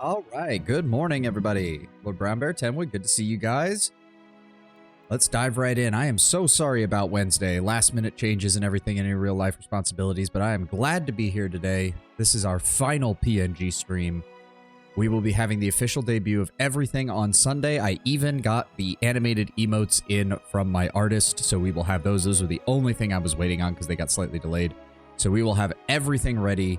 All right, good morning, everybody. Lord Brown Bear, Tenwood, good to see you guys. Let's dive right in. I am so sorry about Wednesday, last minute changes and everything, any real life responsibilities, but I am glad to be here today. This is our final PNG stream. We will be having the official debut of everything on Sunday. I even got the animated emotes in from my artist, so we will have those. Those are the only thing I was waiting on because they got slightly delayed. So we will have everything ready.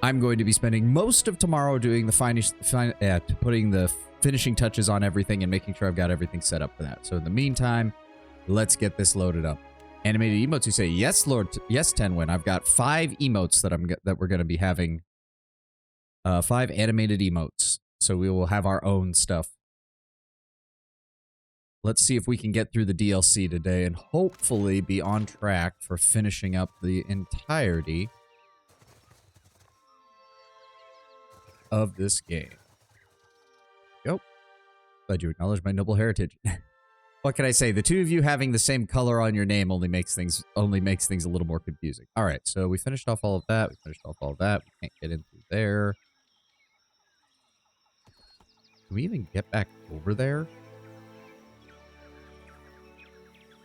I'm going to be spending most of tomorrow doing the putting the finishing touches on everything and making sure I've got everything set up for that. So in the meantime, let's get this loaded up. Animated emotes, you say, yes, Lord, yes, Tenwin. I've got 5 emotes that we're going to be having. 5 animated emotes. So we will have our own stuff. Let's see if we can get through the DLC today and hopefully be on track for finishing up the entirety of this game. Yep. Glad you acknowledge my noble heritage. What can I say? The two of you having the same color on your name only makes things a little more confusing. All right, so we finished off all of that. We can't get in through there. Can we even get back over there?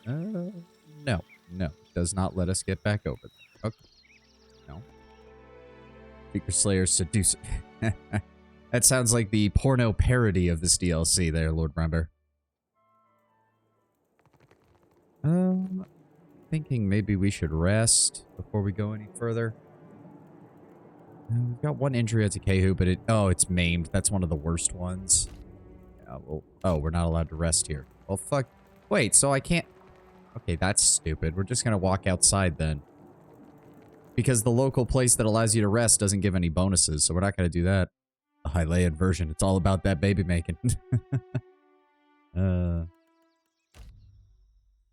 No. It does not let us get back over there. Okay. No. Speaker Slayer Seducer. That sounds like the porno parody of this DLC there, Lord Bramber. Thinking maybe we should rest before we go any further. We've got one injury at Kehu, but it's maimed. That's one of the worst ones. Yeah, well, we're not allowed to rest here. Well, fuck. Wait, so I can't... Okay, that's stupid. We're just gonna walk outside then. Because the local place that allows you to rest doesn't give any bonuses, so we're not gonna do that. The Hylian version. It's all about that baby making. Go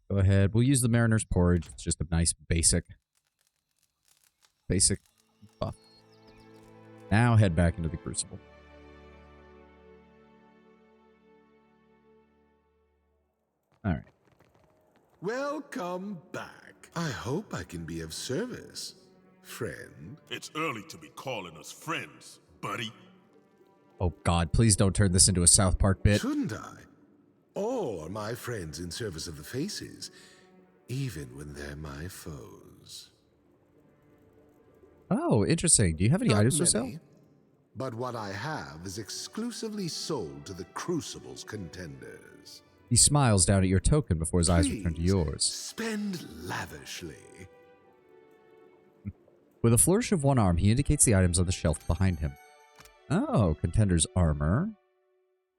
ahead. We'll use the Mariner's Porridge. It's just a nice basic buff. Now head back into the Crucible. Alright. Welcome back. I hope I can be of service, friend. It's early to be calling us friends, buddy. Oh god, please don't turn this into a South Park bit. Shouldn't I? All are my friends in service of the Faces, even when they're my foes. Oh, interesting. Do you have any items for sale? But what I have is exclusively sold to the Crucible's contenders. He smiles down at your token before his eyes return to yours. Spend lavishly. With a flourish of one arm, he indicates the items on the shelf behind him. Oh, contender's armor.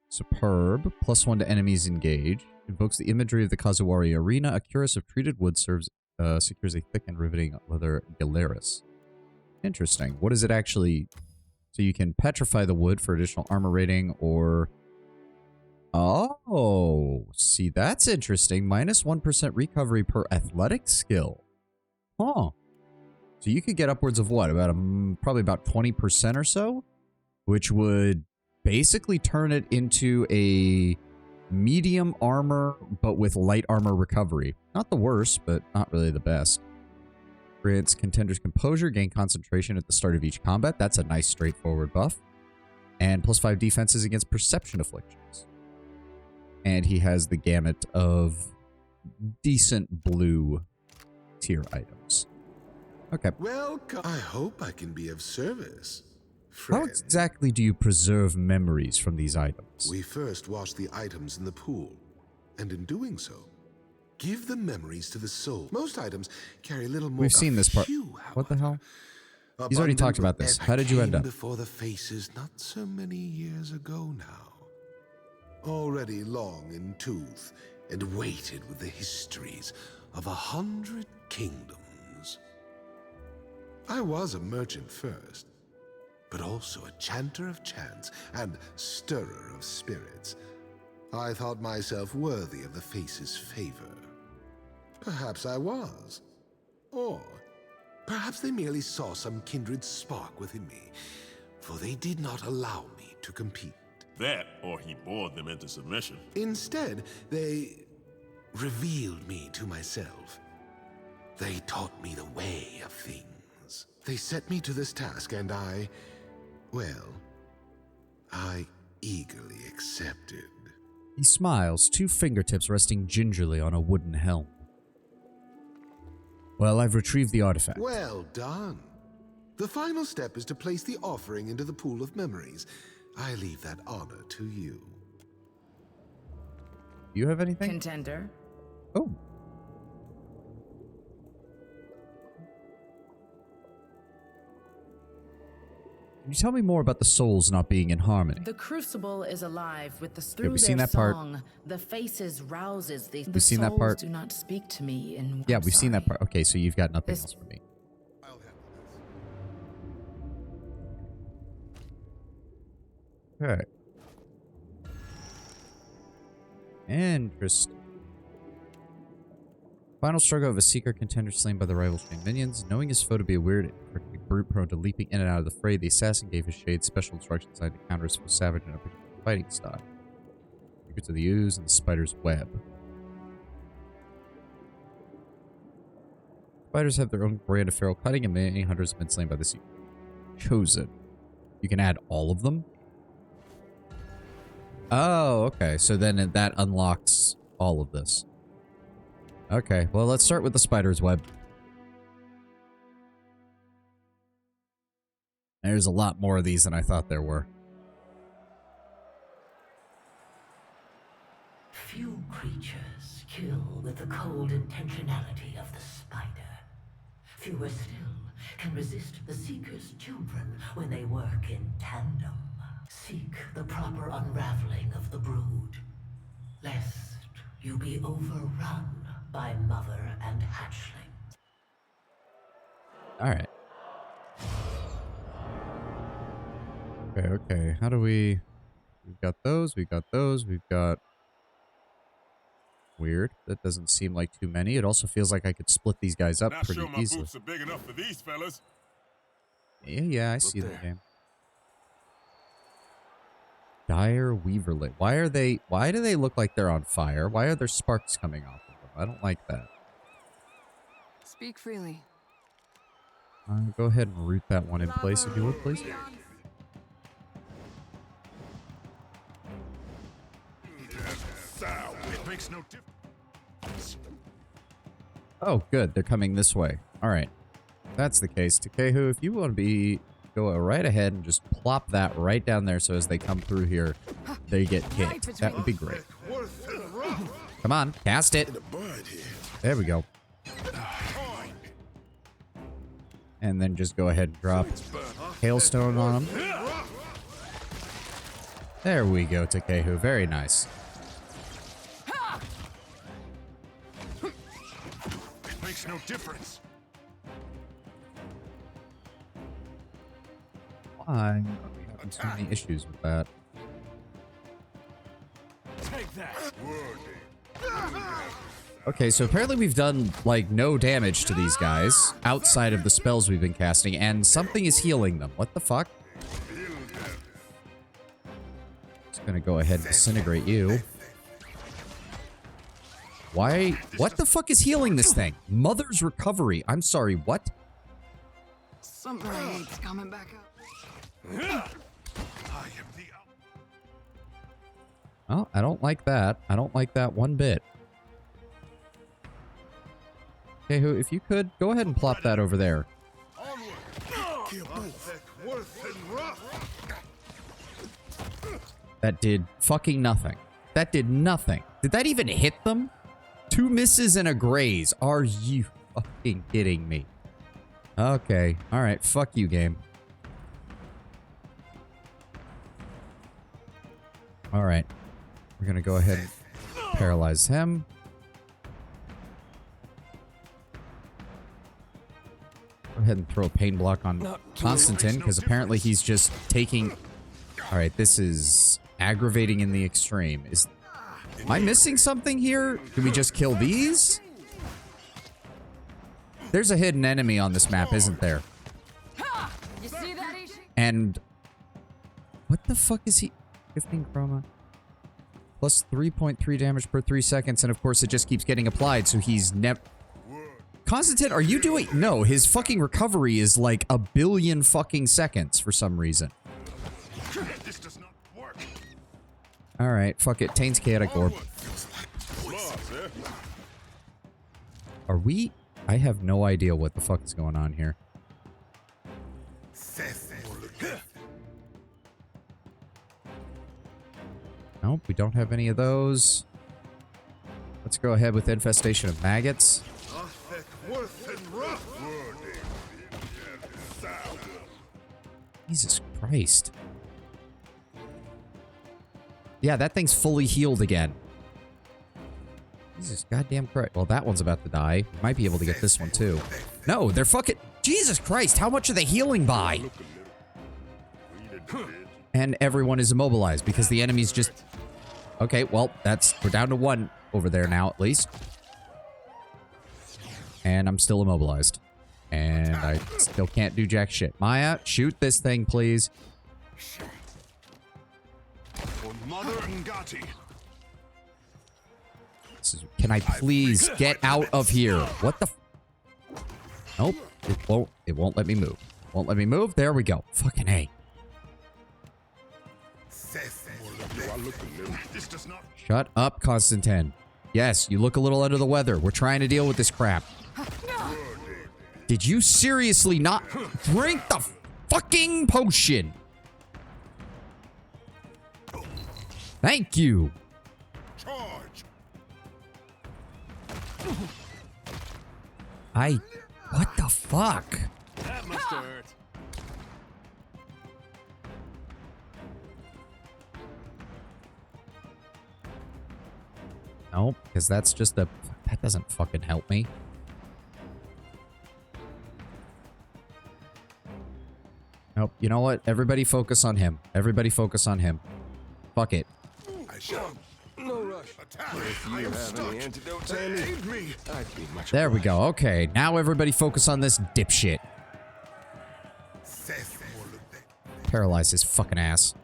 Superb. +1 to enemies engaged. Invokes the imagery of the Kazuwari Arena. A cuirass of treated wood secures a thick and riveting leather galeras. Interesting. What is it actually? So you can petrify the wood for additional armor rating or... Oh, see, that's interesting. -1% recovery per athletic skill. Huh. So you could get upwards of what? Probably about 20% or so? Which would basically turn it into a medium armor, but with light armor recovery. Not the worst, but not really the best. Grants contender's composure, gain concentration at the start of each combat. That's a nice straightforward buff. And +5 defenses against perception afflictions. And he has the gamut of decent blue tier items. Okay. Welcome. I hope I can be of service, friend. How exactly do you preserve memories from these items? We first wash the items in the pool, and in doing so, give the memories to the soul. Most items carry little more. We've seen this part. What the hell? He's already talked about this. How did you end up? Before the Faces not so many years ago now. Already long in tooth and weighted with the histories of 100 kingdoms. I was a merchant first, but also a chanter of chants and stirrer of spirits. I thought myself worthy of the Faces' favor. Perhaps I was. Or perhaps they merely saw some kindred spark within me, for they did not allow me to compete. That, or he bored them into submission. Instead, they revealed me to myself. They taught me the way of things. They set me to this task, and well, I eagerly accepted. He smiles, 2 fingertips resting gingerly on a wooden helm. Well, I've retrieved the artifact. Well done. The final step is to place the offering into the pool of memories. I leave that honor to you. Do you have anything? Contender. Oh. Can you tell me more about the souls not being in harmony? The crucible is alive with the Yeah, we've seen their that part. song. The faces rouses the We've seen that souls part. do not speak to me in Yeah, I'm we've seen that sorry. part. Okay, so you've got nothing This- else for me. Okay. Interesting. Final struggle of a secret contender slain by the rival chain minions. Knowing his foe to be a weird brute prone to leaping in and out of the fray, the assassin gave his shade special instructions on how to counter his foe's savage and unpredictable fighting style. Secrets of the ooze and the spider's web. Spiders have their own brand of feral cutting, and many hunters have been slain by the secret. Chosen. You can add all of them? Oh, okay. So then that unlocks all of this. Okay, well, let's start with the spider's web. There's a lot more of these than I thought there were. Few creatures kill with the cold intentionality of the spider. Fewer still can resist the Seeker's children when they work in tandem. Seek the proper unraveling of the brood, lest you be overrun by mother and hatchling. Alright. Okay. How do we... We've got those, we've got... Weird. That doesn't seem like too many. It also feels like I could split these guys up Not pretty sure my easily. boots are big enough for these fellas. Yeah, I see the there. game. Dire Weaverlet. Why do they look like they're on fire? Why are there sparks coming off of them? I don't like that. Speak freely. Go ahead and root that one in place if you would, please. It makes no difference. Oh, good. They're coming this way. All right. If that's the case, Takehu, if you want to go right ahead and just plop that right down there so as they come through here, they get hit. That would be great. Come on, cast it. There we go. And then just go ahead and drop hailstone on them. There we go, Takehu. Very nice. It makes no difference. Why are we having so many issues with that? Take that. Okay, so apparently we've done, like, no damage to these guys outside of the spells we've been casting, and something is healing them. What the fuck? Just gonna go ahead and disintegrate you. Why? What the fuck is healing this thing? Mother's Recovery. I'm sorry, what? Something I hate's coming back up. Oh, I don't like that. I don't like that one bit. Okay, who? If you could, go ahead and plop that over there. That did fucking nothing. That did nothing. Did that even hit them? 2 misses and a graze. Are you fucking kidding me? Okay. Alright. Fuck you, game. Alright. We're gonna go ahead and paralyze him. Go ahead and throw a pain block on Constantine, because apparently he's just taking... Alright, this is aggravating in the extreme. Am I missing something here? Do we just kill these? There's a hidden enemy on this map, isn't there? You see that, Ishi? And... What the fuck is he... Shifting chroma. Plus 3.3 damage per 3 seconds, and of course it just keeps getting applied, so he's never... Constantine, are you doing... No, his fucking recovery is like 1 billion fucking seconds for some reason. Alright, fuck it. Tain's chaotic orb. Are we? I have no idea what the fuck is going on here. Nope, we don't have any of those. Let's go ahead with infestation of maggots. Jesus Christ. Yeah, that thing's fully healed again. Jesus goddamn Christ. Well, that one's about to die. We might be able to get this one too. No, they're fucking... Jesus Christ, how much are they healing by? And everyone is immobilized because the enemy's just... Okay, well, that's... We're down to one over there now, at least. And I'm still immobilized. And I still can't do jack shit. Maya, shoot this thing, please. For Mother Ngati. Can I please get out of here? What the... Nope. It won't let me move. Won't let me move. There we go. Fucking A. This does not. Shut up, Constantine. Yes, you look a little under the weather. We're trying to deal with this crap. Did you seriously not drink the fucking potion? Thank you. Charge. What the fuck? That must hurt. Nope, because that's just a... That doesn't fucking help me. Nope, you know what? Everybody focus on him. Everybody focus on him. Fuck it. I shall. No rush. Attack. If you have any antidotes, Andy, Aid me. I'd be much There we go. Okay, now everybody focus on this dipshit. Paralyze his fucking ass.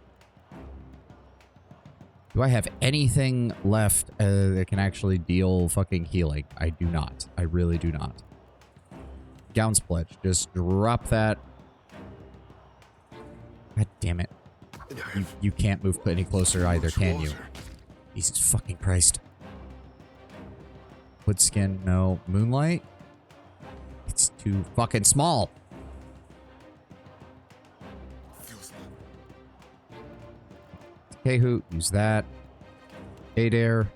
Do I have anything left that can actually deal fucking healing? I do not. I really do not. Gown's Pledge. Just drop that. God damn it. You can't move any closer either, can you? Jesus fucking Christ. Wood skin, no. Moonlight? It's too fucking small. Okay, who? Use that. Adair.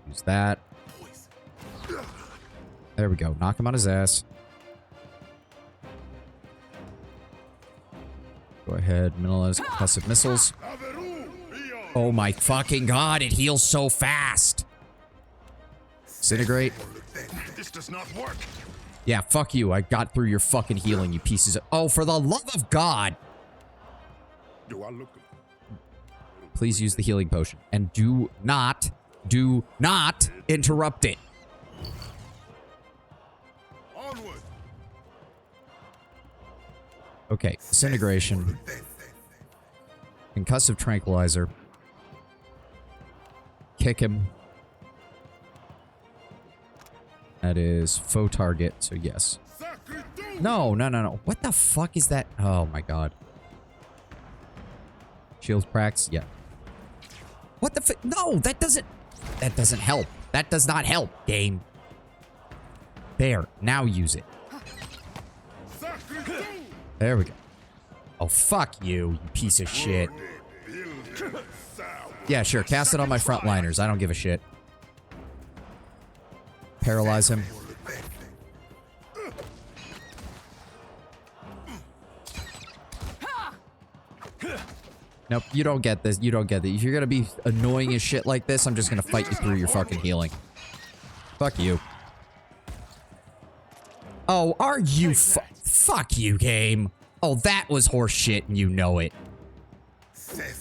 Use that. There we go. Knock him on his ass. Go ahead. Minimize concussive missiles. Oh my fucking god, it heals so fast. Disintegrate. This does not work. Yeah, fuck you. I got through your fucking healing, you pieces of... Oh, for the love of God. Do I look? Please use the healing potion. And do not interrupt it. Onward. Okay, disintegration. Concussive tranquilizer. Kick him. That is faux target, so yes. No. What the fuck is that? Oh my god. Shield cracks? Yeah. What the fuck? No, that doesn't help. That does not help, game. There, now use it. There we go. Oh, fuck you, you piece of shit. Yeah, sure, cast it on my frontliners. I don't give a shit. Paralyze him. Nope, you don't get this. You don't get this. If you're gonna be annoying as shit like this, I'm just gonna fight you through your fucking healing. Fuck you. Oh, are you fuck you, game. Oh, that was horse shit and you know it.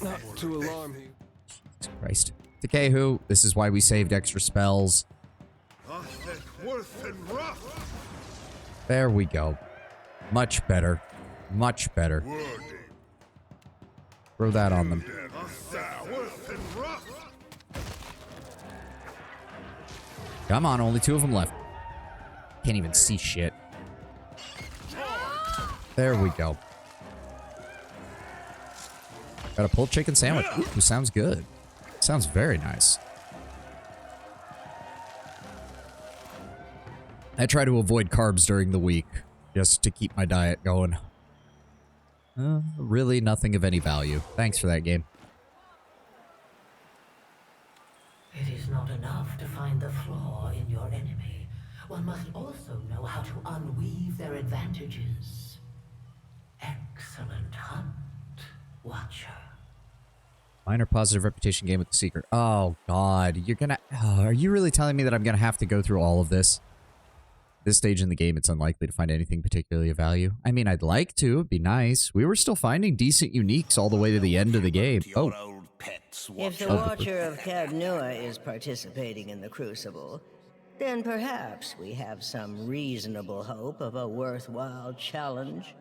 not to alarm you. Jesus Christ. Decay who? This is why we saved extra spells. There we go. Much better. Much better. Throw that on them. Come on, only 2 of them left. Can't even see shit. There we go. Got a pulled chicken sandwich. Ooh, sounds good. Sounds very nice. I try to avoid carbs during the week, just to keep my diet going. Really nothing of any value. Thanks for that game. It is not enough to find the flaw in your enemy. One must also know how to unweave their advantages. Excellent hunt, Watcher. Minor positive reputation game with the Seeker. Oh, God. You're gonna... Oh, are you really telling me that I'm gonna have to go through all of this? This stage in the game, it's unlikely to find anything particularly of value. I mean, I'd like to. It'd be nice. We were still finding decent uniques all the way to the end of the game. Oh. If the Watcher of Cadnua is participating in the Crucible, then perhaps we have some reasonable hope of a worthwhile challenge.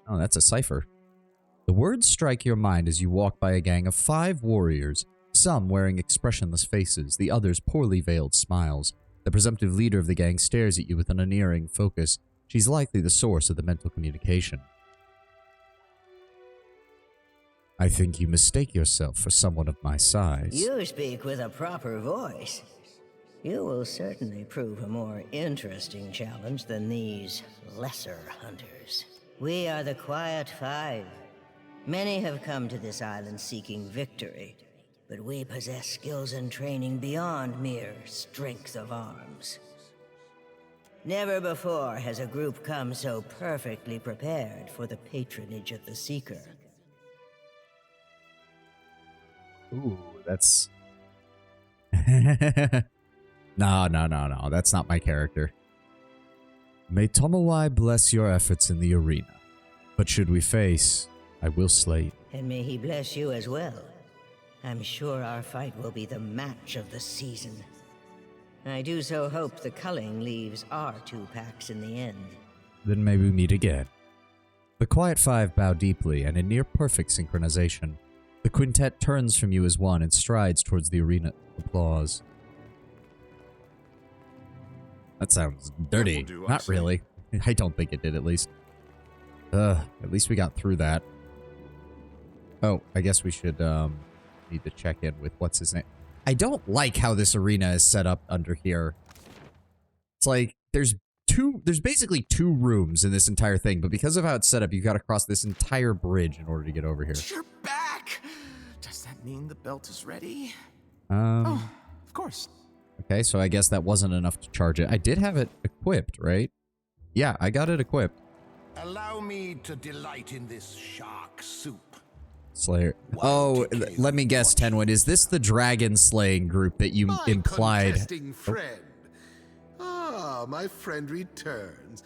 Oh, that's a cipher. The words strike your mind as you walk by a gang of 5 warriors, some wearing expressionless faces, the others poorly veiled smiles. The presumptive leader of the gang stares at you with an unerring focus. She's likely the source of the mental communication. I think you mistake yourself for someone of my size. You speak with a proper voice. You will certainly prove a more interesting challenge than these lesser hunters. We are the Quiet Five. Many have come to this island seeking victory, but we possess skills and training beyond mere strength of arms. Never before has a group come so perfectly prepared for the patronage of the Seeker. Ooh, that's... No. That's not my character. May Tomawai bless your efforts in the arena. But should we face, I will slay you. And may he bless you as well. I'm sure our fight will be the match of the season. I do so hope the culling leaves our 2 packs in the end. Then may we meet again. The Quiet Five bow deeply, and in near-perfect synchronization, the quintet turns from you as one and strides towards the arena of applause. That sounds dirty. That will do, Not I say. really. I don't think it did, at least. At least we got through that. Oh, I guess we should, need to check in with what's his name. I don't like how this arena is set up under here. It's like, there's basically 2 rooms in this entire thing, but because of how it's set up, you've got to cross this entire bridge in order to get over here. You're back! Does that mean the belt is ready? Oh, Of course. okay, so I guess that wasn't enough to charge it. I did have it equipped, right? Yeah, I got it equipped. Allow me to delight in this shark soup. Slayer. Oh, let me guess, Tenwood. Is this the dragon slaying group that you My implied? contesting friend. Ah, my friend returns.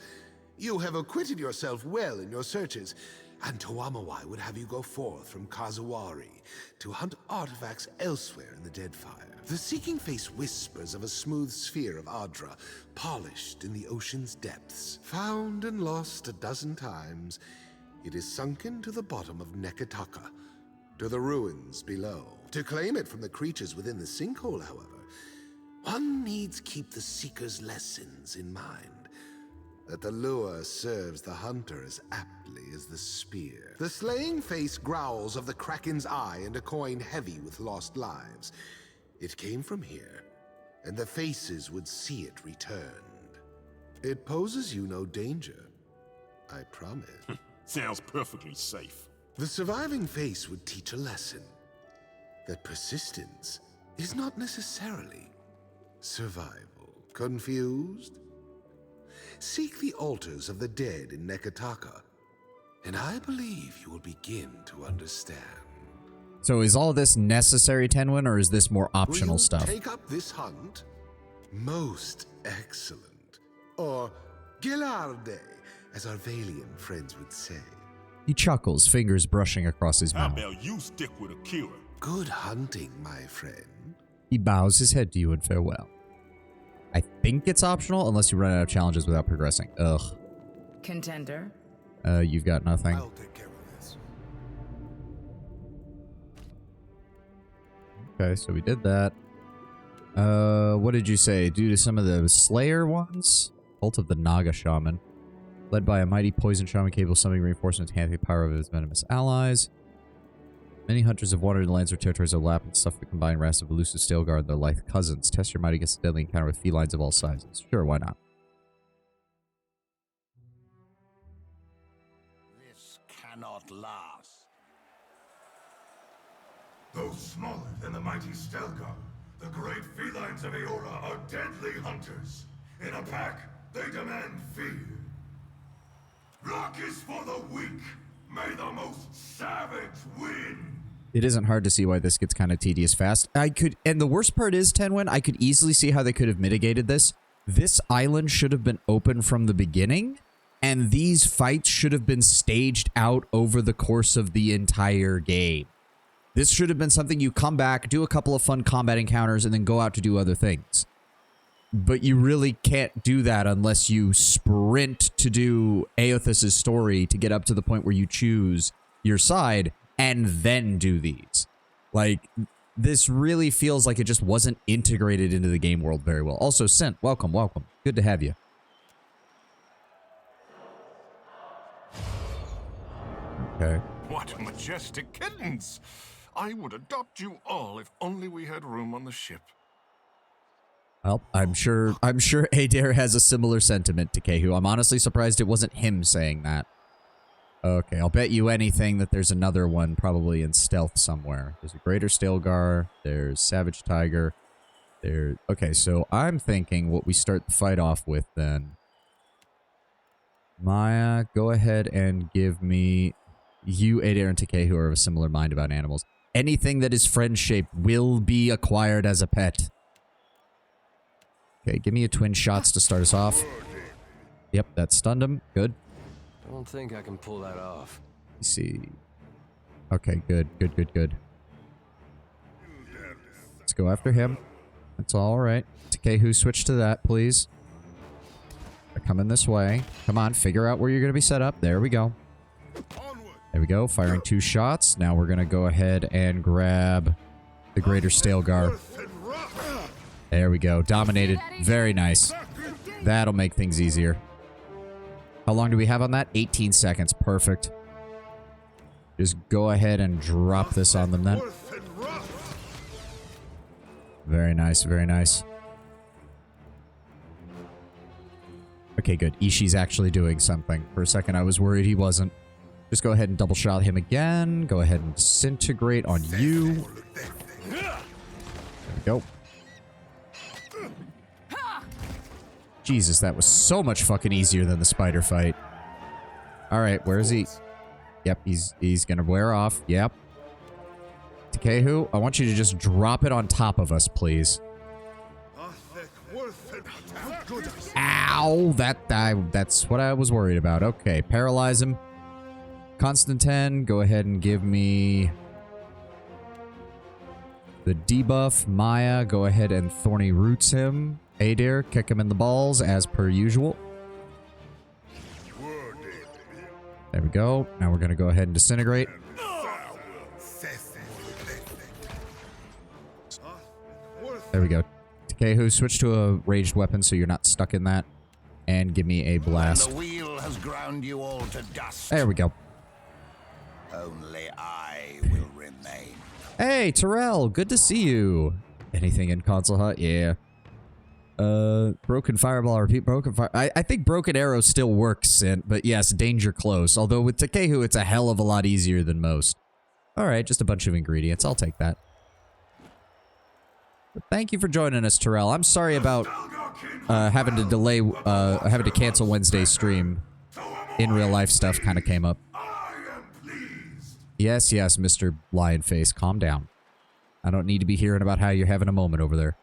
You have acquitted yourself well in your searches, and Toamawai would have you go forth from Kazuwari to hunt artifacts elsewhere in the Deadfire. The Seeking Face whispers of a smooth sphere of Adra, polished in the ocean's depths. Found and lost a dozen times, it is sunken to the bottom of Nekataka, to the ruins below. To claim it from the creatures within the sinkhole, however, one needs keep the Seeker's lessons in mind. That the lure serves the hunter as aptly as the spear. The slaying face growls of the Kraken's eye and a coin heavy with lost lives. It came from here, and the faces would see it returned. It poses you no danger, I promise. Sounds perfectly safe. The surviving face would teach a lesson. That persistence is not necessarily survival. Confused? Seek the altars of the dead in Nekataka, and I believe you will begin to understand. So is all this necessary, Tenwin, or is this more optional Will you stuff? take up this hunt? Most excellent. Or Gilarde, as our Valian friends would say. He chuckles, fingers brushing across his How mouth. about you stick with Akira? Good hunting, my friend. He bows his head to you in farewell. I think it's optional unless you run out of challenges without progressing. Ugh. Contender? You've got nothing. I'll take care of this. Okay, so we did that. What did you say? Due to some of the Slayer ones? Cult of the Naga Shaman. Led by a mighty poison shaman capable of summoning reinforcements to enhance the power of his venomous allies. Many hunters have wandered in lands or territories of lap and stuff the combined wrath of elusive Stilgar and their lithe cousins. Test your might against a deadly encounter with felines of all sizes. Sure, why not? This cannot last. Though smaller than the mighty Stelgar, the great felines of Eora are deadly hunters. In a pack, they demand fear. Rock is for the weak. May the most savage win. It isn't hard to see why this gets kind of tedious fast. And the worst part is, Tenwen, I could easily see how they could have mitigated this. This island should have been open from the beginning, and these fights should have been staged out over the course of the entire game. This should have been something you come back, do a couple of fun combat encounters, and then go out to do other things. But you really can't do that unless you sprint to do Aothas' story to get up to the point where you choose your side and then do these. Like, this really feels like it just wasn't integrated into the game world very well. Also, Sint, welcome, welcome. Good to have you. Okay. What majestic kittens! I would adopt you all if only we had room on the ship. Well, I'm sure Adair has a similar sentiment to Kehu. I'm honestly surprised it wasn't him saying that. Okay, I'll bet you anything that there's another one probably in stealth somewhere. There's a Greater Stilgar, there's Savage Tiger, okay, so I'm thinking what we start the fight off with then. Maya, go ahead and give me... You, Adair, and Takehu are of a similar mind about animals. Anything that is friend-shaped will be acquired as a pet. Okay, give me a twin shots to start us off. Yep, that stunned him. Good. I don't think I can pull that off. Let's see. Okay, good, good, good, good. Let's go after him. That's all right. Takehu, switch to that, please. They're coming this way. Come on, figure out where you're going to be set up. There we go. There we go, firing 2 shots. Now we're going to go ahead and grab the Greater Stilgar. There we go, dominated. Very nice. That'll make things easier. How long do we have on that? 18 seconds, perfect. Just go ahead and drop this on them then. Very nice, very nice. Okay, good. Ishi's actually doing something. For a second, I was worried he wasn't. Just go ahead and double shot him again. Go ahead and disintegrate on you. There we go. Jesus, that was so much fucking easier than the spider fight. Alright, where is he? Yep, he's gonna wear off. Yep. Takehu, I want you to just drop it on top of us, please. Ow! That's what I was worried about. Okay, paralyze him. Constantine, go ahead and give me the debuff. Maya, go ahead and Thorny Roots him. Adair, kick him in the balls as per usual. There we go. Now we're going to go ahead and disintegrate. There we go. Takehu, switch to a raged weapon so you're not stuck in that. And give me a blast. The wheel has ground you all to dust. There we go. Only I will remain. Hey, Terrell, good to see you. Anything in Console Hut? Yeah. Broken Fireball, repeat Broken Fire. I think Broken Arrow still works, Sint, but yes, Danger Close. Although with Takehu, it's a hell of a lot easier than most. Alright, just a bunch of ingredients. I'll take that. But thank you for joining us, Terrell. I'm sorry about having to delay, having to cancel Wednesday's stream. In real life stuff kind of came up. Yes, yes, Mr. Lionface, calm down. I don't need to be hearing about how you're having a moment over there.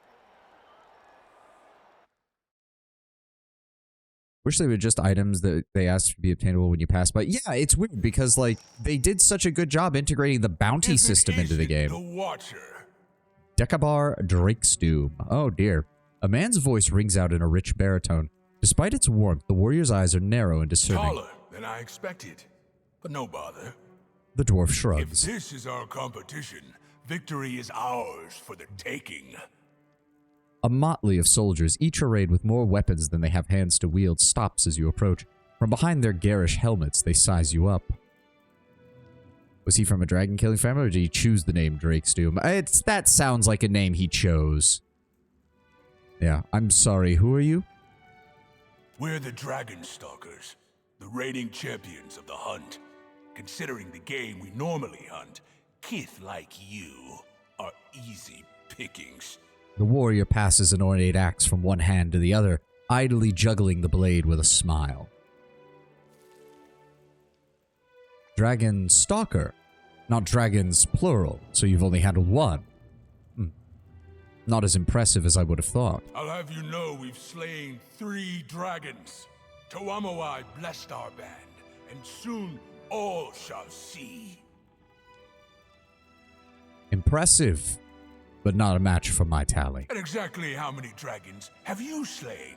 Wish they were just items that they asked to be obtainable when you pass by. Yeah, it's weird because, like, they did such a good job integrating the bounty system into the game. Decabar Drake's Doom. Oh, dear. A man's voice rings out in a rich baritone. Despite its warmth, the warrior's eyes are narrow and discerning. Taller than I expected, but no bother. The dwarf shrugs. If this is our competition, victory is ours for the taking. A motley of soldiers, each arrayed with more weapons than they have hands to wield, stops as you approach. From behind their garish helmets, they size you up. Was he from a dragon-killing family, or did he choose the name Drake's Doom? That sounds like a name he chose. Yeah, I'm sorry, who are you? We're the Dragon Stalkers, the reigning champions of the hunt. Considering the game we normally hunt, kith like you are easy pickings. The warrior passes an ornate axe from one hand to the other, idly juggling the blade with a smile. Dragon Stalker, not dragons plural, so you've only handled one. Not as impressive as I would have thought. I'll have you know we've slain 3 dragons. Toamawai blessed our band, and soon all shall see. Impressive, but not a match for my tally. And exactly how many dragons have you slain?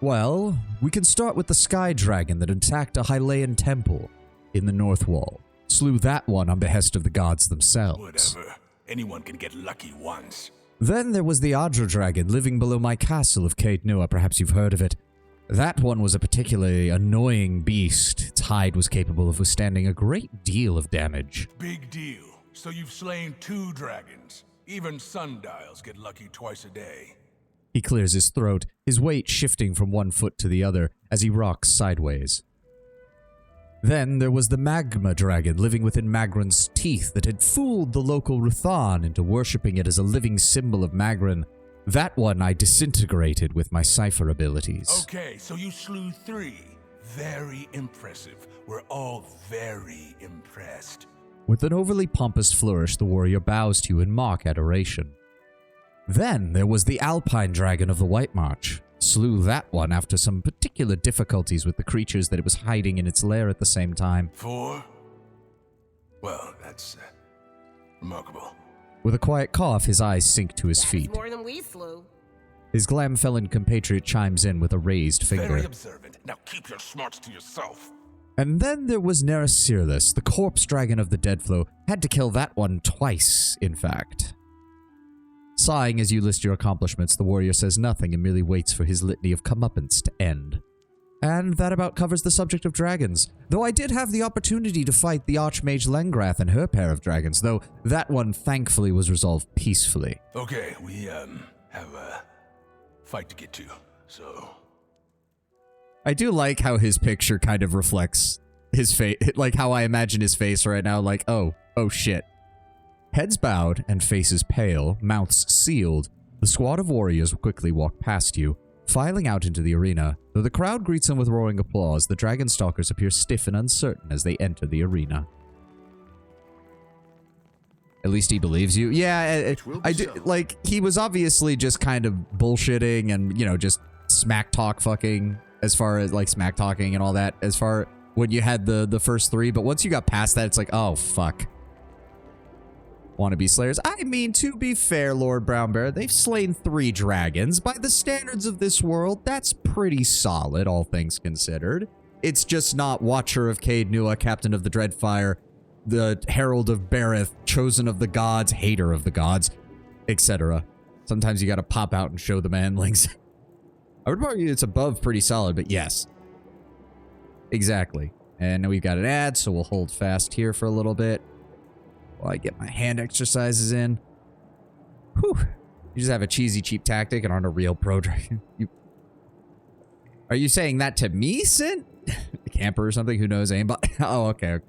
Well, we can start with the Sky Dragon that attacked a Hylian temple in the North Wall. Slew that one on behest of the gods themselves. Whatever. Anyone can get lucky once. Then there was the Adra Dragon living below my castle of Caed Nua. Perhaps you've heard of it. That one was a particularly annoying beast. Its hide was capable of withstanding a great deal of damage. Big deal. So you've slain 2 dragons. Even sundials get lucky twice a day. He clears his throat, his weight shifting from one foot to the other as he rocks sideways. Then there was the Magma Dragon living within Magran's teeth that had fooled the local Ruthan into worshipping it as a living symbol of Magran. That one I disintegrated with my cipher abilities. Okay, so you slew 3. Very impressive. We're all very impressed. With an overly pompous flourish, the warrior bows to you in mock adoration. Then there was the Alpine Dragon of the White March. Slew that one after some particular difficulties with the creatures that it was hiding in its lair at the same time. 4? Well, that's remarkable. With a quiet cough, his eyes sink to his feet. More than we slew. His Glamfellan compatriot chimes in with a raised finger. Very observant. Now keep your smarts to yourself. And then there was Neresirlus, the corpse dragon of the Deadflow. Had to kill that one twice, in fact. Sighing as you list your accomplishments, the warrior says nothing and merely waits for his litany of comeuppance to end. And that about covers the subject of dragons. Though I did have the opportunity to fight the Archmage Lengrath and her pair of dragons, though that one thankfully was resolved peacefully. Okay, we have a fight to get to, so... I do like how his picture kind of reflects his face, like how I imagine his face right now, like, oh shit. Heads bowed and faces pale, mouths sealed, the squad of warriors quickly walk past you, filing out into the arena. Though the crowd greets them with roaring applause, the dragon stalkers appear stiff and uncertain as they enter the arena. At least he believes you. Yeah, I do. Like, he was obviously just kind of bullshitting and, you know, just smack talk fucking, as far as, like, smack talking and all that, as far when you had the first 3. But once you got past that, it's like, oh, fuck. Wannabe slayers. I mean, to be fair, Lord Brownbear, they've slain 3 dragons. By the standards of this world, that's pretty solid, all things considered. It's just not Watcher of Caed Nua, Captain of the Dreadfire, the Herald of Bereth, Chosen of the Gods, Hater of the Gods, etc. Sometimes you gotta pop out and show the manlings. I would argue it's above pretty solid, but yes. Exactly. And now we've got an ad, so we'll hold fast here for a little bit while I get my hand exercises in. Whew. You just have a cheesy, cheap tactic and aren't a real pro dragon. Are you saying that to me, Sin? A camper or something? Who knows? Aimbot? Oh, okay.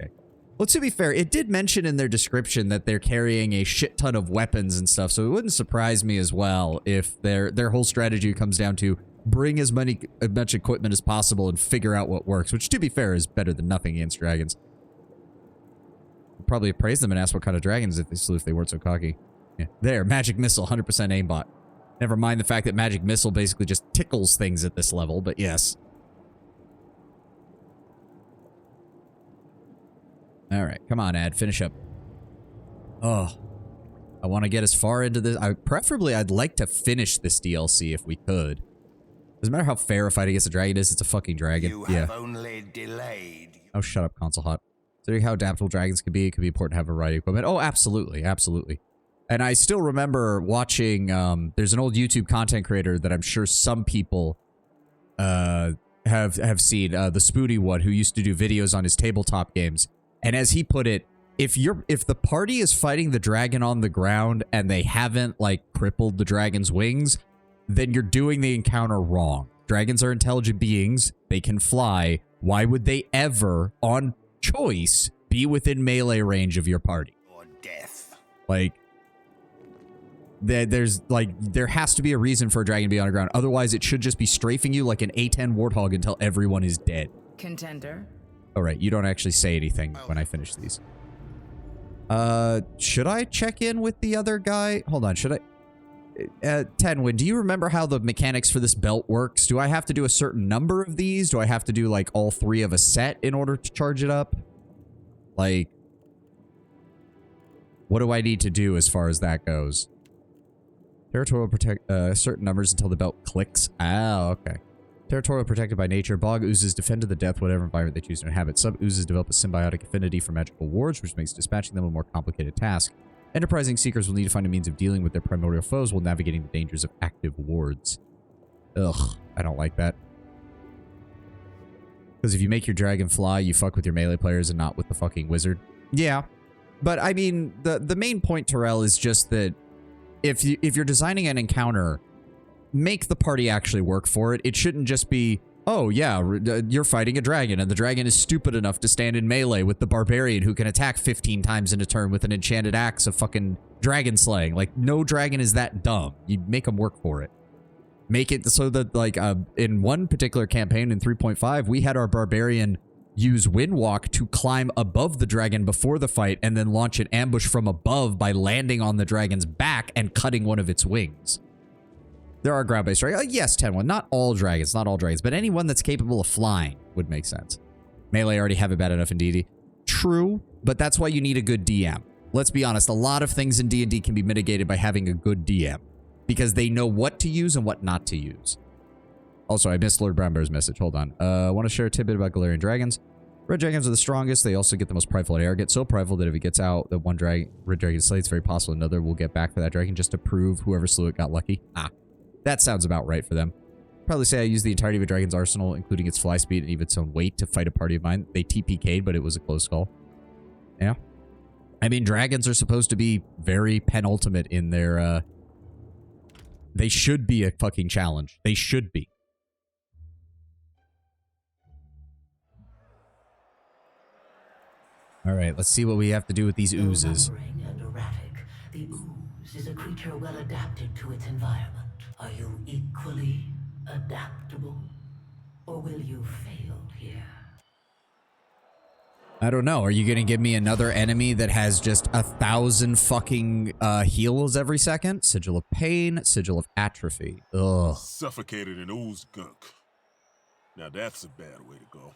Well, to be fair, it did mention in their description that they're carrying a shit ton of weapons and stuff, so it wouldn't surprise me as well if their whole strategy comes down to bring as much equipment as possible and figure out what works, which, to be fair, is better than nothing against dragons. I'll probably appraise them and ask what kind of dragons if they weren't so cocky. Yeah. There, Magic Missile, 100% aimbot. Never mind the fact that Magic Missile basically just tickles things at this level, but yes. Alright, come on, ad, finish up. Oh. I want to get as far into this. Preferably, I'd like to finish this DLC if we could. Doesn't matter how fair a fight against a dragon is, it's a fucking dragon. You have only delayed. Oh, shut up, console hot. Considering how adaptable dragons can be, it can be important to have a variety of equipment. Oh, absolutely, absolutely. And I still remember watching, there's an old YouTube content creator that I'm sure some people have seen, the Spoody one, who used to do videos on his tabletop games. And as he put it, if the party is fighting the dragon on the ground and they haven't like crippled the dragon's wings, then you're doing the encounter wrong. Dragons are intelligent beings. They can fly. Why would they ever, on choice, be within melee range of your party? Or death. Like, there has to be a reason for a dragon to be on the ground. Otherwise, it should just be strafing you like an A10 warthog until everyone is dead. Contender. All right, you don't actually say anything when I finish these. Should I check in with the other guy? Hold on, should I? Tenwin, do you remember how the mechanics for this belt works? Do I have to do a certain number of these? Do I have to do, like, all 3 of a set in order to charge it up? Like, what do I need to do as far as that goes? Territorial protect certain numbers until the belt clicks. Ah, okay. Territorial protected by nature. Bog oozes defend to the death whatever environment they choose to inhabit. Sub oozes develop a symbiotic affinity for magical wards, which makes dispatching them a more complicated task. Enterprising seekers will need to find a means of dealing with their primordial foes while navigating the dangers of active wards. Ugh, I don't like that. Because if you make your dragon fly, you fuck with your melee players and not with the fucking wizard. Yeah, but I mean, the main point, Terrell, is just that if you're designing an encounter, make the party actually work for it. It shouldn't just be, oh yeah, you're fighting a dragon, and the dragon is stupid enough to stand in melee with the barbarian who can attack 15 times in a turn with an enchanted axe of fucking dragon slaying. Like, no dragon is that dumb. You make them work for it. Make it so that, like, in one particular campaign in 3.5, we had our barbarian use Windwalk to climb above the dragon before the fight and then launch an ambush from above by landing on the dragon's back and cutting one of its wings. There are ground-based dragons. Yes, 10-1. Not all dragons, but anyone that's capable of flying would make sense. Melee already have it bad enough in D&D. True, but that's why you need a good DM. Let's be honest, a lot of things in D&D can be mitigated by having a good DM, because they know what to use and what not to use. Also, I missed Lord Brownbear's message. Hold on. I want to share a tidbit about Galarian dragons. Red dragons are the strongest. They also get the most prideful and arrogant. So prideful that if it gets out that one red dragon is slain, it's very possible another will get back for that dragon just to prove whoever slew it got lucky. Ah. That sounds about right for them. Probably say I used the entirety of a dragon's arsenal, including its fly speed and even its own weight, to fight a party of mine. They TPK'd, but it was a close call. Yeah. I mean, dragons are supposed to be very penultimate in their, they should be a fucking challenge. They should be. All right, let's see what we have to do with these oozes. And erratic, the ooze is a creature well adapted to its environment. Are you equally adaptable? Or will you fail here? I don't know. Are you going to give me another enemy that has just 1,000 fucking heals every second? Sigil of Pain, Sigil of Atrophy. Ugh. Suffocated in ooze gunk. Now that's a bad way to go.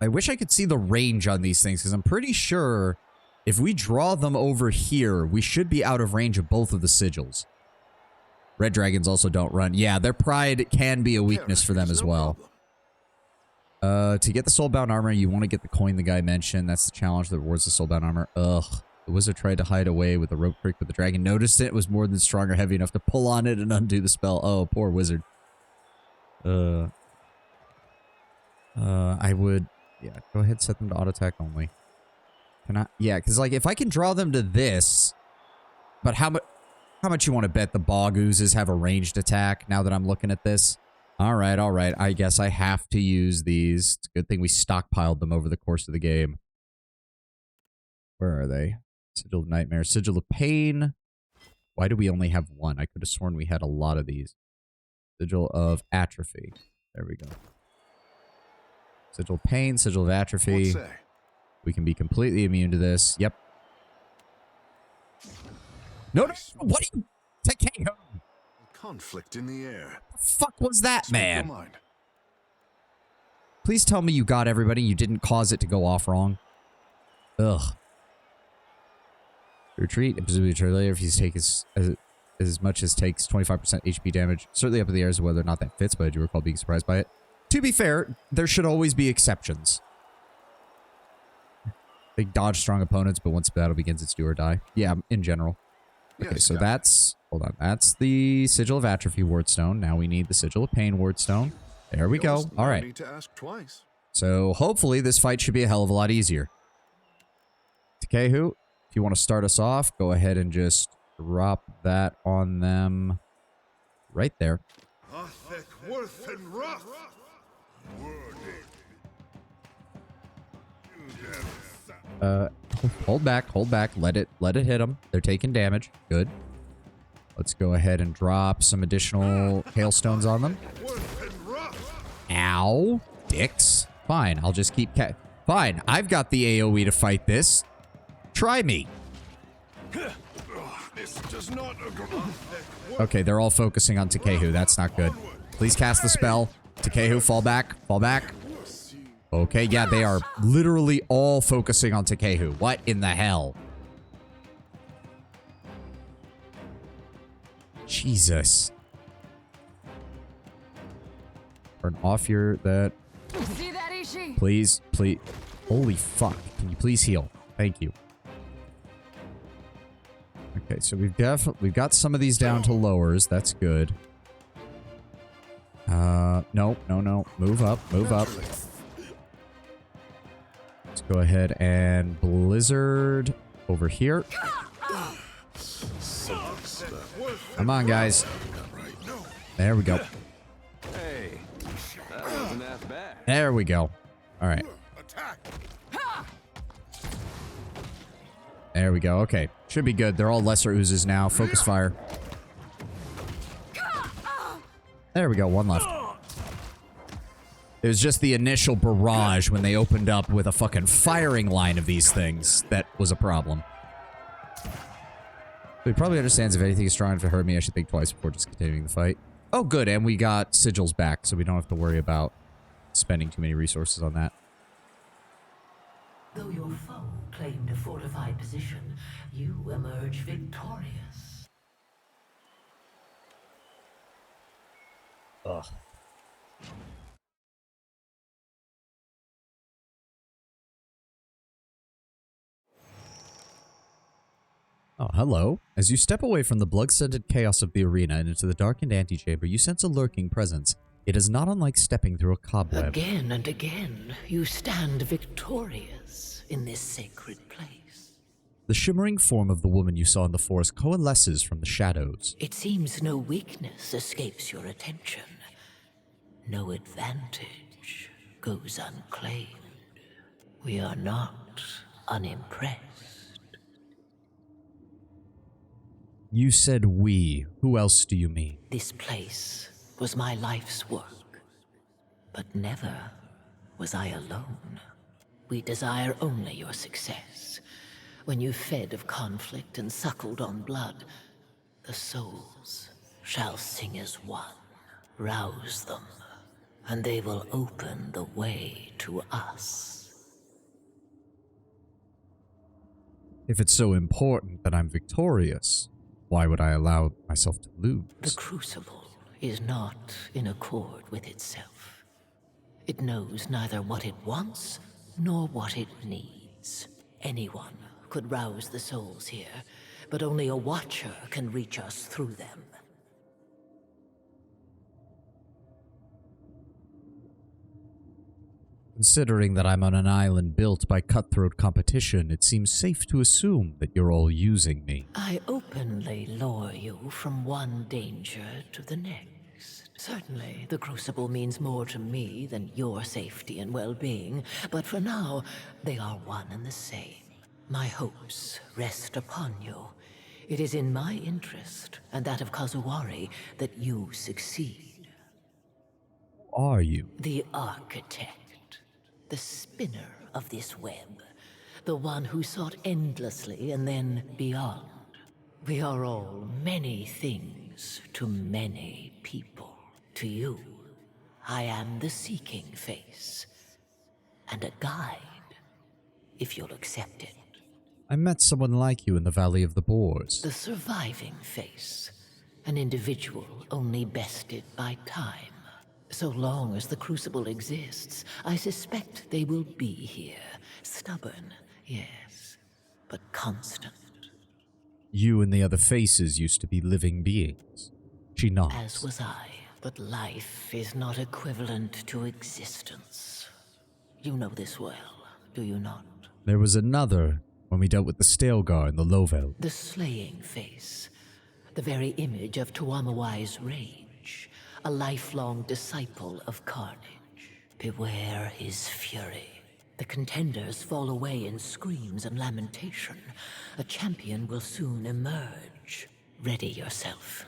I wish I could see the range on these things, because I'm pretty sure if we draw them over here, we should be out of range of both of the sigils. Red dragons also don't run. Yeah, their pride can be a weakness for them as well. To get the soulbound armor, you want to get the coin the guy mentioned. That's the challenge that rewards the soulbound armor. Ugh. The wizard tried to hide away with the rope trick, but the dragon noticed it was more than strong or heavy enough to pull on it and undo the spell. Oh, poor wizard. I would... Yeah, go ahead, set them to auto attack only. Can I? Yeah, because, like, if I can draw them to this... But how much you want to bet the bog oozes have a ranged attack now that I'm looking at this? Alright, alright. I guess I have to use these. It's a good thing we stockpiled them over the course of the game. Where are they? Sigil of Nightmare. Sigil of Pain. Why do we only have one? I could have sworn we had a lot of these. Sigil of Atrophy. There we go. Sigil of Pain, Sigil of Atrophy. We can be completely immune to this. Yep. No, no, what are you... Takeo! Conflict in the air. What the fuck was that, man? Please tell me you got everybody. You didn't cause it to go off wrong. Ugh. Retreat, and presumably return later if you take as much as takes 25% HP damage. Certainly up in the air as to whether or not that fits, but I do recall being surprised by it. To be fair, there should always be exceptions. They dodge strong opponents, but once the battle begins, it's do or die. Yeah, in general. Okay, yes, so that's... Hold on. That's the Sigil of Atrophy Wardstone. Now we need the Sigil of Pain Wardstone. There we go. All right. Need to ask twice. So hopefully this fight should be a hell of a lot easier. Kehu, if you want to start us off, go ahead and just drop that on them right there. Hold back, let it hit them. They're taking damage. Good. Let's go ahead and drop some additional hailstones on them. Ow, dicks. Fine, I'll just keep fine, I've got the AoE to fight this. Try me. This does not agree. Okay, they're all focusing on Takehu. That's not good. Please cast the spell. Takehu, fall back. Fall back. Okay, yeah, they are literally all focusing on Takehu. What in the hell? Jesus. Turn off your... See that, Ishi? Please, please. Holy fuck. Can you please heal? Thank you. Okay, so we've got some of these down to lowers. That's good. No. Move up. Let's go ahead and Blizzard over here. Come on, guys. There we go. Hey, that wasn't half bad. There we go. All right. There we go. Okay. Should be good. They're all lesser oozes now. Focus fire. There we go. One left. It was just the initial barrage when they opened up with a fucking firing line of these things that was a problem. So he probably understands if anything is strong enough to hurt me, I should think twice before just continuing the fight. Oh, good. And we got sigils back, so we don't have to worry about spending too many resources on that. Though your foe claimed a fortified position, you emerge victorious. Ugh. Oh, hello. As you step away from the blood-scented chaos of the arena and into the darkened antechamber, you sense a lurking presence. It is not unlike stepping through a cobweb. Again and again, you stand victorious in this sacred place. The shimmering form of the woman you saw in the forest coalesces from the shadows. It seems no weakness escapes your attention. No advantage goes unclaimed. We are not unimpressed. You said we. Who else do you mean? This place was my life's work, but never was I alone. We desire only your success. When you fed of conflict and suckled on blood, the souls shall sing as one. Rouse them, and they will open the way to us. If it's so important that I'm victorious, why would I allow myself to lose? The Crucible is not in accord with itself. It knows neither what it wants nor what it needs. Anyone could rouse the souls here, but only a watcher can reach us through them. Considering that I'm on an island built by cutthroat competition, it seems safe to assume that you're all using me. I openly lure you from one danger to the next. Certainly, the Crucible means more to me than your safety and well-being, but for now, they are one and the same. My hopes rest upon you. It is in my interest, and that of Kazuwari, that you succeed. Who are you? The architect. The spinner of this web, the one who sought endlessly and then beyond. We are all many things to many people. To you, I am the seeking face, and a guide, if you'll accept it. I met someone like you in the Valley of the Boars. The surviving face, an individual only bested by time. So long as the Crucible exists, I suspect they will be here. Stubborn, yes, but constant. You and the other faces used to be living beings. She nods. As was I, but life is not equivalent to existence. You know this well, do you not? There was another when we dealt with the Stalgar and the Lovell. The slaying face, the very image of Tuamawai's rage, a lifelong disciple of carnage. Beware his fury. The contenders fall away in screams and lamentation. A champion will soon emerge. Ready yourself.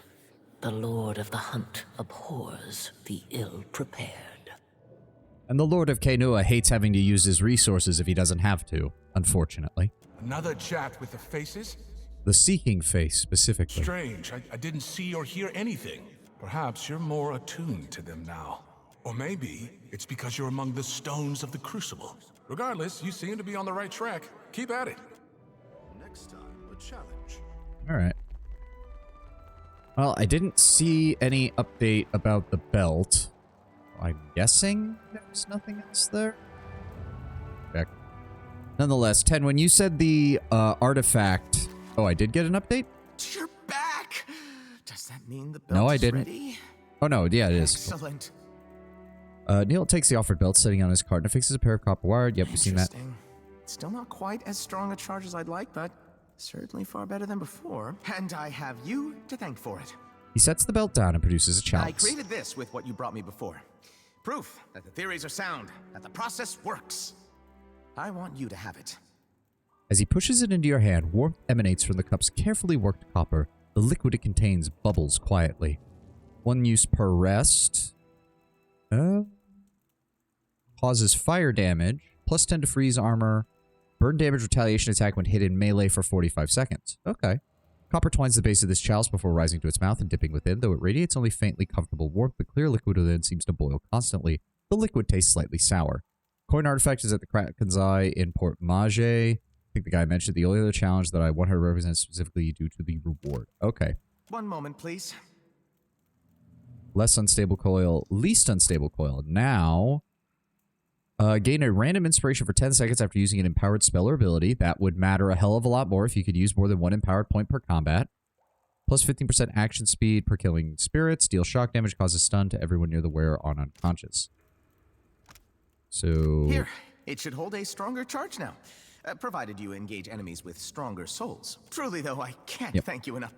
The Lord of the Hunt abhors the ill-prepared. And the Lord of Kainua hates having to use his resources if he doesn't have to, unfortunately. Another chat with the faces? The Seeking Face, specifically. Strange. I didn't see or hear anything. Perhaps you're more attuned to them now. Or maybe it's because you're among the stones of the Crucible. Regardless, you seem to be on the right track. Keep at it. Next time, a challenge. All right. Well, I didn't see any update about the belt. I'm guessing there's nothing else there. Check. Nonetheless, Ten, when you said the artifact... Oh, I did get an update? You're back! Does that mean the belt No, I is didn't. ready? Oh, no, yeah, it is. Excellent. Neil takes the offered belt, setting on his cart, and affixes a pair of copper wire. Yep, we've seen that. Interesting. Still not quite as strong a charge as I'd like, but certainly far better than before. And I have you to thank for it. He sets the belt down and produces a I chalice. created this with what you brought me before. Proof that the theories are sound, that the process works. I want you to have it. As he pushes it into your hand, warmth emanates from the cup's carefully worked copper. The liquid it contains bubbles quietly. 1 use per rest. Causes fire damage. Plus 10 to freeze armor. Burn damage retaliation attack when hit in melee for 45 seconds. Okay. Copper twines the base of this chalice before rising to its mouth and dipping within. Though it radiates only faintly comfortable warmth, the clear liquid within seems to boil constantly. The liquid tastes slightly sour. Coin artifact is at the Kraken's Eye in Port Mage. I think the guy mentioned the only other challenge that I want her to represent specifically due to the reward. Okay. One moment, please. Less unstable coil, least unstable coil. Now, gain a random inspiration for 10 seconds after using an empowered spell or ability. That would matter a hell of a lot more if you could use more than 1 empowered point per combat. Plus 15% action speed per killing spirits. Deal shock damage, causes stun to everyone near the wearer on unconscious. So... Here, it should hold a stronger charge now. Provided you engage enemies with stronger souls. Truly, though, I can't thank you enough.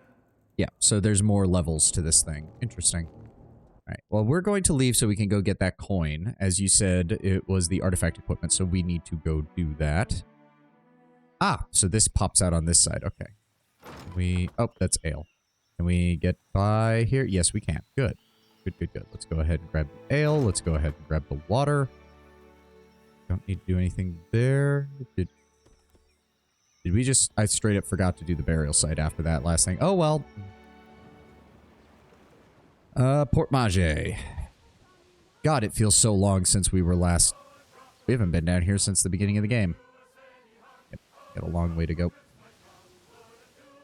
Yeah, so there's more levels to this thing. Interesting. All right, well, we're going to leave so we can go get that coin. As you said, it was the artifact equipment, so we need to go do that. Ah, so this pops out on this side. Okay. Oh, that's ale. Can we get by here? Yes, we can. Good. Good. Let's go ahead and grab the ale. Let's go ahead and grab the water. Don't need to do anything there. Did we just... I straight up forgot to do the burial site after that last thing. Oh, well. Port Mage. God, it feels so long since we were last... We haven't been down here since the beginning of the game. Yep, got a long way to go.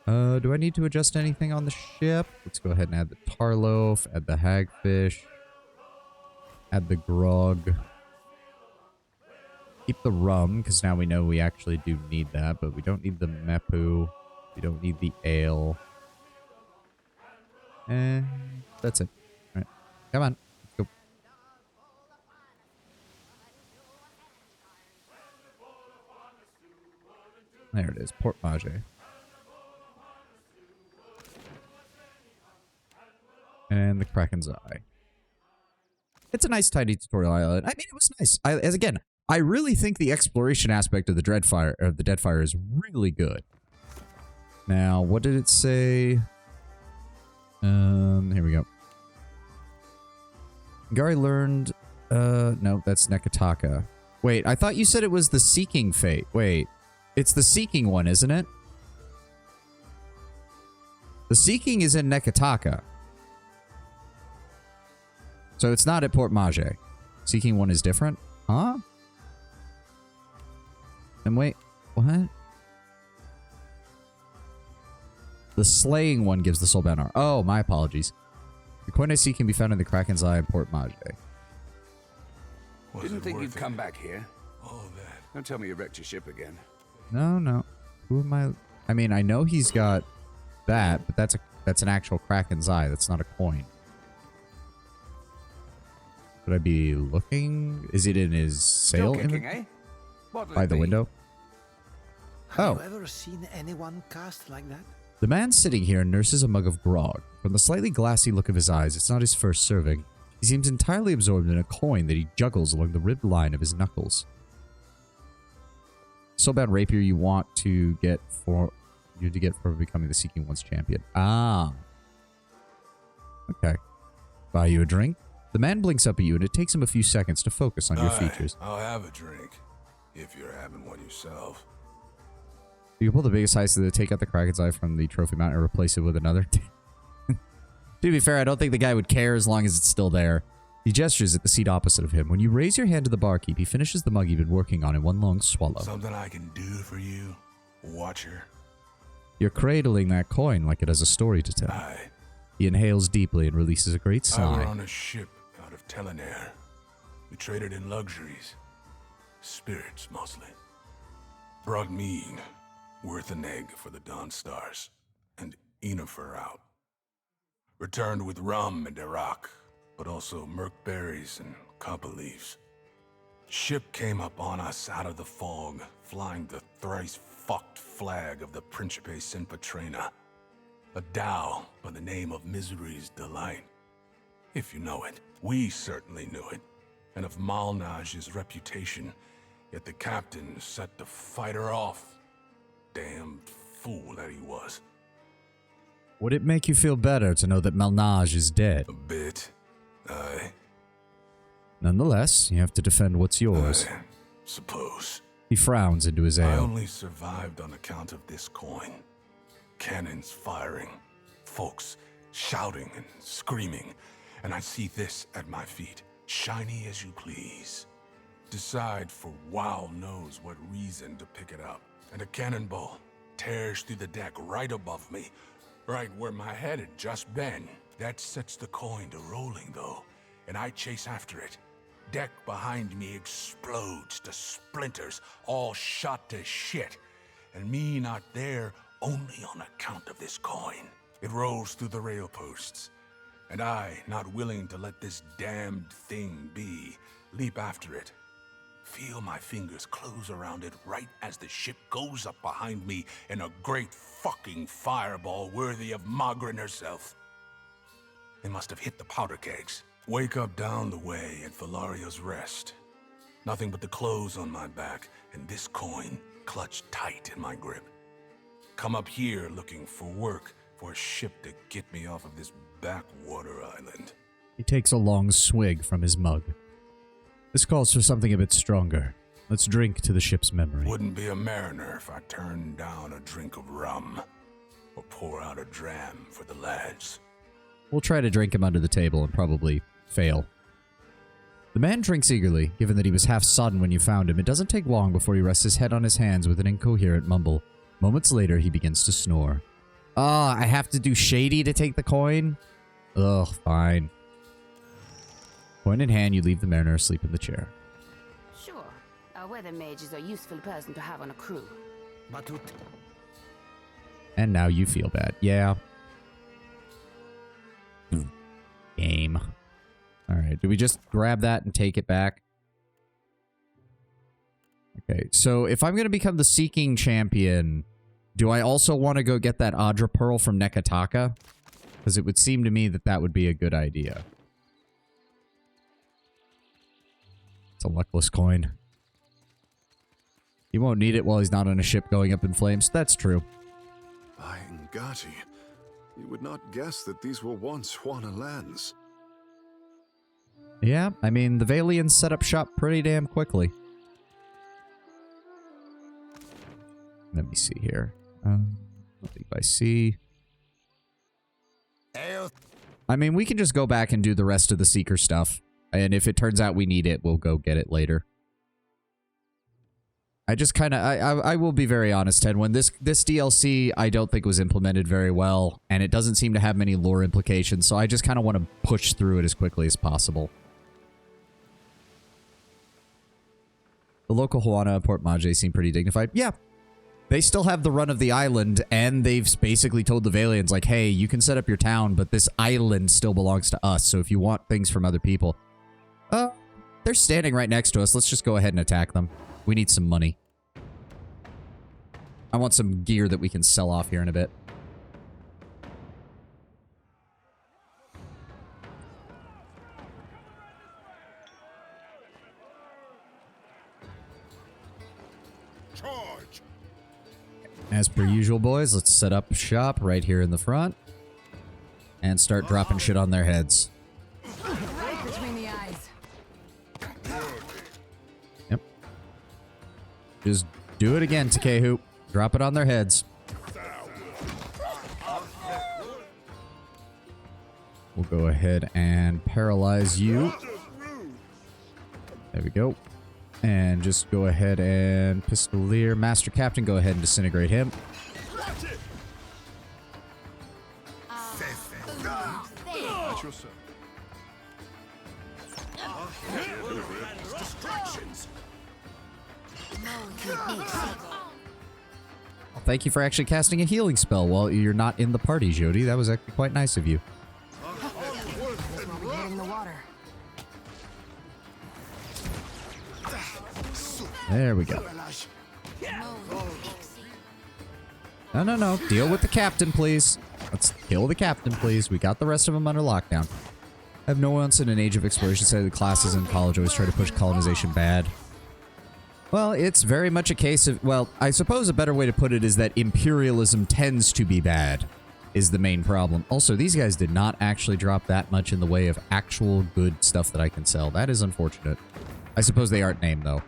Do I need to adjust anything on the ship? Let's go ahead and add the tarloaf, add the hagfish, add the grog. Keep the rum, because now we know we actually do need that, but we don't need the mepu. We don't need the ale. And that's it. All right. Come on. Let's go. There it is. Port Mage. And the Kraken's Eye. It's a nice, tidy tutorial island. I mean, it was nice. I really think the exploration aspect of the Deadfire is really good. Now, what did it say? Here we go. Gary learned... no, that's Nekataka. Wait, I thought you said it was the Seeking Fate. Wait, it's the Seeking one, isn't it? The Seeking is in Nekataka. So it's not at Port Mage. Seeking one is different? Huh? And wait, what? The slaying one gives the soulbound armor. Oh, my apologies. The coin I see can be found in the Kraken's Eye in Port Mage. Didn't think you'd come back here. All that. Don't tell me you wrecked your ship again. No. Who am I? I mean, I know he's got that, but that's an actual Kraken's Eye. That's not a coin. Should I be looking? Is it in his sail? Still kicking, eh? By the window? Oh. Have you ever seen anyone cast like that? The man sitting here nurses a mug of grog. From the slightly glassy look of his eyes, it's not his first serving. He seems entirely absorbed in a coin that he juggles along the ribbed line of his knuckles. So bad rapier you want to get for becoming the Seeking One's champion. Ah. Okay. Buy you a drink? The man blinks up at you and it takes him a few seconds to focus on your features. I'll have a drink, if you're having one yourself. You can pull the biggest heist to take out the Kraken's eye from the trophy mount and replace it with another. To be fair, I don't think the guy would care as long as it's still there. He gestures at the seat opposite of him. When you raise your hand to the barkeep, he finishes the mug you've been working on in one long swallow. Something I can do for you, Watcher? You're cradling that coin like it has a story to tell. Aye. He inhales deeply and releases a great sigh. I were on a ship out of Telenair. We traded in luxuries. Spirits, mostly. Brought mead, worth an egg for the Dawn Stars, and Enifer out. Returned with rum and Iraq, but also murk berries and copper leaves. Ship came up on us out of the fog, flying the thrice-fucked flag of the Principe Sin Patrina. A dhow by the name of Misery's Delight. If you know it, we certainly knew it, and of Malnage's reputation, yet the captain set to fight her off. Damned fool that he was. Would it make you feel better to know that Malnage is dead? A bit. Aye. Nonetheless, you have to defend what's yours. I suppose. He frowns into his ale. I only survived on account of this coin. Cannons firing, folks shouting and screaming, and I see this at my feet, shiny as you please. Decide for wow knows what reason to pick it up, and a cannonball tears through the deck right above me, right where my head had just been. That sets the coin to rolling, though, and I chase after it. Deck behind me explodes to splinters, all shot to shit, and me not there only on account of this coin. It rolls through the rail posts, and I, not willing to let this damned thing be, leap after it. Feel my fingers close around it right as the ship goes up behind me in a great fucking fireball worthy of Magrin herself. They must have hit the powder kegs. Wake up down the way at Valario's Rest. Nothing but the clothes on my back and this coin clutched tight in my grip. Come up here looking for work for a ship to get me off of this backwater island. He takes a long swig from his mug. This calls for something a bit stronger. Let's drink to the ship's memory. Wouldn't be a mariner if I turned down a drink of rum or pour out a dram for the lads. We'll try to drink him under the table and probably fail. The man drinks eagerly, given that he was half sodden when you found him. It doesn't take long before he rests his head on his hands with an incoherent mumble. Moments later, he begins to snore. Ah, I have to do shady to take the coin? Ugh, fine. Coin in hand, you leave the mariner asleep in the chair. Sure. A weather mage is a useful person to have on a crew. And now you feel bad. Yeah. Game. Alright, do we just grab that and take it back? Okay, so if I'm going to become the Seeking Champion, do I also want to go get that Adra Pearl from Nekataka? Because it would seem to me that that would be a good idea. It's a luckless coin. He won't need it while he's not on a ship going up in flames. That's true. By Ngati, you would not guess that these were once Juana lands. Yeah, I mean, the Valians set up shop pretty damn quickly. Let me see here. Leave by sea. I mean, we can just go back and do the rest of the Seeker stuff. And if it turns out we need it, we'll go get it later. I just kind of... I will be very honest, Ted. When this DLC, I don't think was implemented very well. And it doesn't seem to have many lore implications. So I just kind of want to push through it as quickly as possible. The local Juana and Port Maje seem pretty dignified. Yeah. They still have the run of the island, and they've basically told the Valians, like, hey, you can set up your town, but this island still belongs to us, so if you want things from other people... they're standing right next to us. Let's just go ahead and attack them. We need some money. I want some gear that we can sell off here in a bit. Charge. As per usual, boys, let's set up shop right here in the front and start dropping shit on their heads. Right between the eyes. Yep. Just do it again, Takehu. Drop it on their heads. We'll go ahead and paralyze you. There we go. And just go ahead and Pistolier. Master Captain, go ahead and disintegrate him. Distractions. Well, thank you for actually casting a healing spell while you're not in the party, Jody. That was actually quite nice of you. In the water. There we go. No, no, no. Deal with the captain, please. Let's kill the captain, please. We got the rest of them under lockdown. I have no once in an age of exploration said the classes in college always try to push colonization bad. Well, it's very much a case of, well, I suppose a better way to put it is that imperialism tends to be bad, is the main problem. Also, these guys did not actually drop that much in the way of actual good stuff that I can sell. That is unfortunate. I suppose they aren't named, though.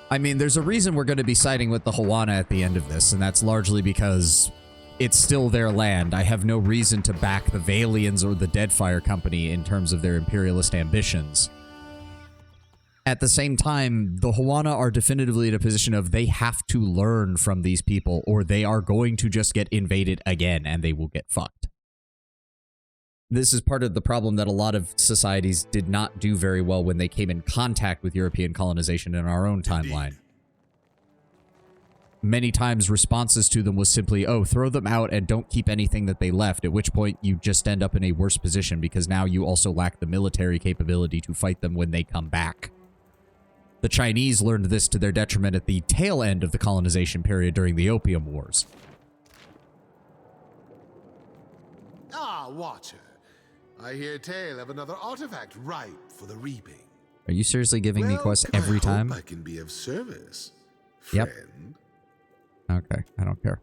I mean, there's a reason we're going to be siding with the Hawana at the end of this, and that's largely because it's still their land. I have no reason to back the Valians or the Deadfire Company in terms of their imperialist ambitions. At the same time, the Hawana are definitively in a position of they have to learn from these people, or they are going to just get invaded again, and they will get fucked. This is part of the problem that a lot of societies did not do very well when they came in contact with European colonization in our own timeline. Many times responses to them was simply, oh, throw them out and don't keep anything that they left, at which point you just end up in a worse position because now you also lack the military capability to fight them when they come back. The Chinese learned this to their detriment at the tail end of the colonization period during the Opium Wars. Ah, Watcher. I hear tale of another artifact ripe for the reaping. Are you seriously giving me quests every time? I can be of service, Yep. friend. Okay, I don't care.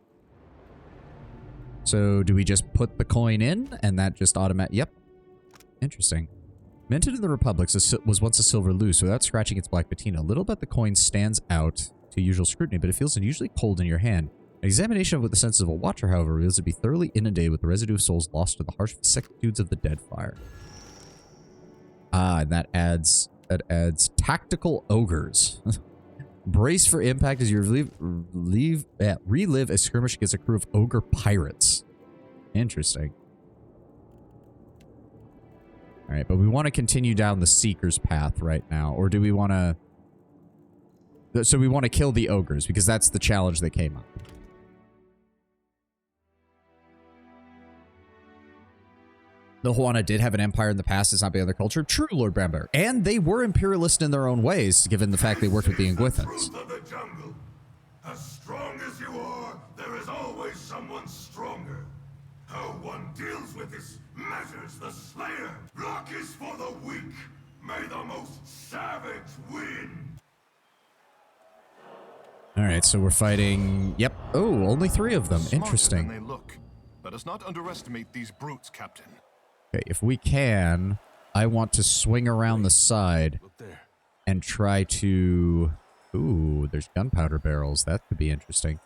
So, do we just put the coin in, and that just automatic? Yep. Interesting. Minted in the Republic was once a silver loose without scratching its black patina. Little bit the coin stands out to usual scrutiny, but it feels unusually cold in your hand. An examination of it with the senses of a watcher, however, reveals it to be thoroughly inundated with the residue of souls lost to the harsh vicissitudes of the dead fire. Ah, and that adds tactical ogres. Brace for impact as you relive a skirmish against a crew of ogre pirates. Interesting. All right, but we want to continue down the Seeker's path right now, or do we want to... So we want to kill the ogres, because that's the challenge that came up. The Hawana did have an empire in the past, it's not beyond their culture. True, Lord Bramber. And they were imperialist in their own ways, given the fact they worked with the Inguithans. As strong as you are, there is always someone stronger. How one deals with this matters the Slayer. Luck is for the weak. May the most savage win. Alright, so we're fighting... Yep. Oh, only 3 of them. Interesting. Smarter than they look. Let us not underestimate these brutes, Captain. Okay, if we can, I want to swing around the side and try to... Ooh, there's gunpowder barrels. That could be interesting.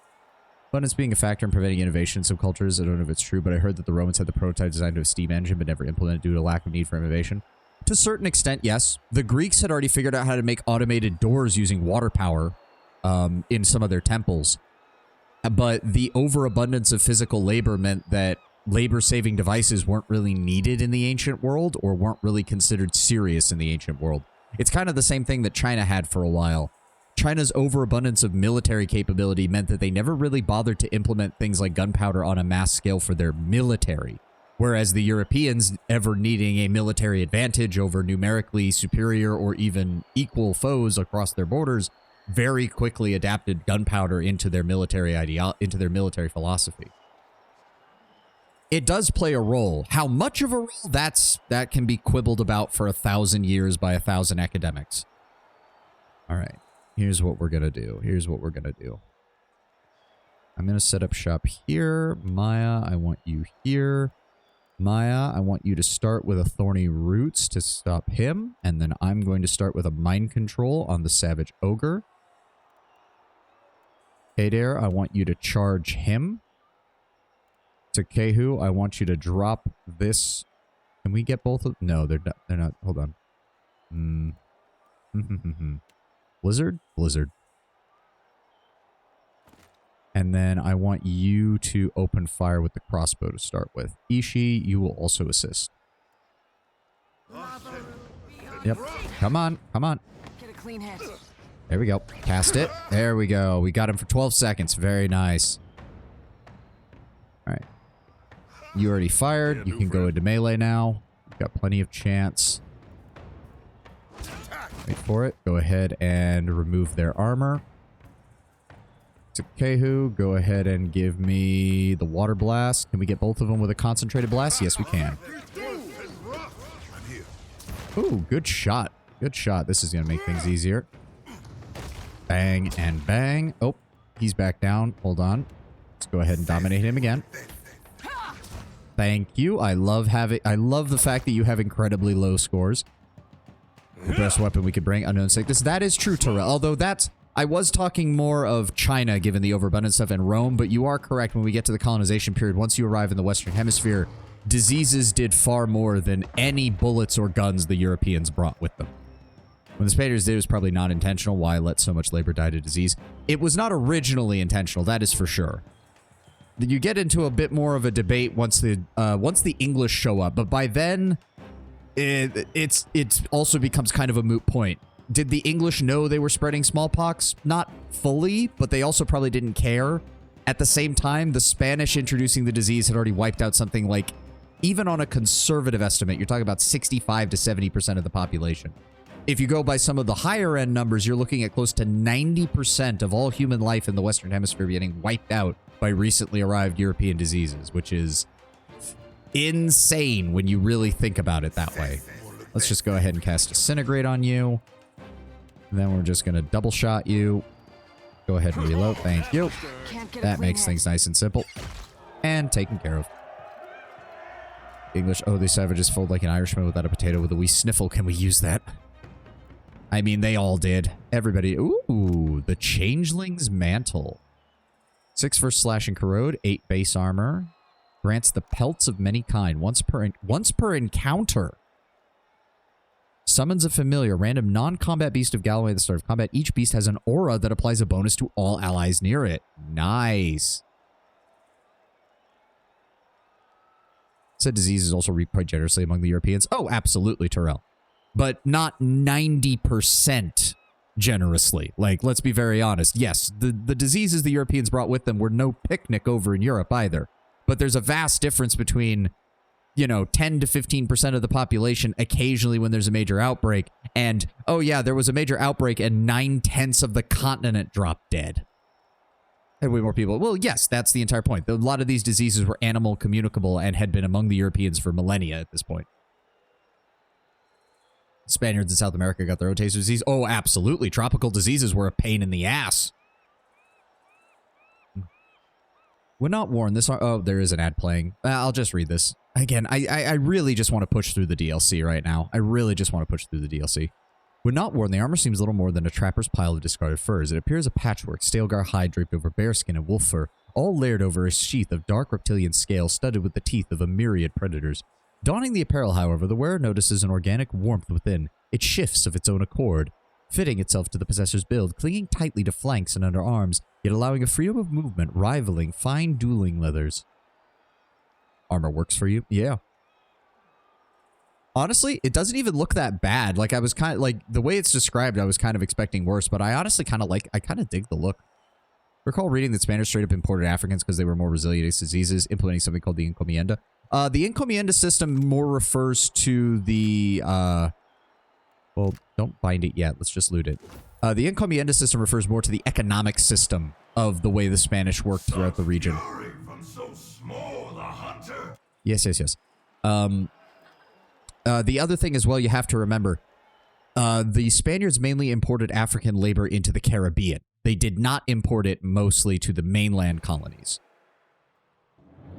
Abundance being a factor in preventing innovation in some cultures. I don't know if it's true, but I heard that the Romans had the prototype designed of a steam engine, but never implemented due to lack of need for innovation. To a certain extent, yes. The Greeks had already figured out how to make automated doors using water power in some of their temples. But the overabundance of physical labor meant that labor-saving devices weren't really needed in the ancient world, or weren't really considered serious in the ancient world. It's kind of the same thing that China had for a while. China's overabundance of military capability meant that they never really bothered to implement things like gunpowder on a mass scale for their military. Whereas the Europeans, ever needing a military advantage over numerically superior or even equal foes across their borders, very quickly adapted gunpowder into their military philosophy. It does play a role. How much of a role? That can be quibbled about for 1,000 years by 1,000 academics. All right. Here's what we're going to do. I'm going to set up shop here. Maya, I want you here. Maya, I want you to start with a thorny roots to stop him. And then I'm going to start with a mind control on the savage ogre. Kader, I want you to charge him. To Kehu, I want you to drop this. Can we get both of... No, they're not. Hold on. Blizzard? Blizzard. And then I want you to open fire with the crossbow to start with. Ishii, you will also assist. Yep. Come on. Get a clean hit. There we go. Cast it. There we go. We got him for 12 seconds. Very nice. All right. You already fired. You can go into melee now. You've got plenty of chance. Wait for it. Go ahead and remove their armor. To Kehu, go ahead and give me the water blast. Can we get both of them with a concentrated blast? Yes, we can. Ooh, good shot. Good shot. This is going to make things easier. Bang and bang. Oh, he's back down. Hold on. Let's go ahead and dominate him again. Thank you. I love the fact that you have incredibly low scores. The best weapon we could bring, unknown sickness. That is true, Terrell. Although I was talking more of China, given the overabundance stuff, and Rome, but you are correct when we get to the colonization period. Once you arrive in the Western Hemisphere, diseases did far more than any bullets or guns the Europeans brought with them. When the Spaniards did, it was probably not intentional. Why let so much labor die to disease? It was not originally intentional, that is for sure. You get into a bit more of a debate once the English show up, but by then, it also becomes kind of a moot point. Did the English know they were spreading smallpox? Not fully, but they also probably didn't care. At the same time, the Spanish introducing the disease had already wiped out something like, even on a conservative estimate, you're talking about 65 to 70% of the population. If you go by some of the higher end numbers, you're looking at close to 90% of all human life in the Western Hemisphere getting wiped out by recently arrived European diseases, which is insane when you really think about it that way. Let's just go ahead and cast Disintegrate on you. And then we're just going to double shot you. Go ahead and reload. Thank you. That makes things nice and simple. And taken care of. English. Oh, these savages fold like an Irishman without a potato with a wee sniffle. Can we use that? I mean, they all did. Everybody. Ooh, the Changeling's Mantle. 6 for Slash and Corrode. 8 base armor. Grants the pelts of many kind. Once per encounter. Summons a familiar, random non-combat beast of Galloway at the start of combat. Each beast has an aura that applies a bonus to all allies near it. Nice. Said disease is also reaped quite generously among the Europeans. Oh, absolutely, Terrell. But not 90% generously. Like, let's be very honest. Yes, the diseases the Europeans brought with them were no picnic over in Europe either. But there's a vast difference between, 10 to 15% of the population occasionally when there's a major outbreak. And, oh yeah, there was a major outbreak and 9/10 of the continent dropped dead. And way more people. Well, yes, that's the entire point. A lot of these diseases were animal communicable and had been among the Europeans for millennia at this point. Spaniards in South America got their own taste of disease. Oh, absolutely. Tropical diseases were a pain in the ass. Would not warn this. Oh, there is an ad playing. I'll just read this. Again, I really just want to push through the DLC right now. I really just want to push through the DLC. Would not warn, the armor seems little more than a trapper's pile of discarded furs. It appears a patchwork, Stalgar hide draped over bearskin and wolf fur, all layered over a sheath of dark reptilian scale studded with the teeth of a myriad predators. Donning the apparel, however, the wearer notices an organic warmth within. It shifts of its own accord, fitting itself to the possessor's build, clinging tightly to flanks and underarms, yet allowing a freedom of movement rivaling fine dueling leathers. Armor works for you? Yeah. Honestly, it doesn't even look that bad. Like, I was kind of, like, the way it's described, I was kind of expecting worse, but I honestly kind of dig the look. Recall reading that Spaniards straight up imported Africans because they were more resilient against diseases, implementing something called the encomienda. The encomienda system more refers to the, well, don't bind it yet. Let's just loot it. The encomienda system refers more to the economic system of the way the Spanish worked throughout the region. From so small a hunter. Yes, yes, yes. The other thing as well you have to remember, the Spaniards mainly imported African labor into the Caribbean. They did not import it mostly to the mainland colonies.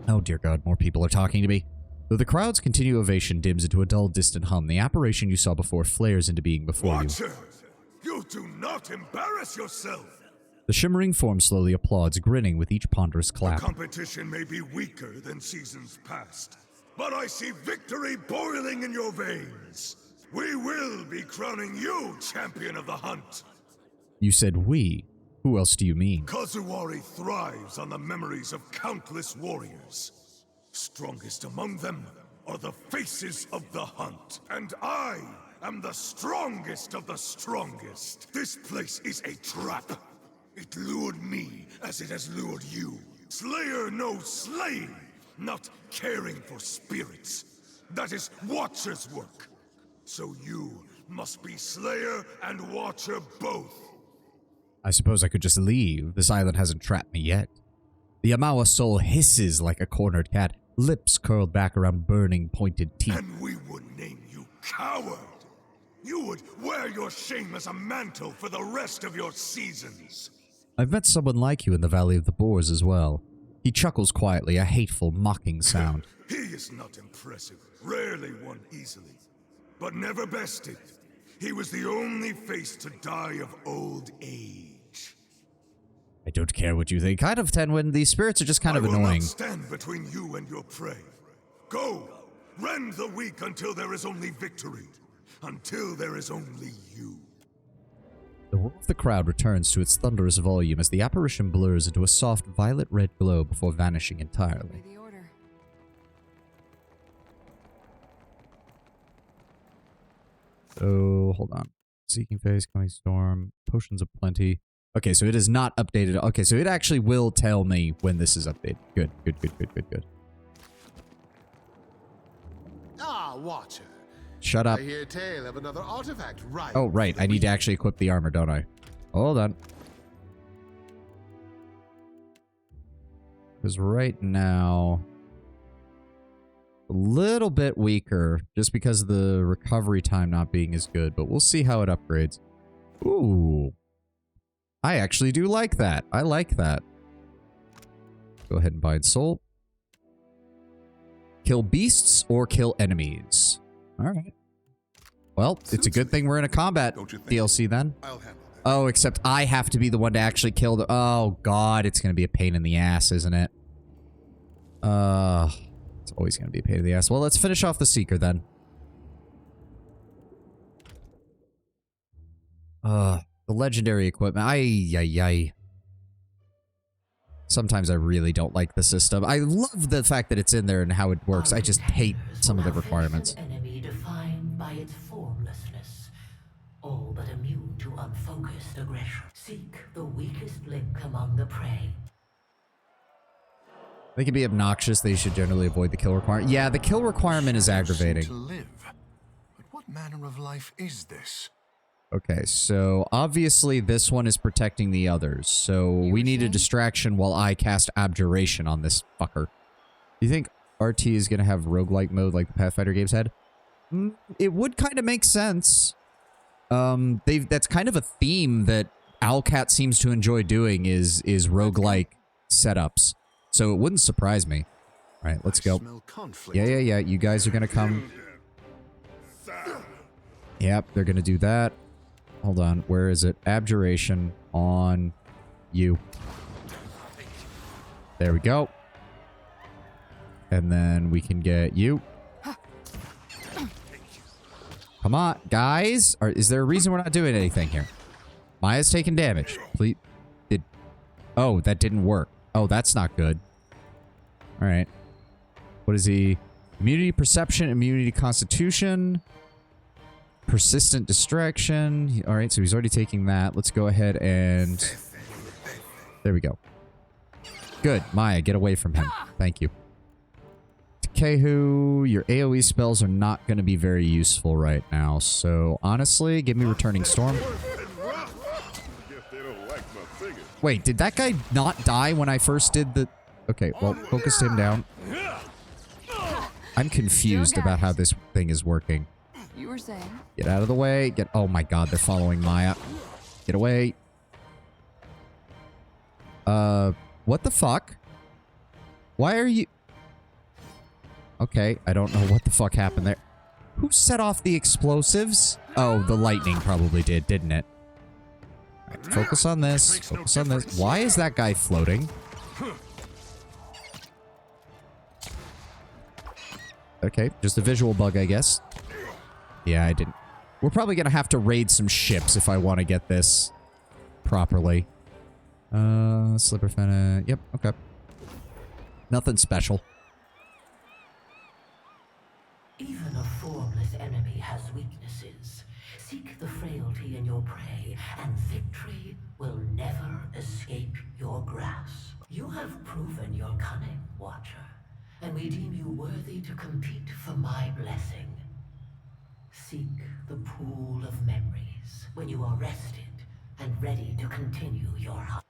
Oh dear God, more people are talking to me. Though the crowd's continued ovation dims into a dull, distant hum, the apparition you saw before flares into being before you. You do not embarrass yourself. The shimmering form slowly applauds, grinning with each ponderous clap. The competition may be weaker than seasons past, but I see victory boiling in your veins. We will be crowning you champion of the hunt. You said we. Who else do you mean? Kazuari thrives on the memories of countless warriors. Strongest among them are the faces of the hunt. And I am the strongest of the strongest. This place is a trap. It lured me as it has lured you. Slayer knows slaying, not caring for spirits. That is Watcher's work. So you must be Slayer and Watcher both. I suppose I could just leave. This island hasn't trapped me yet. The Amawa soul hisses like a cornered cat, lips curled back around burning, pointed teeth. And we would name you coward. You would wear your shame as a mantle for the rest of your seasons. I've met someone like you in the Valley of the Boars as well. He chuckles quietly, a hateful, mocking sound. He is not impressive, rarely won easily, but never bested. He was the only face to die of old age. I don't care what you think. Kind of, Tenwin. These spirits are just kind of annoying. I will not stand between you and your prey. Go! Rend the weak until there is only victory. Until there is only you. The roar of the crowd returns to its thunderous volume as the apparition blurs into a soft violet-red glow before vanishing entirely. So, hold on. Seeking Phase, Coming Storm, Potions of Plenty. Okay, so it is not updated. Okay, so it actually will tell me when this is updated. Good, good, good, good, good, good. Ah, Watcher. Shut up. I hear tale of another artifact, right? Oh, right. I need to actually equip the armor, don't I? Hold on. Because right now, a little bit weaker, just because of the recovery time not being as good, but we'll see how it upgrades. Ooh. I actually do like that. I like that. Go ahead and bind soul. Kill beasts or kill enemies. All right. Well, it's a good thing we're in a combat DLC then. I'll handle that. Oh, except I have to be the one to actually kill the... Oh, God. It's going to be a pain in the ass, isn't it? It's always going to be a pain in the ass. Well, let's finish off the Seeker then. The legendary equipment. Ay. Sometimes I really don't like the system. I love the fact that it's in there and how it works. I just hate some of the requirements. Enemy defined by its formlessness, all but immune to unfocused aggression. Seek the weakest link among the prey. They can be obnoxious. They should generally avoid the kill requirement. Yeah, the kill requirement is aggravating. To live. But what manner of life is this? Okay, so obviously this one is protecting the others. So we need a distraction while I cast Abjuration on this fucker. Do you think RT is going to have roguelike mode like the Pathfinder games had? It would kind of make sense. That's kind of a theme that Owlcat seems to enjoy doing is roguelike setups. So it wouldn't surprise me. All right, let's go. Yeah. You guys are going to come. Yep, they're going to do that. Hold on. Where is it? Abjuration on you. There we go. And then we can get you. Come on, guys. Is there a reason we're not doing anything here? Maya's taking damage. Please. Oh, that didn't work. Oh, that's not good. All right. What is he? Immunity perception, immunity constitution, persistent distraction. All right, so he's already taking that. Let's go ahead and... There we go. Good. Maya, get away from him. Thank you. Kehu, your AoE spells are not going to be very useful right now. So, honestly, give me Returning Storm. Wait, did that guy not die when I first did the... Okay, well, focus him down. I'm confused about how this thing is working. You were saying? Get out of the way. Get... Oh my god, they're following Maya. Get away. What the fuck? Why are you... Okay, I don't know what the fuck happened there. Who set off the explosives? Oh, the lightning probably did, didn't it? Right, focus on this. Focus on this. Why is that guy floating? Okay, just a visual bug, I guess. Yeah, I didn't. We're probably gonna have to raid some ships if I want to get this properly. Slipper Fena. Yep, okay. Nothing special. Even a formless enemy has weaknesses. Seek the frailty in your prey, and victory will never escape your grasp. You have proven your cunning, Watcher, and we deem you worthy to compete for my blessing. Seek the pool of memories when you are rested and ready to continue your hunt.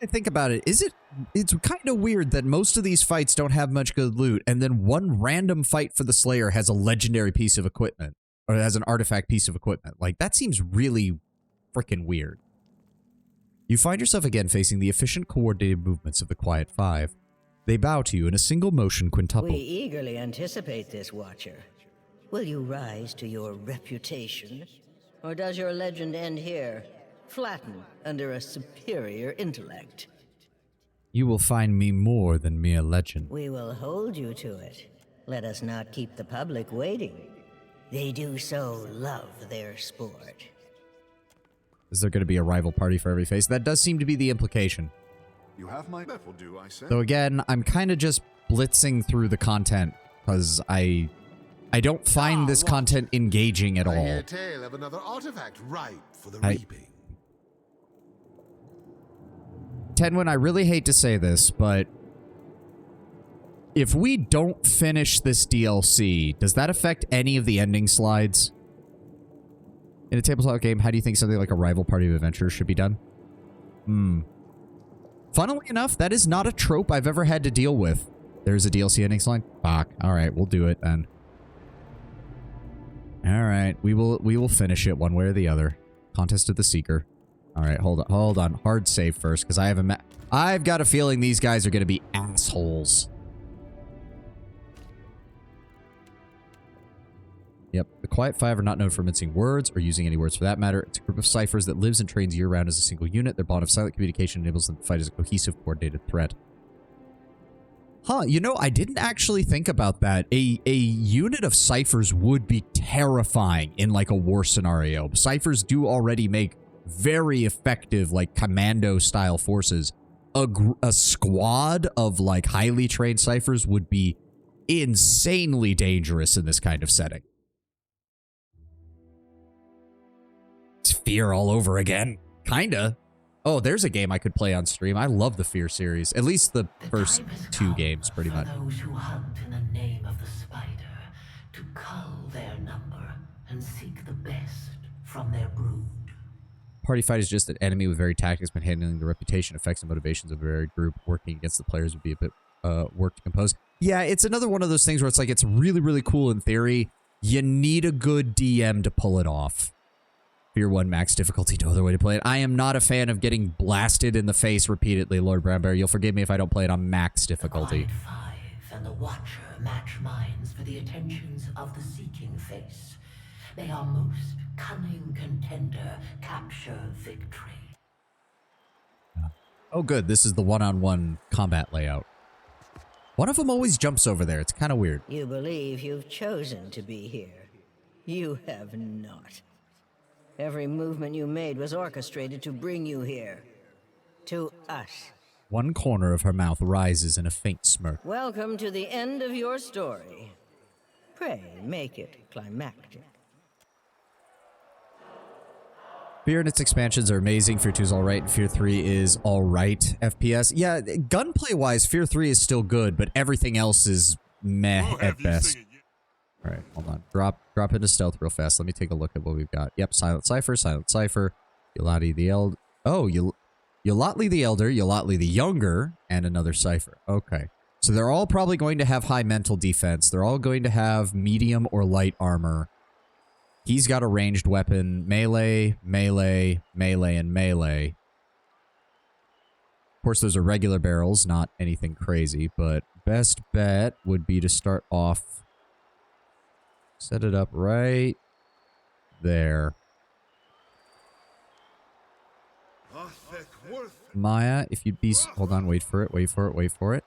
I think about it, it's kind of weird that most of these fights don't have much good loot, and then one random fight for the Slayer has a legendary piece of equipment, or has an artifact piece of equipment. Like, that seems really freaking weird. You find yourself again facing the efficient, coordinated movements of the Quiet Five. They bow to you in a single motion quintuple. We eagerly anticipate this, Watcher. Will you rise to your reputation? Or does your legend end here, flattened under a superior intellect? You will find me more than mere legend. We will hold you to it. Let us not keep the public waiting. They do so love their sport. Is there going to be a rival party for every face? That does seem to be the implication. You have my... That will do, I say. So again, I'm kind of just blitzing through the content, because I don't find this content engaging at all. I hear tale of another artifact ripe for the reaping. Tenwin, I really hate to say this, but if we don't finish this DLC, does that affect any of the ending slides? In a tabletop game, how do you think something like a rival party of adventurers should be done? Funnily enough, that is not a trope I've ever had to deal with. There's a DLC ending slide? Fuck. Alright, we'll do it then. Alright, we will finish it one way or the other. Contest of the Seeker. Alright, hold on. Hard save first, because I've got a feeling these guys are going to be assholes. Yep, the Quiet Five are not known for mincing words, or using any words for that matter. It's a group of ciphers that lives and trains year-round as a single unit. Their bond of silent communication enables them to fight as a cohesive, coordinated threat. Huh, you know, I didn't actually think about that. A unit of ciphers would be terrifying in, like, a war scenario. Ciphers do already make very effective, like, commando-style forces. A squad of, like, highly trained ciphers would be insanely dangerous in this kind of setting. It's Fear all over again. Kinda. Oh, there's a game I could play on stream. I love the Fear series. At least the first two games, pretty much. Those who hunt in the name of the spider, to cull their number and seek the best from their brood. Party fight is just an enemy with varied tactics, but handling the reputation, effects, and motivations of a varied group. Working against the players would be a bit work to compose. Yeah, it's another one of those things where it's like, it's really, really cool in theory. You need a good DM to pull it off. Fear 1 max difficulty, no other way to play it. I am not a fan of getting blasted in the face repeatedly, Lord Brownbear. You'll forgive me if I don't play it on max difficulty. The Quiet Five and the Watcher match minds for the attentions of the seeking face. May our most cunning contender capture victory. Oh good, this is the one-on-one combat layout. One of them always jumps over there. It's kind of weird. You believe you've chosen to be here. You have not. Every movement you made was orchestrated to bring you here. To us. One corner of her mouth rises in a faint smirk. Welcome to the end of your story. Pray make it climactic. Fear and its expansions are amazing. Fear 2 is alright, and Fear 3 is alright FPS. Yeah, gunplay-wise, Fear 3 is still good, but everything else is meh at best. Alright, hold on. Drop into stealth real fast. Let me take a look at what we've got. Yep, Silent Cypher, Yolati the Elder. Oh, Yolatli the Elder, Yolatli the Younger, and another Cypher. Okay. So they're all probably going to have high mental defense. They're all going to have medium or light armor. He's got a ranged weapon, melee, melee, melee, and melee. Of course, those are regular barrels, not anything crazy, but best bet would be to start off... Set it up right there. Maya, if you'd be... Hold on, wait for it.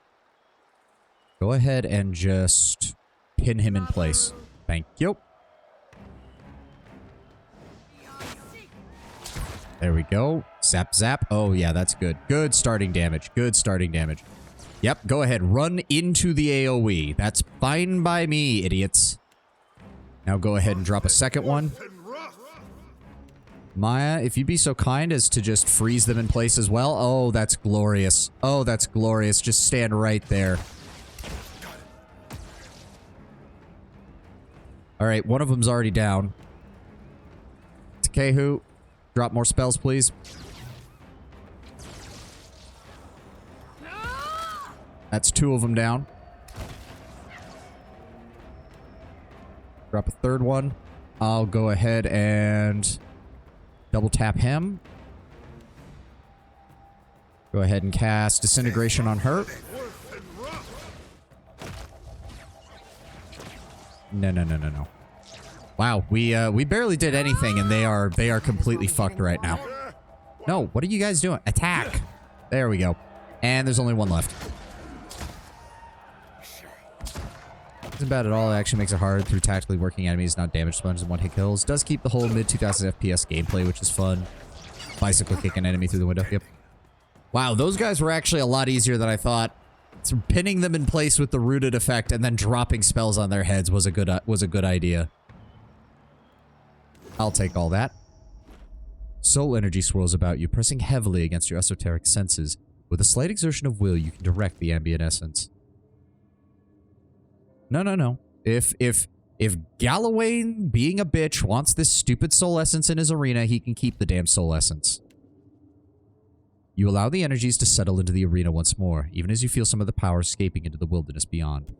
Go ahead and just pin him in place. Thank you. There we go. Zap, zap. Oh, yeah, that's good. Good starting damage. Yep, go ahead. Run into the AoE. That's fine by me, idiots. Now go ahead and drop a second one. Maya, if you'd be so kind as to just freeze them in place as well. Oh, that's glorious. Just stand right there. Alright, one of them's already down. Takehu, drop more spells, please. That's 2 of them down. Drop a third one. I'll go ahead and double tap him. Go ahead and cast Disintegration on her. No. Wow, we barely did anything, and they are completely fucked right now. No, what are you guys doing? Attack! There we go. And there's only one left. Isn't bad at all. It actually makes it hard through tactically working enemies, not damage sponges and one-hit kills. Does keep the whole mid-2000 FPS gameplay, which is fun. Bicycle kick an enemy through the window. Yep. Wow, those guys were actually a lot easier than I thought. So pinning them in place with the rooted effect and then dropping spells on their heads was a good idea. I'll take all that. Soul energy swirls about you, pressing heavily against your esoteric senses. With a slight exertion of will, you can direct the ambient essence. No. If Galloway, being a bitch, wants this stupid soul essence in his arena, he can keep the damn soul essence. You allow the energies to settle into the arena once more, even as you feel some of the power escaping into the wilderness beyond.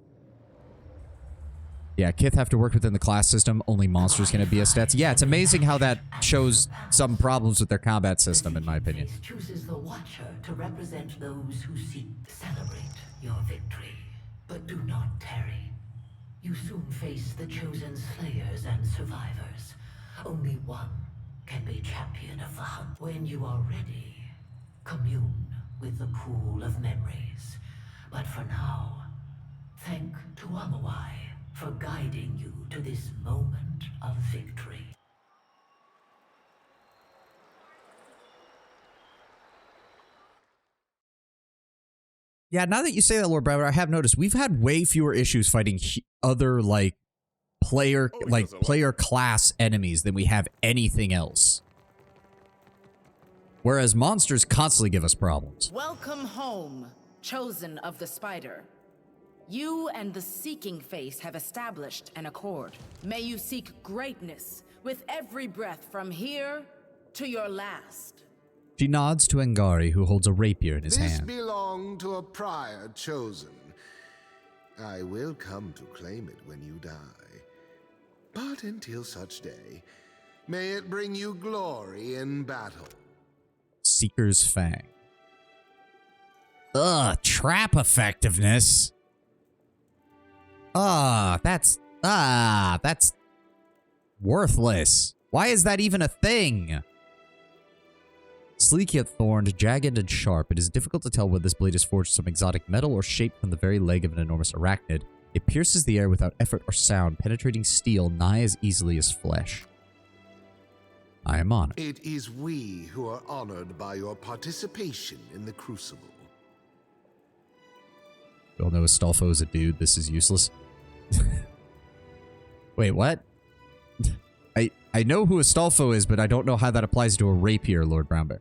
Yeah, Kith have to work within the class system. Only monsters can have BS stats. Yeah, it's amazing how that shows some problems with their combat system, in my opinion. Chooses the Watcher to represent those who seek to celebrate your victory. But do not tarry. You soon face the chosen slayers and survivors. Only one can be champion of the hunt. When you are ready, commune with the pool of memories. But for now, thank Tuamawai for guiding you to this moment of victory. Yeah, now that you say that, Lord Browder, I have noticed we've had way fewer issues fighting other, like, player class enemies than we have anything else. Whereas monsters constantly give us problems. Welcome home, chosen of the spider. You and the Seeking Face have established an accord. May you seek greatness with every breath from here to your last. She nods to Angari, who holds a rapier in his hand. This belonged to a prior chosen. I will come to claim it when you die. But until such day, may it bring you glory in battle. Seeker's Fang. Ugh, trap effectiveness. That's worthless. Why is that even a thing? Sleek yet thorned, jagged and sharp, it is difficult to tell whether this blade is forged from exotic metal or shaped from the very leg of an enormous arachnid. It pierces the air without effort or sound, penetrating steel nigh as easily as flesh. I am honored. It is we who are honored by your participation in the Crucible. We all know Astolfo is a dude. This is useless. Wait, what? I know who Astolfo is, but I don't know how that applies to a rapier, Lord Brownbear.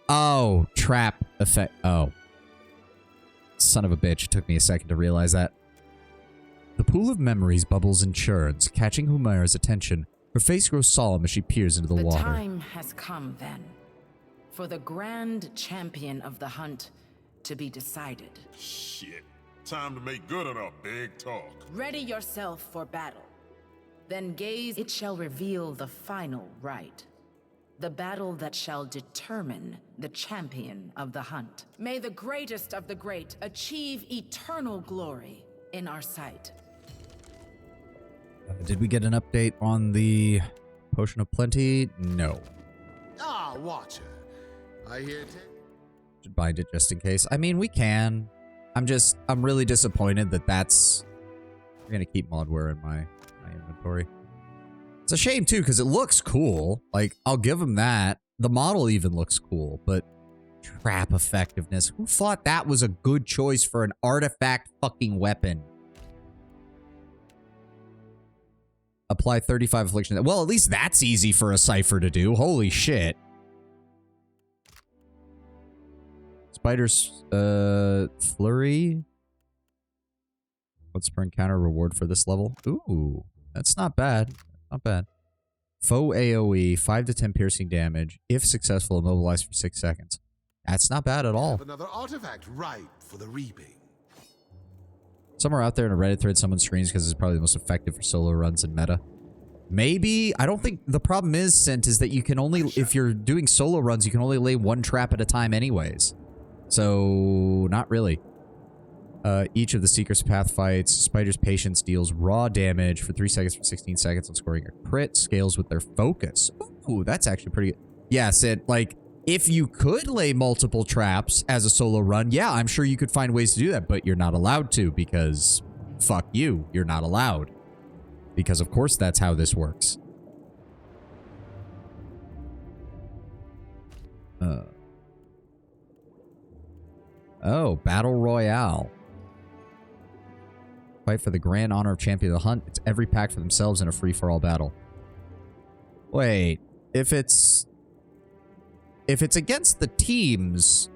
Oh, trap effect. Oh. Son of a bitch. It took me a second to realize that. The pool of memories bubbles and churns, catching Humaira's attention. Her face grows solemn as she peers into the water. The time has come, then, for the grand champion of the hunt to be decided. Shit. Time to make good on our big talk. Ready yourself for battle. Then gaze, it shall reveal the final right. The battle that shall determine the champion of the hunt. May the greatest of the great achieve eternal glory in our sight. Did we get an update on the Potion of Plenty? No. Ah, Watcher. I hear Should bind it just in case. I mean, we can. I'm really disappointed that that's... We're gonna keep Modware in my inventory. It's a shame, too, because it looks cool. Like, I'll give him that. The model even looks cool, but... Trap effectiveness. Who thought that was a good choice for an artifact fucking weapon? Apply 35 affliction. Well, at least that's easy for a cipher to do. Holy shit. Spider's flurry. What's per encounter reward for this level? Ooh, that's not bad. Not bad. Foe AoE, 5 to 10 piercing damage. If successful, immobilized for 6 seconds. That's not bad at all. another artifact ripe for the reaping. Somewhere out there in a Reddit thread, someone screams because it's probably the most effective for solo runs in meta. Maybe. I don't think... The problem is, Sent, is that you can only... If you're doing solo runs, you can only lay one trap at a time anyways. So, not really. Each of the Seeker's Path fights, Spider's Patience deals raw damage for 3 seconds for 16 seconds on scoring a crit. Scales with their focus. Ooh, that's actually pretty good. Yeah, Sent, like... If you could lay multiple traps as a solo run, yeah, I'm sure you could find ways to do that, but you're not allowed to because fuck you, you're not allowed. Because of course that's how this works. Oh, Battle Royale. Fight for the grand honor of Champion of the Hunt. It's every pack for themselves in a free-for-all battle. Wait, if it's against the teams,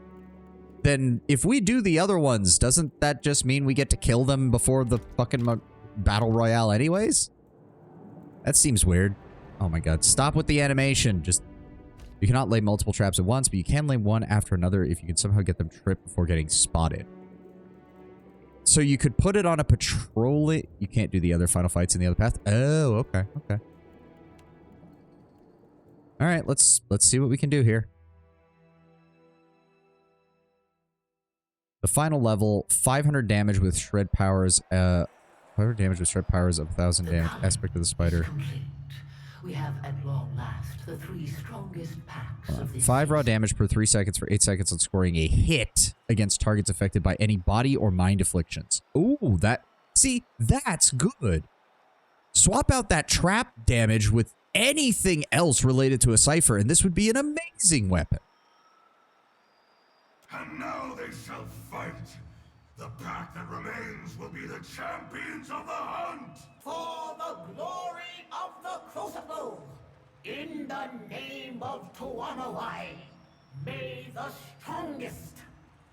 then if we do the other ones, doesn't that just mean we get to kill them before the fucking Battle Royale anyways? That seems weird. Oh my god. Stop with the animation. Just... You cannot lay multiple traps at once, but you can lay one after another if you can somehow get them tripped before getting spotted. So you could put it on a patrol... You can't do the other final fights in the other path? Oh, okay. Okay. Alright, let's see what we can do here. The final level, 500 damage with shred powers, 500 damage with shred powers of 1,000 damage. Aspect of the spider. We have at long last the 3 strongest packs of this 5 raw damage per 3 seconds for 8 seconds on scoring a hit against targets affected by any body or mind afflictions. Ooh, that... See, that's good. Swap out that trap damage with anything else related to a cipher, and this would be an amazing weapon. And now they shall fight. The pack that remains will be the champions of the hunt. For the glory of the Crucible, in the name of Tuanawai, may the strongest,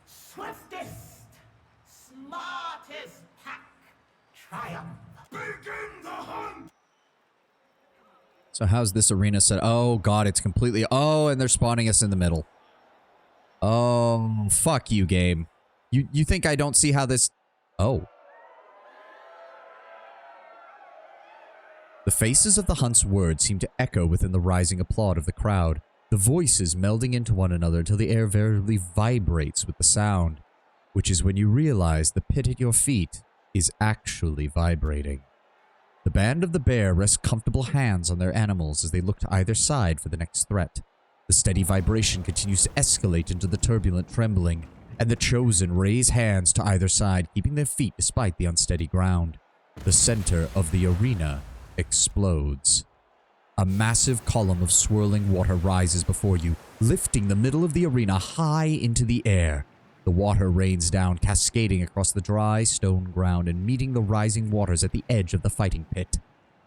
swiftest, smartest pack triumph. Begin the hunt! So how's this arena set? Oh god, it's completely... Oh, and they're spawning us in the middle. Oh, fuck you, game. You think I don't see how this... Oh. The faces of the hunt's words seem to echo within the rising applaud of the crowd, the voices melding into one another until the air veritably vibrates with the sound, which is when you realize the pit at your feet is actually vibrating. The band of the bear rests comfortable hands on their animals as they look to either side for the next threat. The steady vibration continues to escalate into the turbulent trembling, and the chosen raise hands to either side, keeping their feet despite the unsteady ground. The center of the arena explodes. A massive column of swirling water rises before you, lifting the middle of the arena high into the air. The water rains down, cascading across the dry stone ground and meeting the rising waters at the edge of the fighting pit.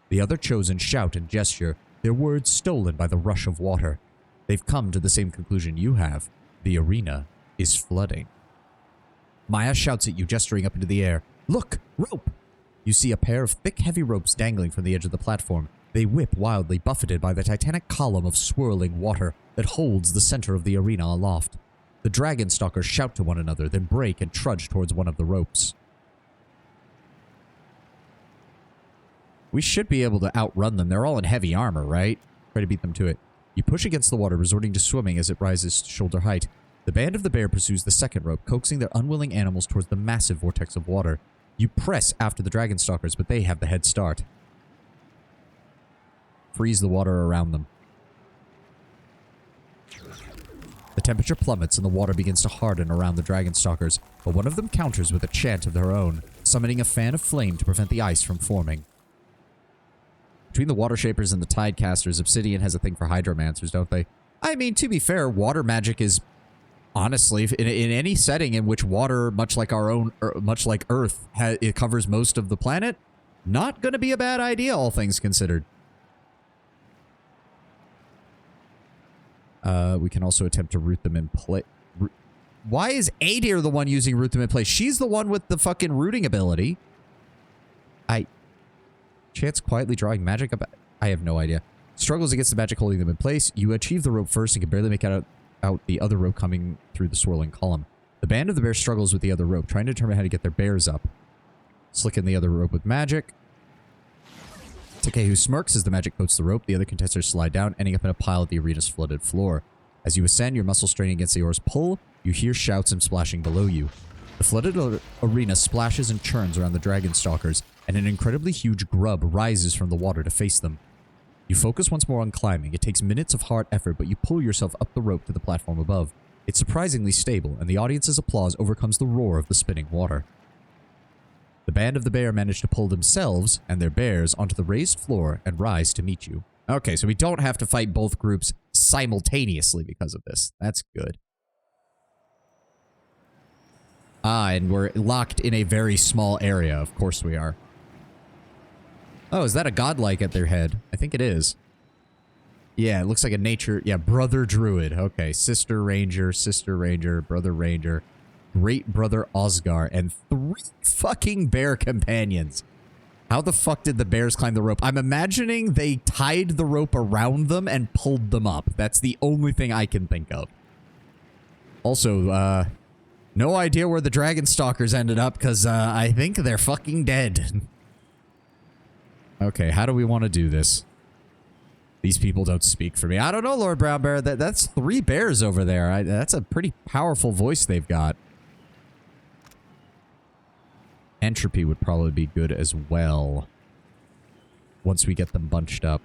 The other chosen shout and gesture, their words stolen by the rush of water. They've come to the same conclusion you have. The arena is flooding. Maya shouts at you, gesturing up into the air. Look! Rope! You see a pair of thick, heavy ropes dangling from the edge of the platform. They whip wildly, buffeted by the titanic column of swirling water that holds the center of the arena aloft. The dragon stalkers shout to one another, then break and trudge towards one of the ropes. We should be able to outrun them. They're all in heavy armor, right? Try to beat them to it. You push against the water, resorting to swimming as it rises to shoulder height. The band of the bear pursues the second rope, coaxing their unwilling animals towards the massive vortex of water. You press after the dragon stalkers, but they have the head start. Freeze the water around them. The temperature plummets and the water begins to harden around the dragon stalkers, but one of them counters with a chant of their own, summoning a fan of flame to prevent the ice from forming. Between the water shapers and the tide casters, Obsidian has a thing for hydromancers, don't they? I mean, to be fair, water magic is, honestly, in any setting in which water, much like our own, much like Earth, it covers most of the planet, not going to be a bad idea, all things considered. We can also attempt to root them in place. Why is Adair the one using root them in place? She's the one with the fucking rooting ability. Chance quietly drawing magic up. I have no idea. Struggles against the magic holding them in place. You achieve the rope first and can barely make out the other rope coming through the swirling column. The band of the bear struggles with the other rope, trying to determine how to get their bears up. Slicking the other rope with magic. Takehu smirks as the magic coats the rope. The other contestants slide down, ending up in a pile at the arena's flooded floor. As you ascend, your muscles straining against the oar's pull, you hear shouts and splashing below you. The flooded arena splashes and churns around the dragon stalkers, and an incredibly huge grub rises from the water to face them. You focus once more on climbing. It takes minutes of hard effort, but you pull yourself up the rope to the platform above. It's surprisingly stable, and the audience's applause overcomes the roar of the spinning water. The band of the bear manage to pull themselves and their bears onto the raised floor and rise to meet you. Okay, so we don't have to fight both groups simultaneously because of this. That's good. Ah, and we're locked in a very small area. Of course we are. Oh, is that a godlike at their head? I think it is. Yeah, it looks like a nature... Yeah, brother druid. Okay, sister ranger, brother ranger, great brother Osgar, and 3 fucking bear companions. How the fuck did the bears climb the rope? I'm imagining they tied the rope around them and pulled them up. That's the only thing I can think of. Also, no idea where the dragon stalkers ended up, because I think they're fucking dead. Okay, how do we want to do this? These people don't speak for me. I don't know, Lord Brown Bear. That's 3 bears over there. That's a pretty powerful voice they've got. Entropy would probably be good as well. Once we get them bunched up.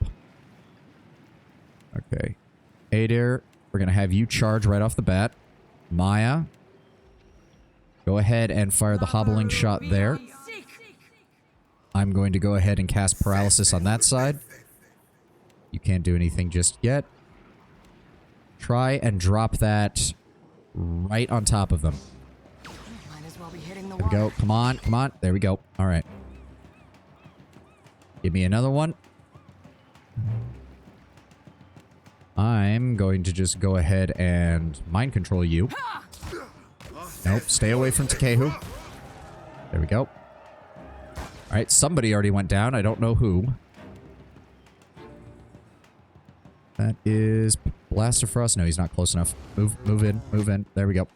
Okay. Adair, we're going to have you charge right off the bat. Maya, go ahead and fire the hobbling shot there. I'm going to go ahead and cast paralysis on that side. You can't do anything just yet. Try and drop that right on top of them. There we go. Come on. Come on. There we go. All right. Give me another one. I'm going to just go ahead and mind control you. Nope. Stay away from Takehu. There we go. All right. Somebody already went down. I don't know who. That is Blaster Frost. No, he's not close enough. Move in. Move in. There we go.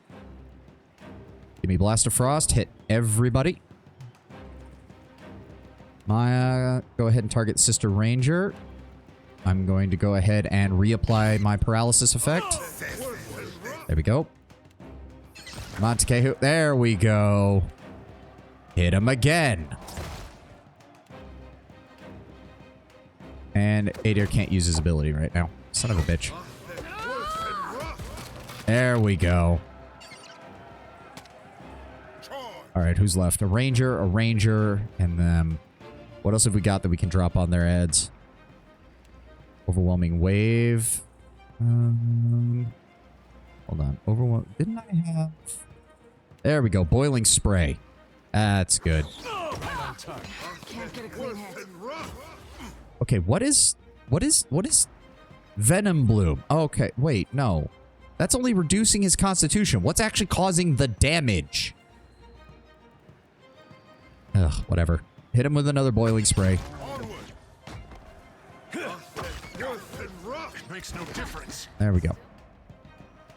Give me Blaster Frost. Hit everybody. Maya, go ahead and target Sister Ranger. I'm going to go ahead and reapply my paralysis effect. There we go. Come on, Takehu. There we go. Hit him again. And Adair can't use his ability right now. Son of a bitch. There we go. Alright, who's left? A ranger, and then... What else have we got that we can drop on their heads? Overwhelming wave. Hold on. Didn't I have... There we go. Boiling spray. That's good. Can't get a clean hit. Okay, what is What is Venom Bloom? Okay, wait, no. That's only reducing his constitution. What's actually causing the damage? Ugh, whatever. Hit him with another boiling spray. Makes no difference. There we go.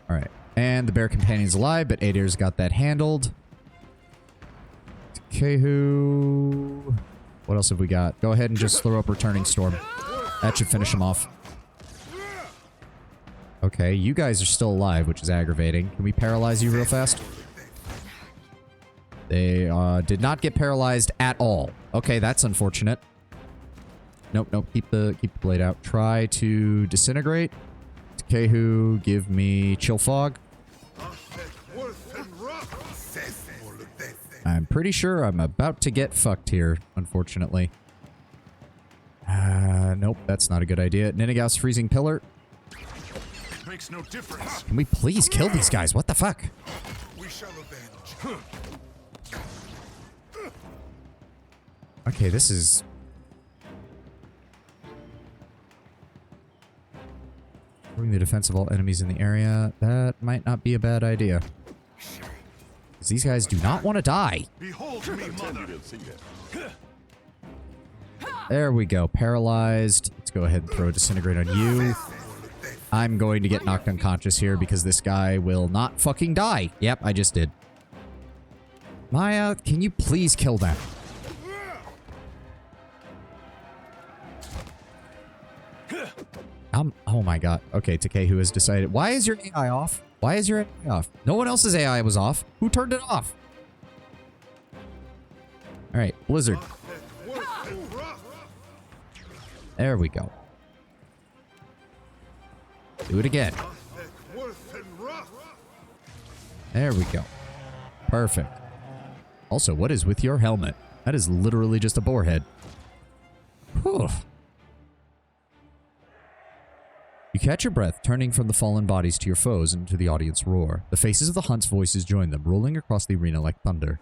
All right. And the bear companion's alive, but Adir's got that handled. Kehu. What else have we got? Go ahead and just throw up Returning Storm. That should finish him off. Okay, you guys are still alive, which is aggravating. Can we paralyze you real fast? They did not get paralyzed at all. Okay, that's unfortunate. Nope, nope. Keep the blade out. Try to disintegrate. Kehu, give me chill fog. I'm pretty sure I'm about to get fucked here, unfortunately. Nope, that's not a good idea. Ninigau's freezing pillar. Makes no difference. Can we please kill these guys? What the fuck? We shall avenge. Okay, this is... Bring the defense of all enemies in the area. That might not be a bad idea. Because these guys do not want to die. Behold me, mother. There we go. Paralyzed. Let's go ahead and throw a disintegrate on you. I'm going to get knocked unconscious here because this guy will not fucking die. Yep, I just did. Maya, can you please kill them? Oh my god. Okay, Takehu has decided. Why is your AI off? Why is your AI off? No one else's AI was off. Who turned it off? Alright, Blizzard. There we go. Do it again. There we go. Perfect. Also, what is with your helmet? That is literally just a boar head. Whew. You catch your breath, turning from the fallen bodies to your foes and to the audience roar. The faces of the hunt's voices join them, rolling across the arena like thunder.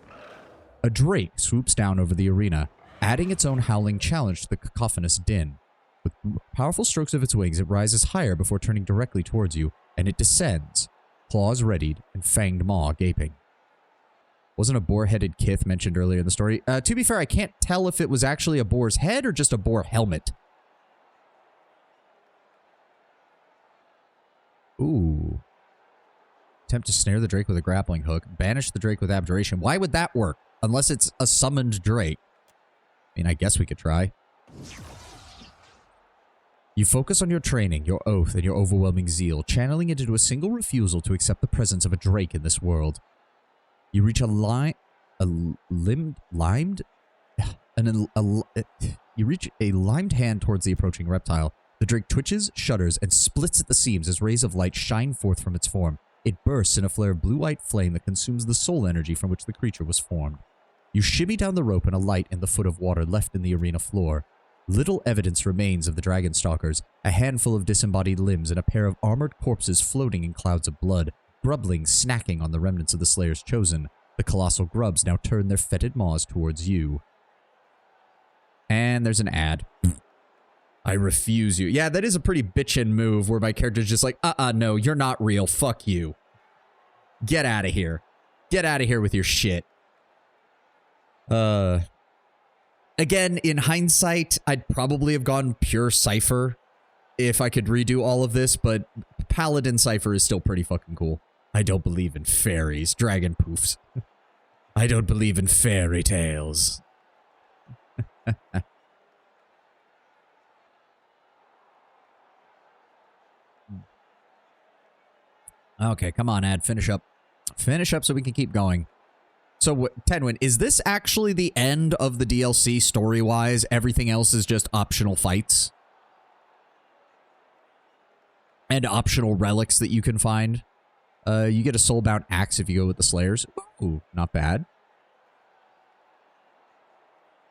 A drake swoops down over the arena, adding its own howling challenge to the cacophonous din. With powerful strokes of its wings, it rises higher before turning directly towards you, and it descends, claws readied and fanged maw gaping. Wasn't a boar-headed kith mentioned earlier in the story? To be fair, I can't tell if it was actually a boar's head or just a boar helmet. Ooh. Attempt to snare the drake with a grappling hook. Banish the drake with abjuration. Why would that work? Unless it's a summoned drake. I mean, I guess we could try. You focus on your training, your oath, and your overwhelming zeal, channeling it into a single refusal to accept the presence of a drake in this world. You reach you reach a limed hand towards the approaching reptile. The drake twitches, shudders, and splits at the seams as rays of light shine forth from its form. It bursts in a flare of blue-white flame that consumes the soul energy from which the creature was formed. You shimmy down the rope and alight in the foot of water left in the arena floor. Little evidence remains of the dragon stalkers, a handful of disembodied limbs and a pair of armored corpses floating in clouds of blood, grubbling, snacking on the remnants of the Slayers chosen. The colossal grubs now turn their fetid maws towards you. And there's an ad. I refuse you. Yeah, that is a pretty bitchin' move where my character's just like, no, you're not real. Fuck you. Get out of here. Get out of here with your shit. Again, in hindsight, I'd probably have gone pure Cypher if I could redo all of this, but Paladin Cypher is still pretty fucking cool. I don't believe in fairies. Dragon poofs. I don't believe in fairy tales. Okay, come on, ad. Finish up. Finish up so we can keep going. So, Tenwin, is this actually the end of the DLC story-wise? Everything else is just optional fights? And optional relics that you can find? You get a soulbound axe if you go with the Slayers. Ooh, not bad.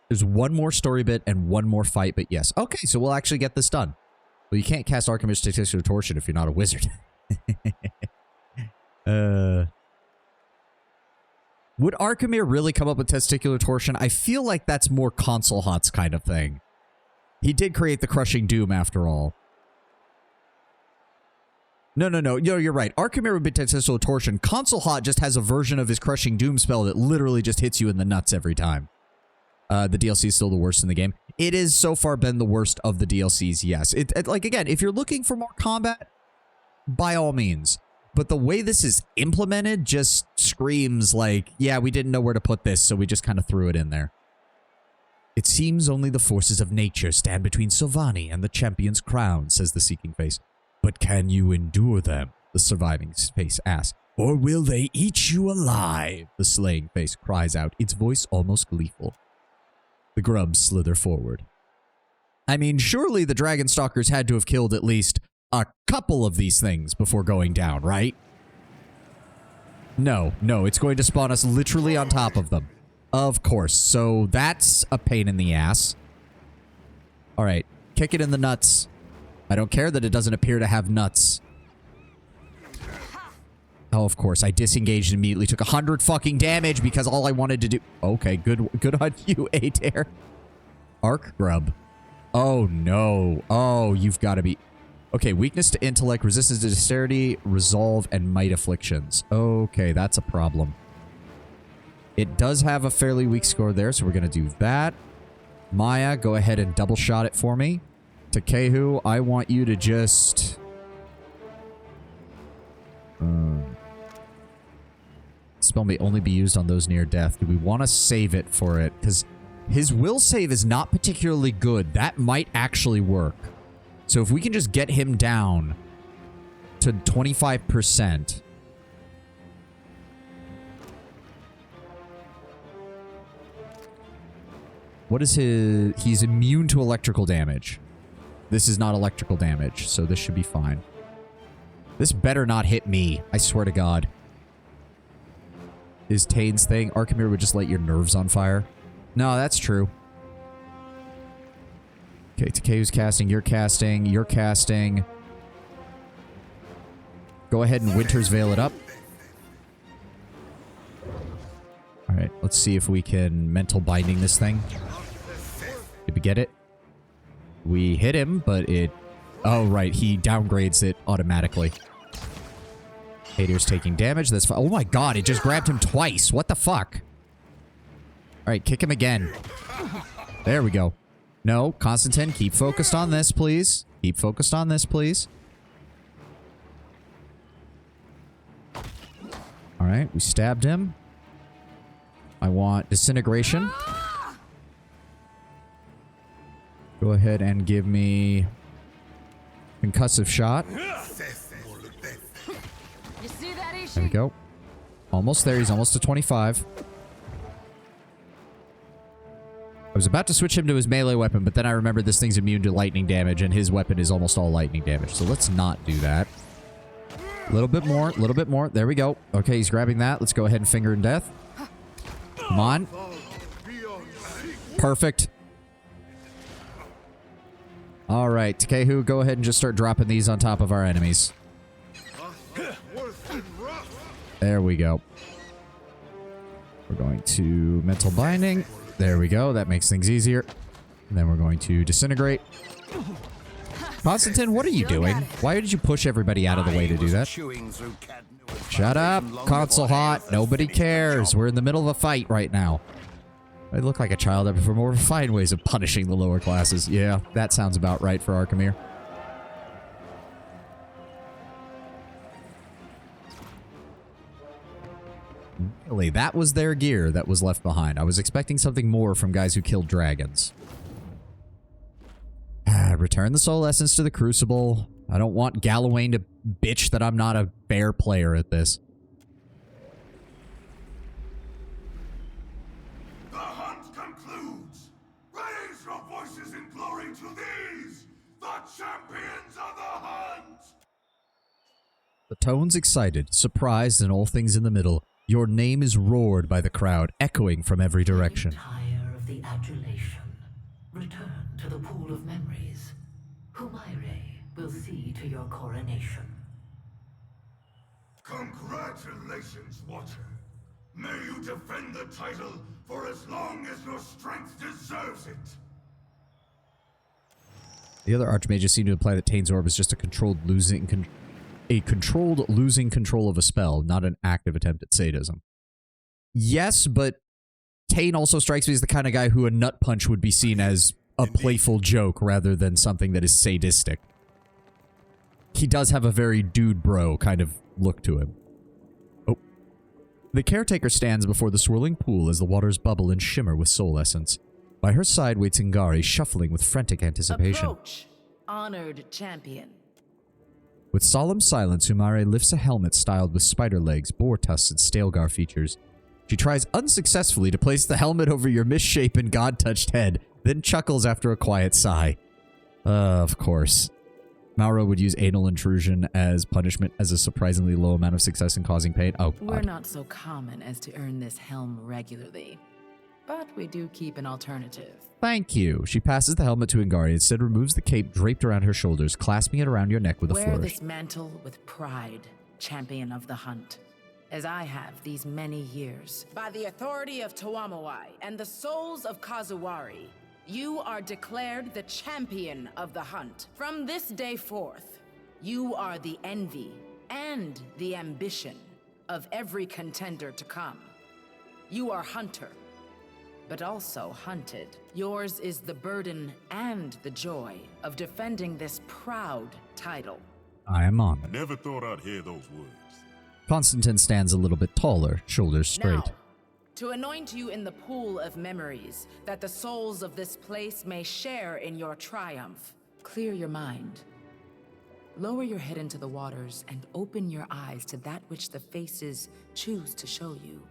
There's one more story bit and one more fight, but yes. Okay, so we'll actually get this done. Well, you can't cast Archimede's Testicular Torsion if you're not a wizard. Would Arkhamir really come up with Testicular Torsion? I feel like that's more console hots kind of thing. He did create the Crushing Doom after all. No, you're right. Archimere would be Tensorial Torsion. Console Hot just has a version of his Crushing Doom spell that literally just hits you in the nuts every time. The DLC is still the worst in the game. It is so far been the worst of the DLCs, yes. Like, again, if you're looking for more combat, by all means. But the way this is implemented just screams like, yeah, we didn't know where to put this, so we just kind of threw it in there. It seems only the forces of nature stand between Sylvani and the champion's crown, says the Seeking Face. But can you endure them? The Surviving Face asks. Or will they eat you alive? The Slaying Face cries out, its voice almost gleeful. The grubs slither forward. I mean, surely the Dragon Stalkers had to have killed at least a couple of these things before going down, right? No, it's going to spawn us literally on top of them. Of course, so that's a pain in the ass. Alright, kick it in the nuts. I don't care that it doesn't appear to have nuts. Oh, of course, I disengaged immediately, took 100 fucking damage because all I wanted to do... Okay, good on you, Adair. Arc Grub. Oh, no. Oh, you've got to be... Okay, weakness to intellect, resistance to dexterity, resolve, and might afflictions. Okay, that's a problem. It does have a fairly weak score there, so we're going to do that. Maya, go ahead and double shot it for me. Takehu, I want you to just... Spell may only be used on those near death. Do we want to save it for it? Because his will save is not particularly good. That might actually work. So if we can just get him down to 25%. What is his... He's immune to electrical damage. This is not electrical damage, so this should be fine. This better not hit me. I swear to God. Is Tane's thing? Archimere would just light your nerves on fire. No, that's true. Okay, Takehu's casting, you're casting, you're casting. Go ahead and Winter's Veil it up. Alright, let's see if we can mental binding this thing. Did we get it? We hit him, but it... Oh, right, he downgrades it automatically. Hater's taking damage, that's fine. Oh my god, it just grabbed him twice. What the fuck? Alright, kick him again. There we go. No, Constantine, keep focused on this, please. Keep focused on this, please. Alright, we stabbed him. I want Disintegration. Go ahead and give me Concussive Shot. There we go. Almost there. He's almost to 25. I was about to switch him to his melee weapon, but then I remembered this thing's immune to lightning damage, and his weapon is almost all lightning damage. So let's not do that. A little bit more. A little bit more. There we go. Okay, he's grabbing that. Let's go ahead and Finger in Death. Come on. Perfect. All right, Takehu, go ahead and just start dropping these on top of our enemies. There we go. We're going to Mental Binding. There we go. That makes things easier. And then we're going to Disintegrate. Constantine, what are you doing? Why did you push everybody out of the way to do that? Shut up. Console Hot. Nobody cares. We're in the middle of a fight right now. I look like a child. I prefer more refined ways of punishing the lower classes. Yeah, that sounds about right for Archimere. Really, that was their gear that was left behind. I was expecting something more from guys who killed dragons. Return the soul essence to the crucible. I don't want Gallowayne to bitch that I'm not a fair player at this. The hunt concludes. Raise your voices in glory to these, the champions of the hunt. The tone's excited, surprised, and all things in the middle. Your name is roared by the crowd, echoing from every direction. Tire of the adulation. Return to the pool of memories. Humaire will see to your coronation. Congratulations, Watcher. May you defend the title for as long as your strength deserves it. The other archmages seem to imply that Tane's orb is just a controlled losing control of a spell, not an active attempt at sadism. Yes, but Tane also strikes me as the kind of guy who a nut punch would be seen as a playful joke rather than something that is sadistic. He does have a very dude bro kind of look to him. Oh. The caretaker stands before the swirling pool as the waters bubble and shimmer with soul essence. By her side waits Ngari, shuffling with frantic anticipation. Approach, honored champion. With solemn silence, Humare lifts a helmet styled with spider legs, boar tusks, and Stalgar features. She tries unsuccessfully to place the helmet over your misshapen, god-touched head, then chuckles after a quiet sigh. Of course. Mauro would use anal intrusion as punishment as a surprisingly low amount of success in causing pain. Oh, God. We're not so common as to earn this helm regularly, but we do keep an alternative. Thank you. She passes the helmet to Ngari, instead removes the cape draped around her shoulders, clasping it around your neck with a flourish. Wear this mantle with pride, champion of the hunt, as I have these many years. By the authority of Tawamawai and the souls of Kazuwari, you are declared the champion of the hunt. From this day forth, you are the envy and the ambition of every contender to come. You are hunter, but also hunted. Yours is the burden and the joy of defending this proud title. I am honored. Never thought I'd hear those words. Constantine stands a little bit taller, shoulders straight. Now, to anoint you in the pool of memories, that the souls of this place may share in your triumph, clear your mind. Lower your head into the waters and open your eyes to that which the faces choose to show you.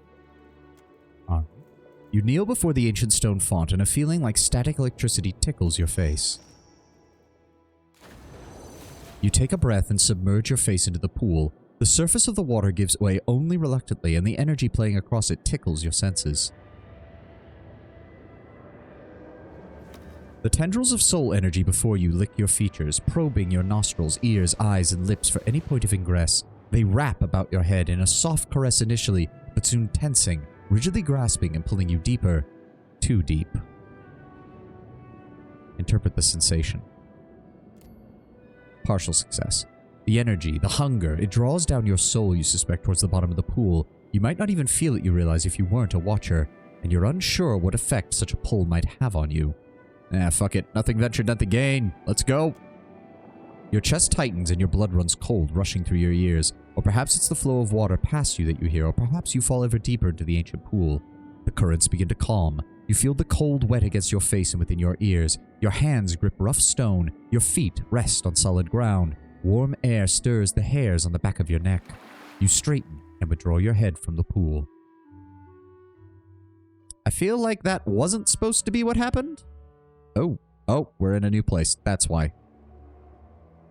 You kneel before the ancient stone font, and a feeling like static electricity tickles your face. You take a breath and submerge your face into the pool. The surface of the water gives way only reluctantly, and the energy playing across it tickles your senses. The tendrils of soul energy before you lick your features, probing your nostrils, ears, eyes, and lips for any point of ingress. They wrap about your head in a soft caress initially, but soon tensing, rigidly grasping and pulling you deeper, too deep. Interpret the sensation. Partial success. The energy, the hunger, it draws down your soul, you suspect, towards the bottom of the pool. You might not even feel it, you realize, if you weren't a watcher, and you're unsure what effect such a pull might have on you. Fuck it. Nothing ventured, nothing gained. Let's go. Your chest tightens and your blood runs cold, rushing through your ears. Or perhaps it's the flow of water past you that you hear, or perhaps you fall ever deeper into the ancient pool. The currents begin to calm. You feel the cold wet against your face and within your ears. Your hands grip rough stone. Your feet rest on solid ground. Warm air stirs the hairs on the back of your neck. You straighten and withdraw your head from the pool. I feel like that wasn't supposed to be what happened. Oh, we're in a new place. That's why.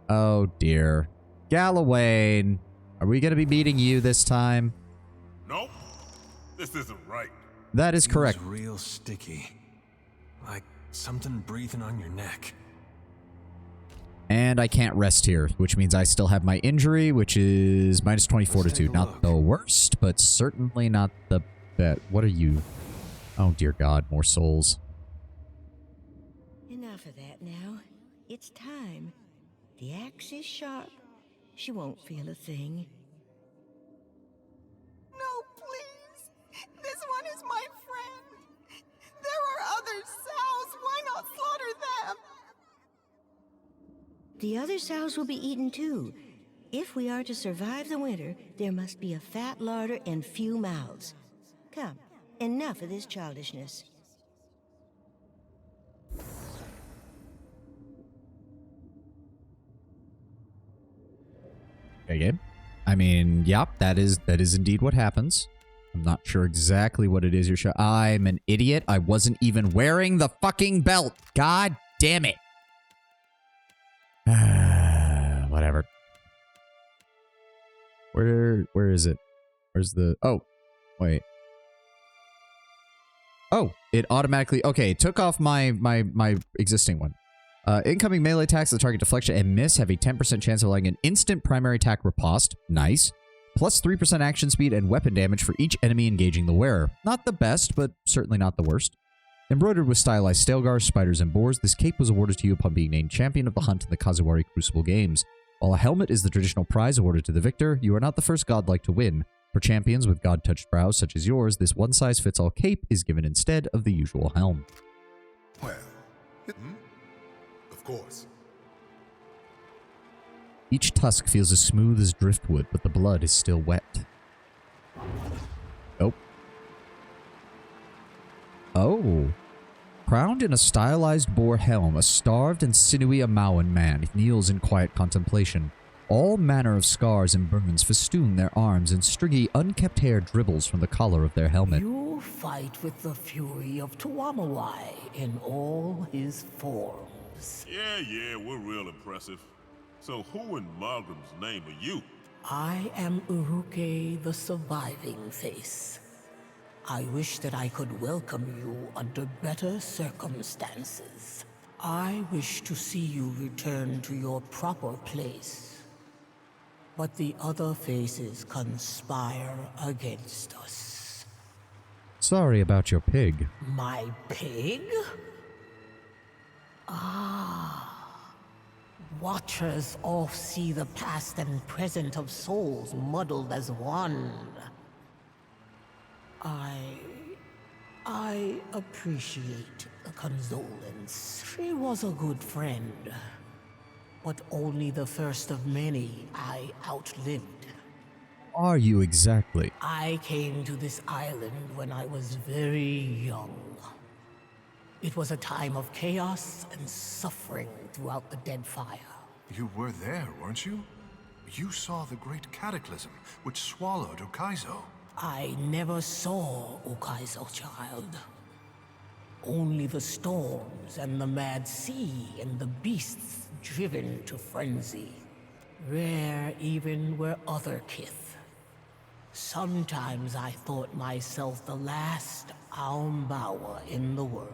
Oh dear. Gallowayne, are we going to be meeting you this time? Nope. This isn't right. That is correct. Feels real sticky. Like something breathing on your neck. And I can't rest here, which means I still have my injury, which is minus 20 fortitude. Not the worst, but certainly not the best. What are you? Oh dear God, more souls. Enough of that now. It's time. The axe is sharp. She won't feel a thing. No, please. This one is my friend. There are other sows. Why not slaughter them? The other sows will be eaten too. If we are to survive the winter, there must be a fat larder and few mouths. Come, enough of this childishness. Okay, Gabe. I mean, yep, that is indeed what happens. I'm not sure exactly what it is you're showing. I'm an idiot. I wasn't even wearing the fucking belt. God damn it. Whatever. Where is it? Where's the... Oh, wait. Oh, it automatically... Okay, it took off my existing one. Incoming melee attacks, the target deflection and miss have a 10% chance of allowing an instant primary attack riposte. Nice. Plus 3% action speed and weapon damage for each enemy engaging the wearer. Not the best, but certainly not the worst. Embroidered with stylized stalgars, spiders, and boars, this cape was awarded to you upon being named champion of the hunt in the Kazuwari Crucible Games. While a helmet is the traditional prize awarded to the victor, you are not the first godlike to win. For champions with god-touched brows such as yours, this one-size-fits-all cape is given instead of the usual helm. Well, of course. Each tusk feels as smooth as driftwood, but the blood is still wet. Oh. Oh. Crowned in a stylized boar helm, a starved and sinewy Amawan man kneels in quiet contemplation. All manner of scars and burns festoon their arms, and stringy, unkept hair dribbles from the collar of their helmet. You fight with the fury of Tuamawai in all his forms. Yeah, we're real impressive. So who in Margram's name are you? I am Uruke, the surviving face. I wish that I could welcome you under better circumstances. I wish to see you return to your proper place. But the other faces conspire against us. Sorry about your pig. My pig? Ah. Watchers all see the past and present of souls muddled as one. I appreciate the condolence. She was a good friend, but only the first of many I outlived. Are you exactly? I came to this island when I was very young. It was a time of chaos and suffering throughout the Dead Fire. You were there, weren't you? You saw the great cataclysm which swallowed Ukaizo. I never saw Ukaizo, child. Only the storms and the mad sea and the beasts driven to frenzy. Rare even were other kith. Sometimes I thought myself the last Aumbawa in the world.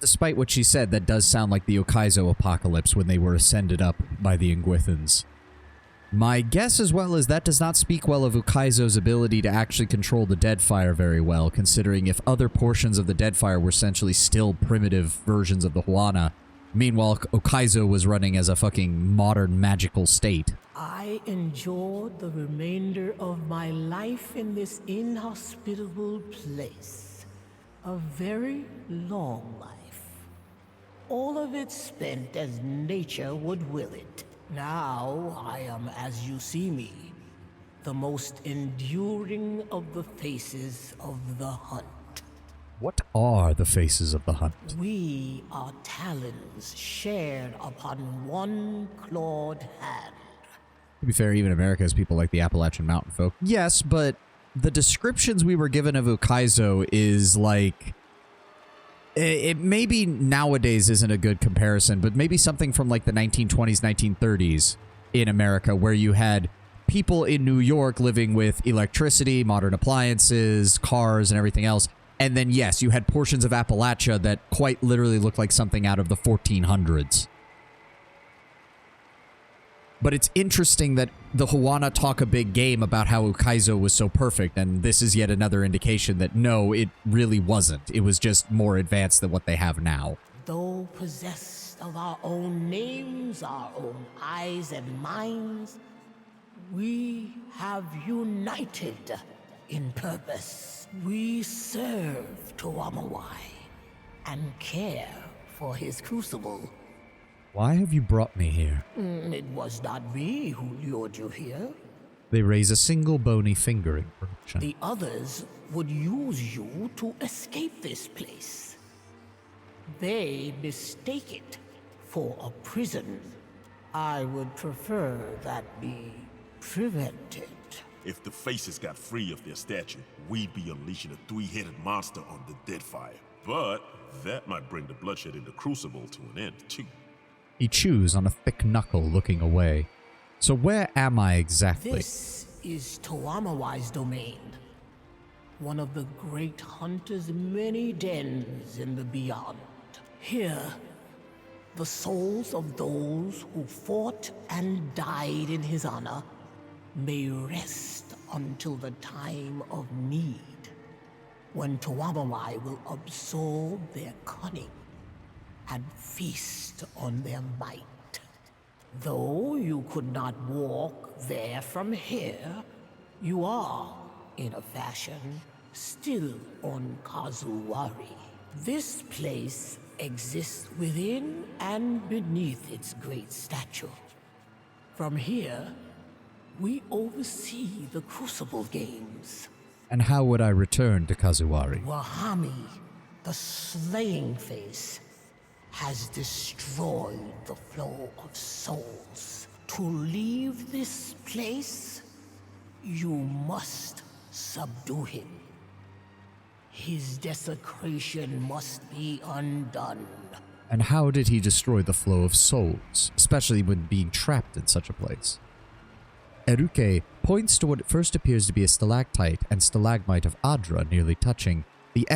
Despite what she said, that does sound like the Ukaizo apocalypse when they were ascended up by the Ingwithans. My guess as well is that does not speak well of Ukaizo's ability to actually control the Deadfire very well, considering if other portions of the Deadfire were essentially still primitive versions of the Huana, meanwhile Ukaizo was running as a fucking modern magical state. I enjoyed the remainder of my life in this inhospitable place. A very long life. All of it spent as nature would will it. Now I am as you see me, the most enduring of the faces of the hunt. What are the faces of the hunt? We are talons shared upon one clawed hand. To be fair, even America has people like the Appalachian Mountain Folk. Yes, but the descriptions we were given of Ukaizo is like... It maybe nowadays isn't a good comparison, but maybe something from like the 1920s, 1930s in America, where you had people in New York living with electricity, modern appliances, cars, and everything else. And then, yes, you had portions of Appalachia that quite literally looked like something out of the 1400s. But it's interesting that the Huana talk a big game about how Ukaizo was so perfect, and this is yet another indication that no, it really wasn't. It was just more advanced than what they have now. Though possessed of our own names, our own eyes and minds, we have united in purpose. We serve Tuamawai and care for his crucible. Why have you brought me here? It was not me who lured you here. They raise a single bony finger in correction. The others would use you to escape this place. They mistake it for a prison. I would prefer that be prevented. If the faces got free of their statue, we'd be unleashing a three-headed monster on the Deadfire. But that might bring the bloodshed in the Crucible to an end, too. He chews on a thick knuckle, looking away. So where am I exactly? This is Tuamawai's domain. One of the great hunter's many dens in the beyond. Here, the souls of those who fought and died in his honor may rest until the time of need. when Tuamamai will absorb their cunning and feast on their might. Though you could not walk there from here, you are, in a fashion, still on Kazuwari. This place exists within and beneath its great statue. From here, we oversee the Crucible Games. And how would I return to Kazuwari? Wahami, the Slaying Face, has destroyed the flow of souls. To leave this place, you must subdue him. His desecration must be undone. And how did he destroy the flow of souls, especially when being trapped in such a place? Eruke points to what first appears to be a stalactite and stalagmite of Adra nearly touching. The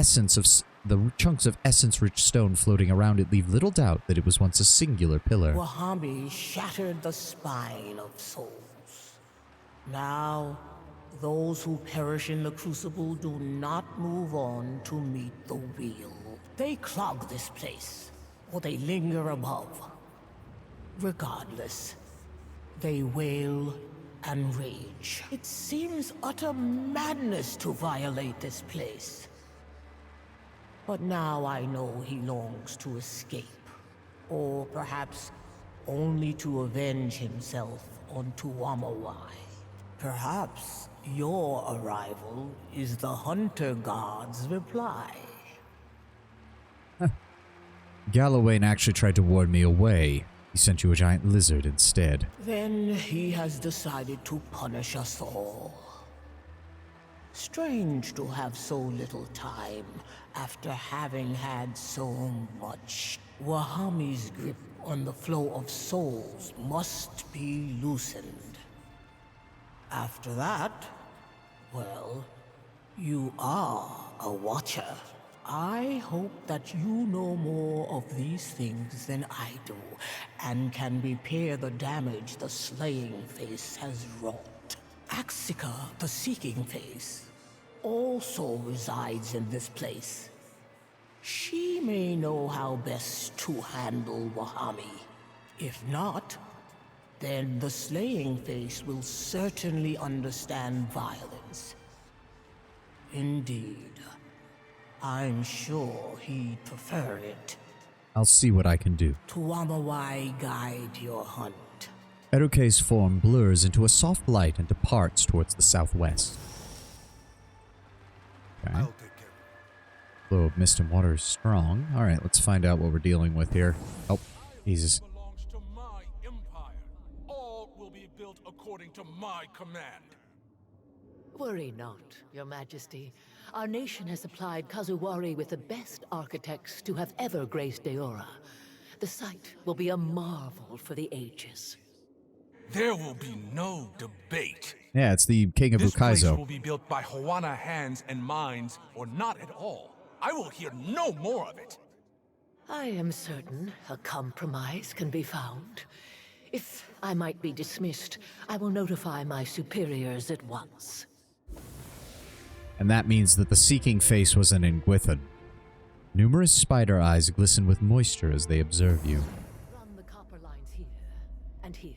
chunks of essence-rich stone floating around it leave little doubt that it was once a singular pillar. Wahami shattered the spine of souls. Now, those who perish in the Crucible do not move on to meet the wheel. They clog this place, or they linger above. Regardless, they wail and rage. It seems utter madness to violate this place. But now I know he longs to escape, or perhaps only to avenge himself on Tuamawai. Perhaps your arrival is the Hunter God's reply. Gallowayne actually tried to ward me away. He sent you a giant lizard instead. Then he has decided to punish us all. Strange to have so little time after having had so much. Wahami's grip on the flow of souls must be loosened. After that, well, you are a Watcher. I hope that you know more of these things than I do, and can repair the damage the Slaying Face has wrought. Axika, the Seeking Face, also resides in this place. She may know how best to handle Wahami. If not, then the Slaying Face will certainly understand violence. Indeed. I'm sure he'd prefer it. I'll see what I can do. Tuamawai guide your hunt. Eruke's form blurs into a soft light and departs towards the southwest. Okay. I'll take care of it. Flow of mist and water is strong. Alright, let's find out what we're dealing with here. Oh, Jesus. Belongs to my empire. All will be built according to my command. Worry not, Your Majesty. Our nation has supplied Kazuwari with the best architects to have ever graced Deora. The site will be a marvel for the ages. There will be no debate. Yeah, it's the king of This place Ukaizo. will be built by Hawana hands and minds, or not at all. I will hear no more of it. I am certain a compromise can be found. If I might be dismissed, I will notify my superiors at once. And that means that the Seeking Face was an Ingwithan. Numerous spider eyes glisten with moisture as they observe you. Run the copper lines here and here.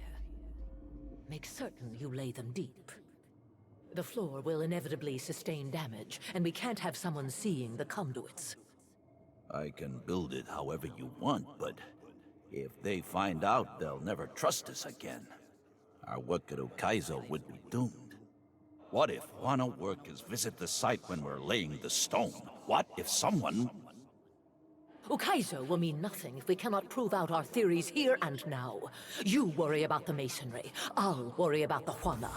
Make certain you lay them deep. The floor will inevitably sustain damage, and we can't have someone seeing the conduits. I can build it however you want, but if they find out, they'll never trust us again. Our work at Ukaizo would be doomed. What if Wano workers visit the site when we're laying the stone? What if someone... Ukaizo will mean nothing if we cannot prove out our theories here and now. You worry about the masonry. I'll worry about the Huana.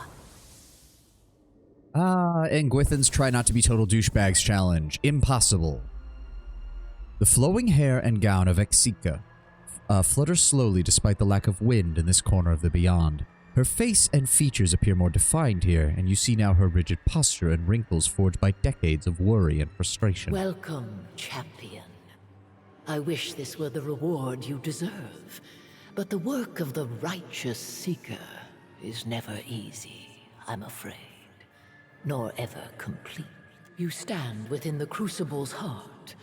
Ingwithans try not to be total douchebags challenge. Impossible. The flowing hair and gown of Exika flutter slowly despite the lack of wind in this corner of the beyond. Her face and features appear more defined here, and you see now her rigid posture and wrinkles forged by decades of worry and frustration. Welcome, champion. I wish this were the reward you deserve, but the work of the righteous seeker is never easy, I'm afraid, nor ever complete. You stand within the Crucible's heart.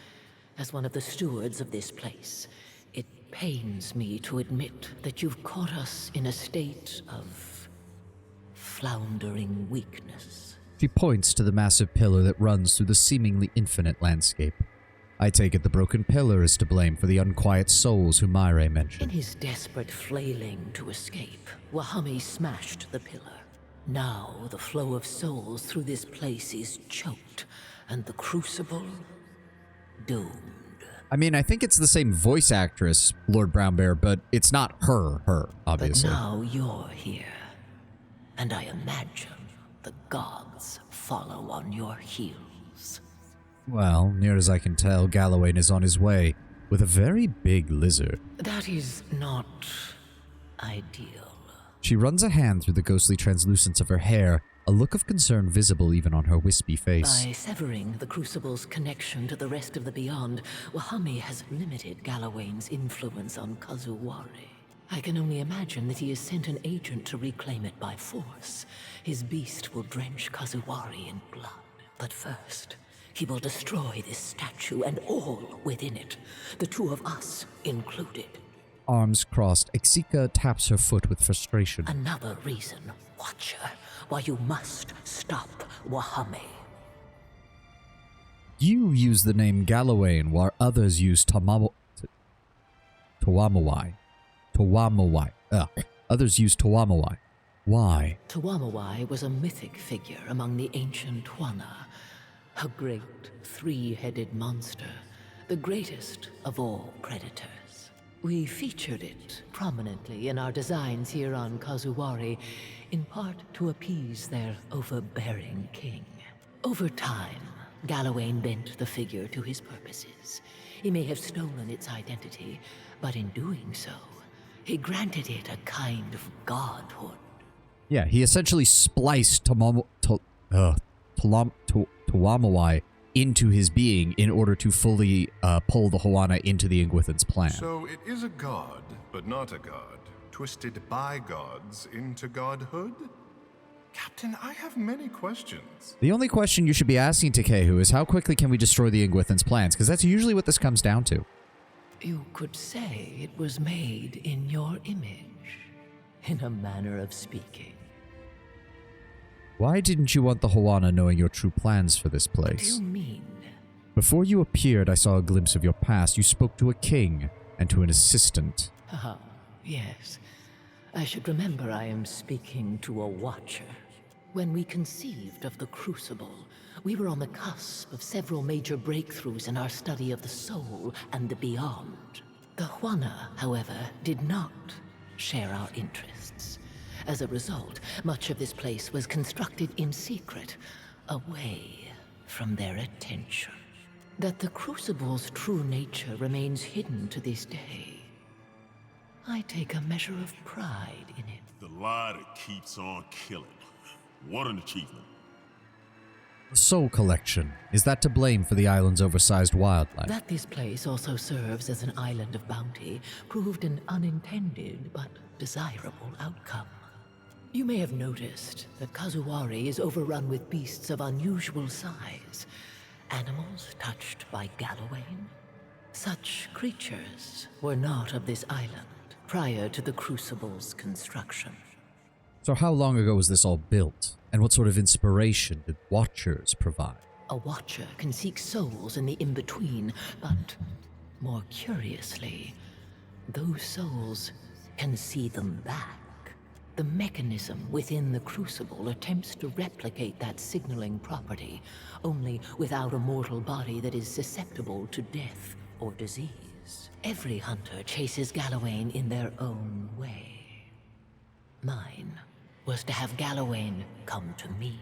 As one of the stewards of this place, it pains me to admit that you've caught us in a state of floundering weakness. She points to the massive pillar that runs through the seemingly infinite landscape. I take it the broken pillar is to blame for the unquiet souls whom Myre mentioned. In his desperate flailing to escape, Wahami smashed the pillar. Now the flow of souls through this place is choked, and the Crucible doomed. I mean, I think it's the same voice actress, Lord Brownbear, but it's not her, obviously. But now you're here, and I imagine the gods follow on your heels. Well, near as I can tell, Galawain is on his way with a very big lizard. That is not ideal. She runs a hand through the ghostly translucence of her hair, a look of concern visible even on her wispy face. By severing the Crucible's connection to the rest of the Beyond, Wahami has limited Galawain's influence on Kazuwari. I can only imagine that he has sent an agent to reclaim it by force. His beast will drench Kazuwari in blood. But first, he will destroy this statue and all within it, the two of us included. Arms crossed, Exika taps her foot with frustration. Another reason, Watcher, why you must stop Wahami. You use the name Galawain while others use Tawamawai. Others use Tawamawai. Why? Tawamawai was a mythic figure among the ancient Wana, a great three-headed monster, the greatest of all predators. We featured it prominently in our designs here on Kazuwari, in part to appease their overbearing king. Over time, Galawain bent the figure to his purposes. He may have stolen its identity, but in doing so, he granted it a kind of godhood. Yeah, he essentially spliced Tawamawai into his being in order to fully pull the Hoana into the Ingwithan's plan. So it is a god, but not a god, twisted by gods into godhood? Captain, I have many questions. The only question you should be asking Takehu is how quickly can we destroy the Ingwithan's plans, because that's usually what this comes down to. You could say it was made in your image, in a manner of speaking. Why didn't you want the Hoana knowing your true plans for this place? What do you mean? Before you appeared, I saw a glimpse of your past. You spoke to a king and to an assistant. Ah, yes. I should remember I am speaking to a Watcher. When we conceived of the Crucible, we were on the cusp of several major breakthroughs in our study of the soul and the beyond. The Huana, however, did not share our interests. As a result, much of this place was constructed in secret, away from their attention. That the Crucible's true nature remains hidden to this day, I take a measure of pride in it. The lie that keeps on killing. What an achievement. The Soul Collection. Is that to blame for the island's oversized wildlife? That this place also serves as an island of bounty proved an unintended but desirable outcome. You may have noticed that Kazuwari is overrun with beasts of unusual size. Animals touched by Galawain. Such creatures were not of this island prior to the Crucible's construction. So how long ago was this all built? And what sort of inspiration did Watchers provide? A Watcher can seek souls in the in-between, but more curiously, those souls can see them back. The mechanism within the Crucible attempts to replicate that signaling property, only without a mortal body that is susceptible to death or disease. Every hunter chases Galawain in their own way. Mine was to have Galawain come to me.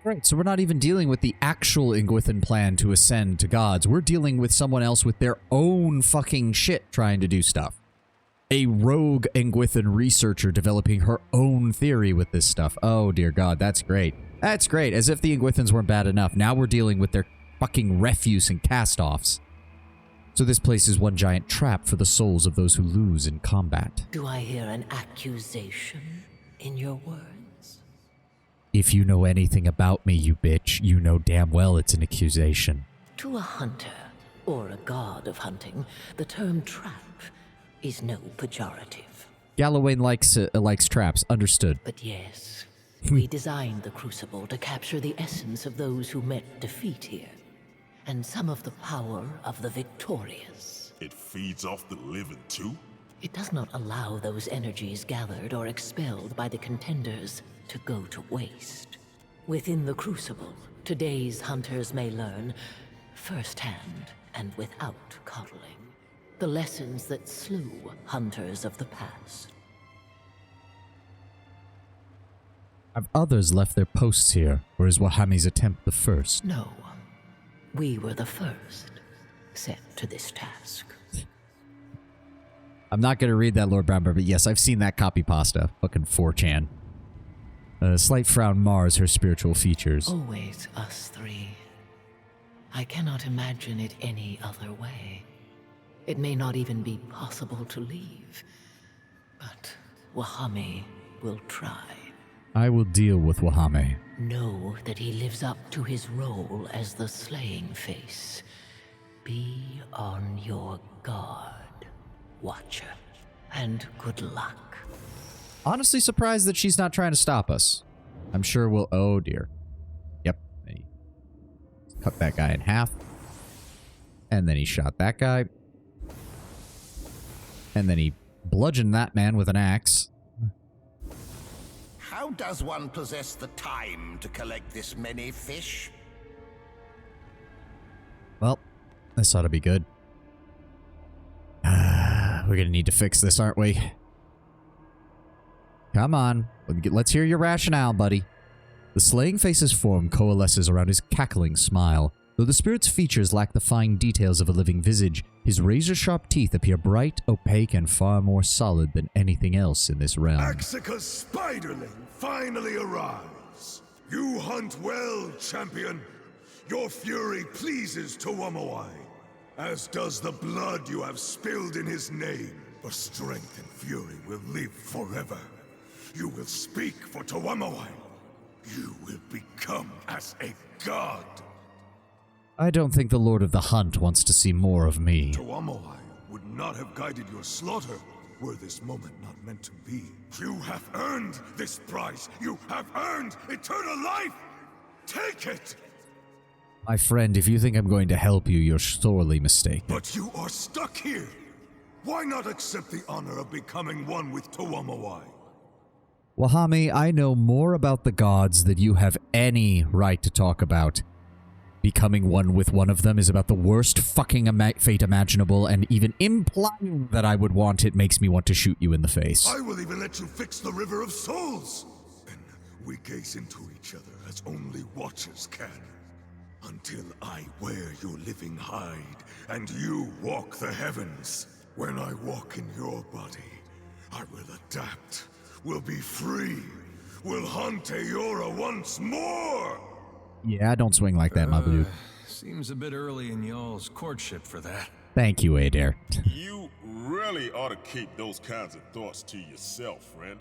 Right, so we're not even dealing with the actual Ingwithan plan to ascend to gods. We're dealing with someone else with their own fucking shit trying to do stuff. A rogue Ingwithan researcher developing her own theory with this stuff. Oh dear God, that's great. That's great, as if the Ingwithans weren't bad enough. Now we're dealing with their fucking refuse and cast-offs. So this place is one giant trap for the souls of those who lose in combat. Do I hear an accusation in your words? If you know anything about me, you bitch, you know damn well it's an accusation. To a hunter, or a god of hunting, the term trap is no pejorative. Galloway likes traps, understood. But yes, we designed the Crucible to capture the essence of those who met defeat here, and some of the power of the victorious. It feeds off the living too? It does not allow those energies gathered or expelled by the contenders to go to waste. Within the Crucible, today's hunters may learn, firsthand and without coddling, the lessons that slew hunters of the past. Have others left their posts here, or is Wahami's attempt the first? No. We were the first set to this task. I'm not going to read that, Lord Brownbear, but yes, I've seen that copy pasta. Fucking 4chan. A slight frown mars her spiritual features. Always us three. I cannot imagine it any other way. It may not even be possible to leave, but Wahami will try. I will deal with Wahame. Know that he lives up to his role as the slaying face. Be on your guard, Watcher, and good luck. Honestly surprised that she's not trying to stop us. I'm sure we'll... Oh, dear. Yep. He cut that guy in half. And then he shot that guy. And then he bludgeoned that man with an axe. How does one possess the time to collect this many fish? Well, this ought to be good. We're gonna need to fix this, aren't we? Come on. Let's hear your rationale, buddy. The slaying face's form coalesces around his cackling smile. Though the spirit's features lack the fine details of a living visage, his razor-sharp teeth appear bright, opaque, and far more solid than anything else in this realm. Axika's spiderling finally arrives. You hunt well, champion. Your fury pleases Tuwamawai, as does the blood you have spilled in his name. For strength and fury will live forever. You will speak for Tuwamawai. You will become as a god. I don't think the Lord of the Hunt wants to see more of me. Tuwamawai would not have guided your slaughter were this moment not meant to be. You have earned this prize. You have earned eternal life. Take it. My friend, if you think I'm going to help you, you're sorely mistaken. But you are stuck here. Why not accept the honor of becoming one with Tuwamawai? Wahami, I know more about the gods than you have any right to talk about. Becoming one with one of them is about the worst fucking fate imaginable, and even implying that I would want it makes me want to shoot you in the face. I will even let you fix the River of Souls. And we gaze into each other as only watchers can. Until I wear your living hide, and you walk the heavens. When I walk in your body, I will adapt, will be free, will hunt Eora once more! Yeah, don't swing like that, my dude. Seems a bit early in y'all's courtship for that. Thank you, Adair. You really ought to keep those kinds of thoughts to yourself, friend.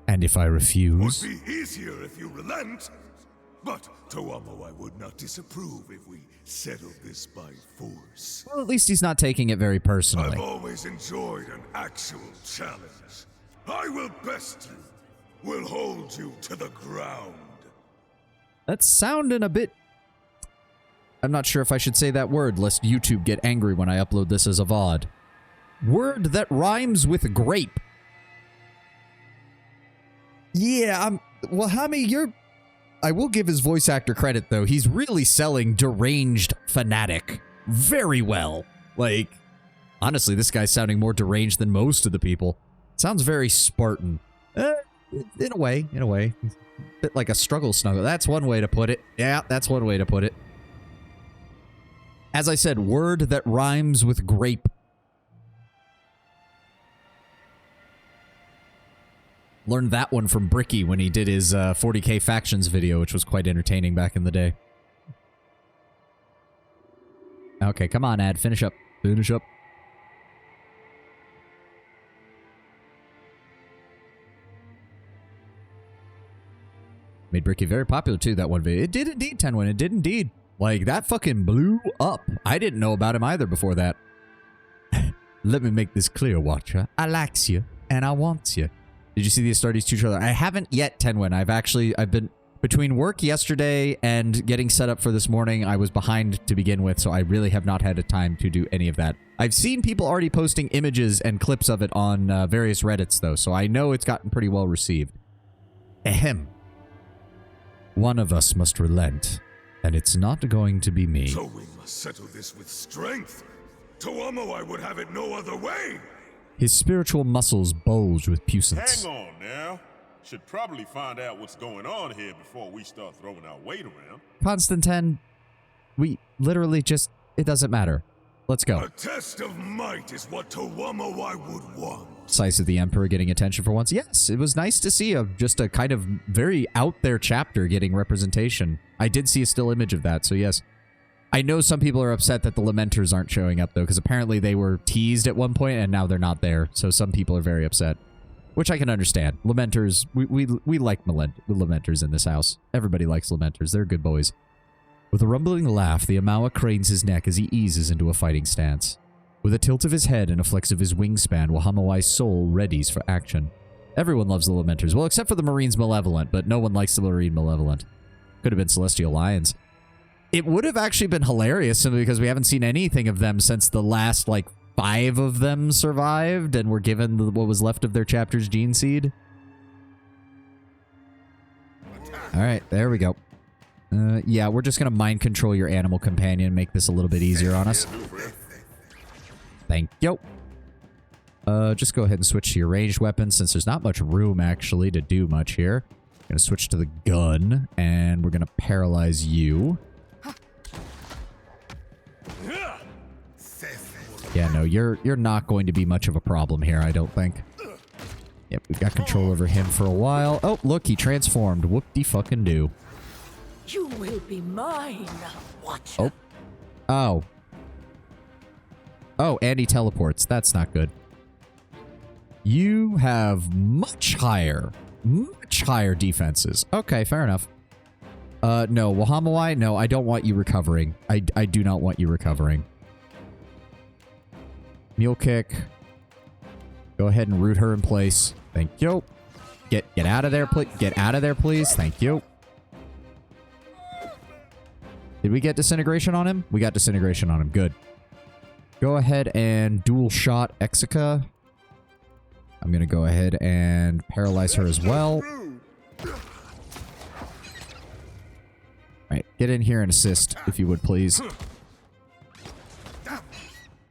And if I refuse? Would be easier if you relent. But Tuwamawai would not disapprove if we settled this by force. Well, at least he's not taking it very personally. I've always enjoyed an actual challenge. I will best you. Will hold you to the ground. That's sounding a bit... I'm not sure if I should say that word, lest YouTube get angry when I upload this as a VOD. Word that rhymes with grape. Yeah, Wahami, you're... I will give his voice actor credit, though. He's really selling deranged fanatic very well. Like, honestly, this guy's sounding more deranged than most of the people. Sounds very Spartan. In a way. A bit like a struggle snuggle. That's one way to put it. Yeah, that's one way to put it. As I said, word that rhymes with grape. Learned that one from Bricky when he did his 40k factions video, which was quite entertaining back in the day. Okay, come on, Ad. Finish up. Finish up. Made Bricky very popular too, that one video. It did indeed, Tenwin. It did indeed. Like, that fucking blew up. I didn't know about him either before that. Let me make this clear, Watcher. I likes you, and I wants you. Did you see the Astartes 2 trailer? I haven't yet, Tenwin. I've been... Between work yesterday and getting set up for this morning, I was behind to begin with, so I really have not had a time to do any of that. I've seen people already posting images and clips of it on various Reddits, though, so I know it's gotten pretty well received. Ahem. One of us must relent, and it's not going to be me. So we must settle this with strength. Tuomo, I would have it no other way. His spiritual muscles bulge with puissance. Hang on now. Should probably find out what's going on here before we start throwing our weight around. Constantine, we literally just... It doesn't matter. Let's go. A test of might is what Tuomo I would want. Size of the Emperor getting attention for once. Yes, it was nice to see just a kind of very out there chapter getting representation. I did see a still image of that, so yes. I know some people are upset that the Lamenters aren't showing up, though, because apparently they were teased at one point and now they're not there, so some people are very upset. Which I can understand. Lamenters, we like Lamenters in this house. Everybody likes Lamenters. They're good boys. With a rumbling laugh, the Amawa cranes his neck as he eases into a fighting stance. With a tilt of his head and a flex of his wingspan, Wahamawai's soul readies for action. Everyone loves the Lamenters, well, except for the Marines Malevolent, but no one likes the Marine Malevolent. Could have been Celestial Lions. It would have actually been hilarious simply because we haven't seen anything of them since the last, like, 5 of them survived and were given what was left of their chapter's gene seed. Alright, there we go. Yeah, we're just gonna mind control your animal companion, make this a little bit easier on us. Thank you. Just go ahead and switch to your ranged weapons since there's not much room actually to do much here. Gonna switch to the gun and we're gonna paralyze you. Yeah, no, you're not going to be much of a problem here, I don't think. Yep, we've got control over him for a while. Oh, look, he transformed. Whoop-de-fucking-do. You will be mine, Watcher. Oh. Oh. Oh, and he teleports. That's not good. You have much higher defenses. Okay, fair enough. No, Wahamawai, no, I don't want you recovering. I do not want you recovering. Mule kick. Go ahead and root her in place. Thank you. Get out of there, please. Get out of there, please. Thank you. Did we get disintegration on him? We got disintegration on him. Good. Go ahead and dual shot Exica. I'm going to go ahead and paralyze her as well. Alright, get in here and assist, if you would, please.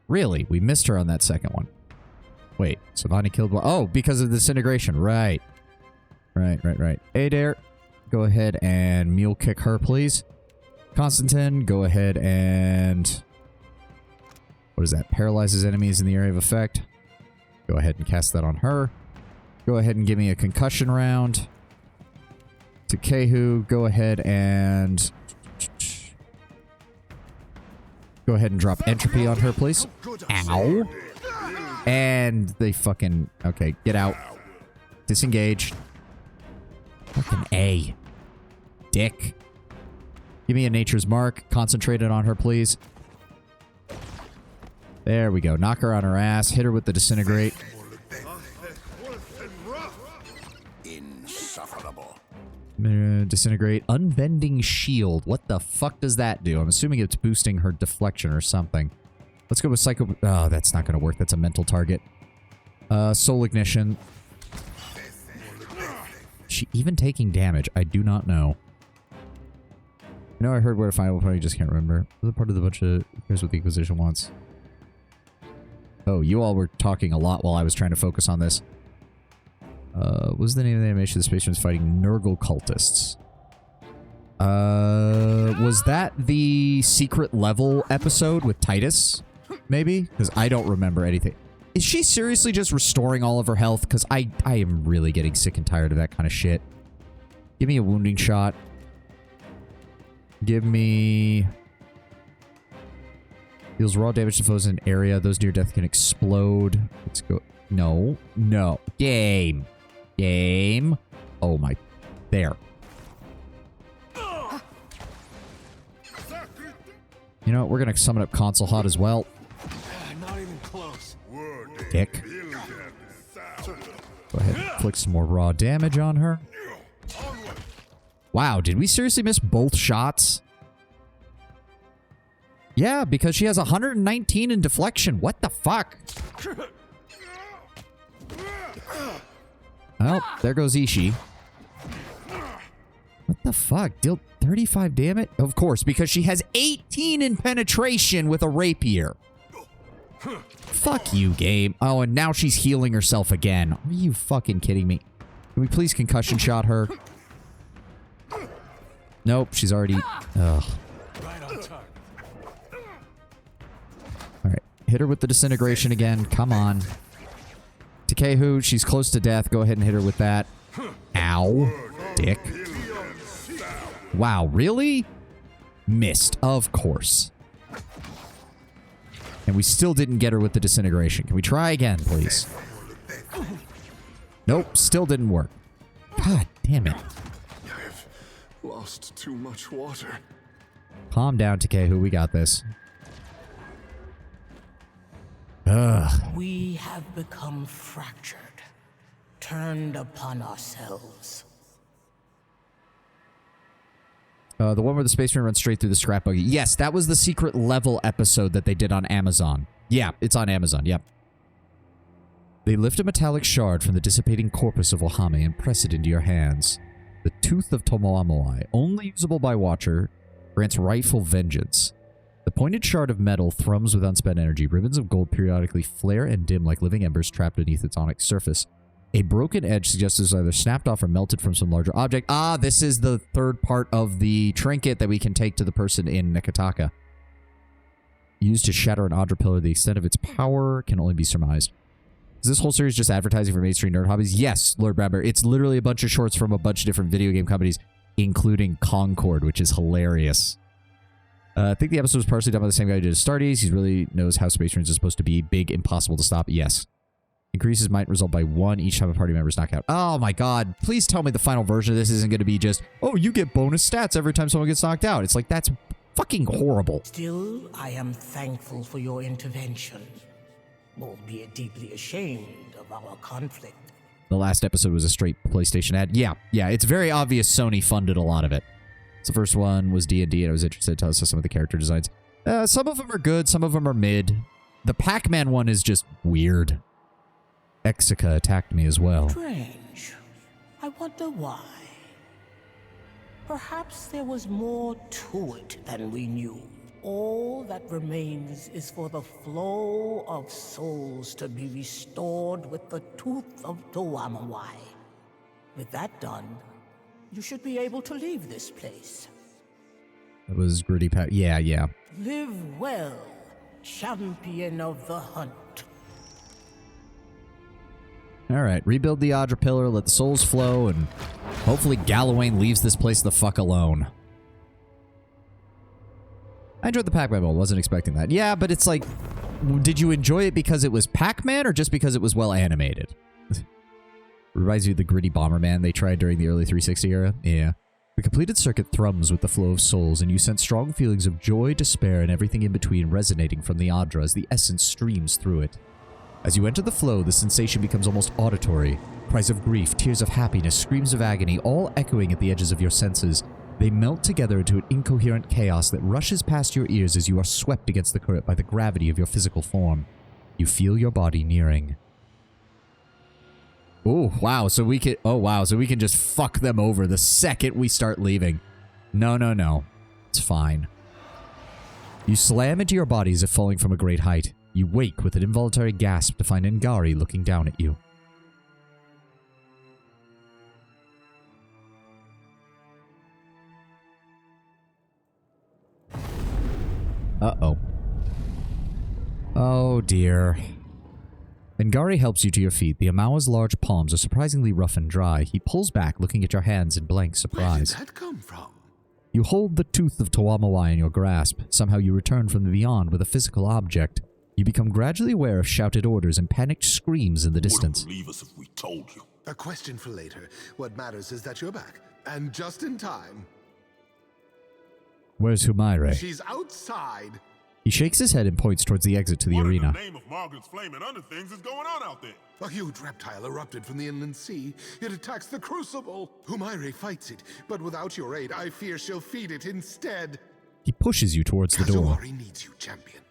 Really? We missed her on that second one. Wait, Savani killed one. Oh, because of disintegration. Right. Right. Adair, go ahead and mule kick her, please. Constantine, go ahead and... What is that? Paralyzes enemies in the area of effect. Go ahead and cast that on her. Go ahead and give me a concussion round. To Kehu, go ahead and... Go ahead and drop entropy on her, please. Ow. And they fucking... Okay, get out. Disengage. Fucking A. Dick. Give me a nature's mark. Concentrate it on her, please. There we go. Knock her on her ass. Hit her with the disintegrate. Insufferable. Disintegrate. Unbending shield. What the fuck does that do? I'm assuming it's boosting her deflection or something. Let's go with Psycho... Oh, that's not going to work. That's a mental target. Soul Ignition. Is she even taking damage? I do not know. I know I heard where to find it, but I just can't remember. This is part of the bunch of... Here's what the Inquisition wants. Oh, you all were talking a lot while I was trying to focus on this. What was the name of the animation? The space was fighting Nurgle cultists. Was that the secret level episode with Titus? Maybe? Because I don't remember anything. Is she seriously just restoring all of her health? Because I am really getting sick and tired of that kind of shit. Give me a wounding shot. Give me... Deals raw damage to foes in an area. Those near death can explode. Let's go. No. No. Game. Oh my. There. You know what? We're going to summon up Console Hot as well. Not even close. Dick. Go ahead and inflict some more raw damage on her. Wow, did we seriously miss both shots? Yeah, because she has 119 in deflection. What the fuck? Well, there goes Ishii. What the fuck? Deal 35 damage? Of course, because she has 18 in penetration with a rapier. Fuck you, game. Oh, and now she's healing herself again. Are you fucking kidding me? Can we please concussion shot her? Nope, she's already... Ugh. Alright, hit her with the disintegration again. Come on. Takehu, she's close to death. Go ahead and hit her with that. Ow. Dick. Wow, really? Missed, of course. And we still didn't get her with the disintegration. Can we try again, please? Nope, still didn't work. God damn it. I've lost too much water. Calm down, Takehu. We got this. Ugh. We have become fractured, turned upon ourselves. The one where the space marine runs straight through the scrap buggy. Yes, that was the secret level episode that they did on Amazon. Yeah, it's on Amazon. Yep. They lift a metallic shard from the dissipating corpus of Ohame and press it into your hands. The Tooth of Tomoamoi, only usable by Watcher, grants rightful vengeance. The pointed shard of metal thrums with unspent energy. Ribbons of gold periodically flare and dim like living embers trapped beneath its onyx surface. A broken edge suggests it's either snapped off or melted from some larger object. Ah, this is the third part of the trinket that we can take to the person in Nekataka. Used to shatter an Audra pillar, the extent of its power can only be surmised. Is this whole series just advertising for mainstream nerd hobbies? Yes, Lord Bradbury. It's literally a bunch of shorts from a bunch of different video game companies, including Concord, which is hilarious. I think the episode was partially done by the same guy who did Stardust. He really knows how Space Marines are supposed to be. Big, impossible to stop. Yes. Increases might result by 1 each time a party member is knocked out. Oh my god. Please tell me the final version of this isn't going to be just, oh, you get bonus stats every time someone gets knocked out. It's like, that's fucking horrible. Still, I am thankful for your intervention, albeit deeply ashamed of our conflict. The last episode was a straight PlayStation ad. Yeah, it's very obvious Sony funded a lot of it. So the first one was D&D, and I was interested to tell us some of the character designs. Some of them are good, some of them are mid. The Pac-Man one is just weird. Exica attacked me as well. Strange. I wonder why. Perhaps there was more to it than we knew. All that remains is for the flow of souls to be restored with the Tooth of Toamawai. With that done, you should be able to leave this place. That was Gritty Pat. Yeah. Live well, champion of the hunt. Alright, rebuild the Audra Pillar, let the souls flow, and hopefully Gallowayne leaves this place the fuck alone. I enjoyed the Pac-Man mode, wasn't expecting that. Yeah, but it's like, did you enjoy it because it was Pac-Man, or just because it was well animated? Reminds you of the gritty Bomberman they tried during the early 360 era? Yeah. The completed circuit thrums with the flow of souls, and you sense strong feelings of joy, despair, and everything in between resonating from the Audra as the essence streams through it. As you enter the flow, the sensation becomes almost auditory. Cries of grief, tears of happiness, screams of agony, all echoing at the edges of your senses. They melt together into an incoherent chaos that rushes past your ears as you are swept against the current by the gravity of your physical form. You feel your body nearing. Oh, wow, so we can just fuck them over the second we start leaving. No. It's fine. You slam into your body as if falling from a great height. You wake with an involuntary gasp to find Ngari looking down at you. Uh-oh. Oh, dear. Ngari helps you to your feet. The Amawa's large palms are surprisingly rough and dry. He pulls back, looking at your hands in blank surprise. Where did that come from? You hold the Tooth of Toamawai in your grasp. Somehow you return from the beyond with a physical object. You become gradually aware of shouted orders and panicked screams in the distance. Wouldn't believe us if we told you. A question for later. What matters is that you're back. And just in time. Where's Humaire? She's outside. He shakes his head and points towards the exit to the arena. What in the name of Margaret's flaming under things is going on out there? A huge reptile erupted from the inland sea. It attacks the Crucible. Humaire fights it, but without your aid, I fear she'll feed it instead. He pushes you towards the door. Kazuari needs you, champion.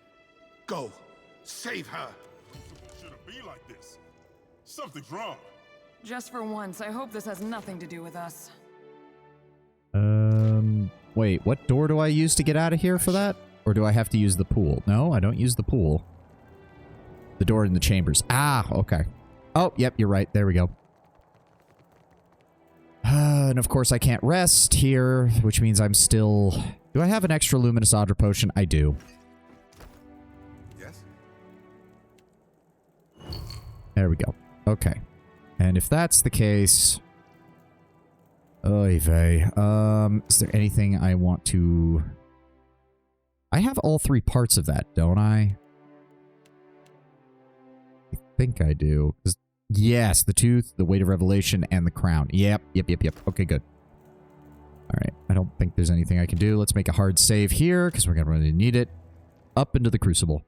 Go. Save her. Shouldn't be like this. Something's wrong. Just for once, I hope this has nothing to do with us. Wait, what door do I use to get out of here for that? Or do I have to use the pool? No, I don't use the pool. The door in the chambers. Ah, okay. Oh, yep, you're right. There we go. And of course I can't rest here, which means I'm still... Do I have an extra luminous Audra potion? I do. Yes. There we go. Okay. And if that's the case... Oy vey. Is there anything I want to... I have all three parts of that, don't I? I think I do. Yes, the tooth, the weight of revelation, and the crown. Yep. Okay, good. Alright, I don't think there's anything I can do. Let's make a hard save here, because we're going to really need it. Up into the Crucible.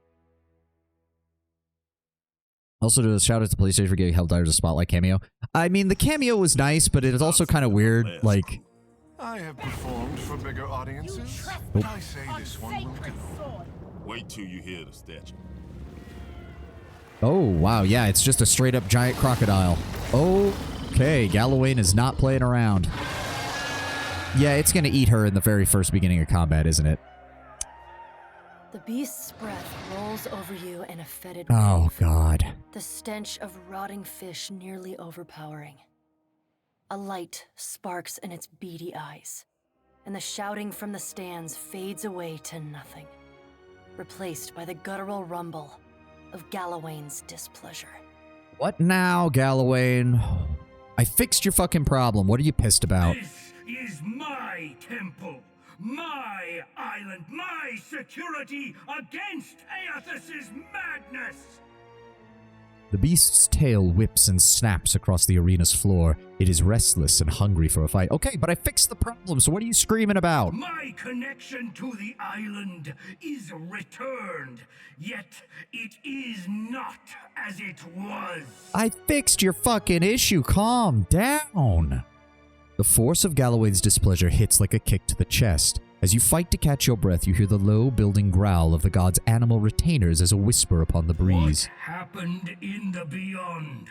Also, to shout out to PlayStation for giving Helldivers a spotlight cameo. I mean, the cameo was nice, but it is also kind of weird, like... I have performed for bigger audiences, but I say this one will do. Wait till you hear the statue. Oh, wow, yeah, it's just a straight-up giant crocodile. Okay, Galawain is not playing around. Yeah, it's gonna eat her in the very first beginning of combat, isn't it? The beast's breath rolls over you in a fetid Oh, wave. God. The stench of rotting fish nearly overpowering. A light sparks in its beady eyes, and the shouting from the stands fades away to nothing, replaced by the guttural rumble of Galawain's displeasure. What now, Galawain? I fixed your fucking problem. What are you pissed about? This is my temple, my island, my security against Aethys's madness! The beast's tail whips and snaps across the arena's floor. It is restless and hungry for a fight. Okay, but I fixed the problem, so what are you screaming about? My connection to the island is returned, yet it is not as it was. I fixed your fucking issue. Calm down. The force of Galawain's displeasure hits like a kick to the chest. As you fight to catch your breath, you hear the low, building growl of the god's animal retainers as a whisper upon the breeze. What happened in the beyond?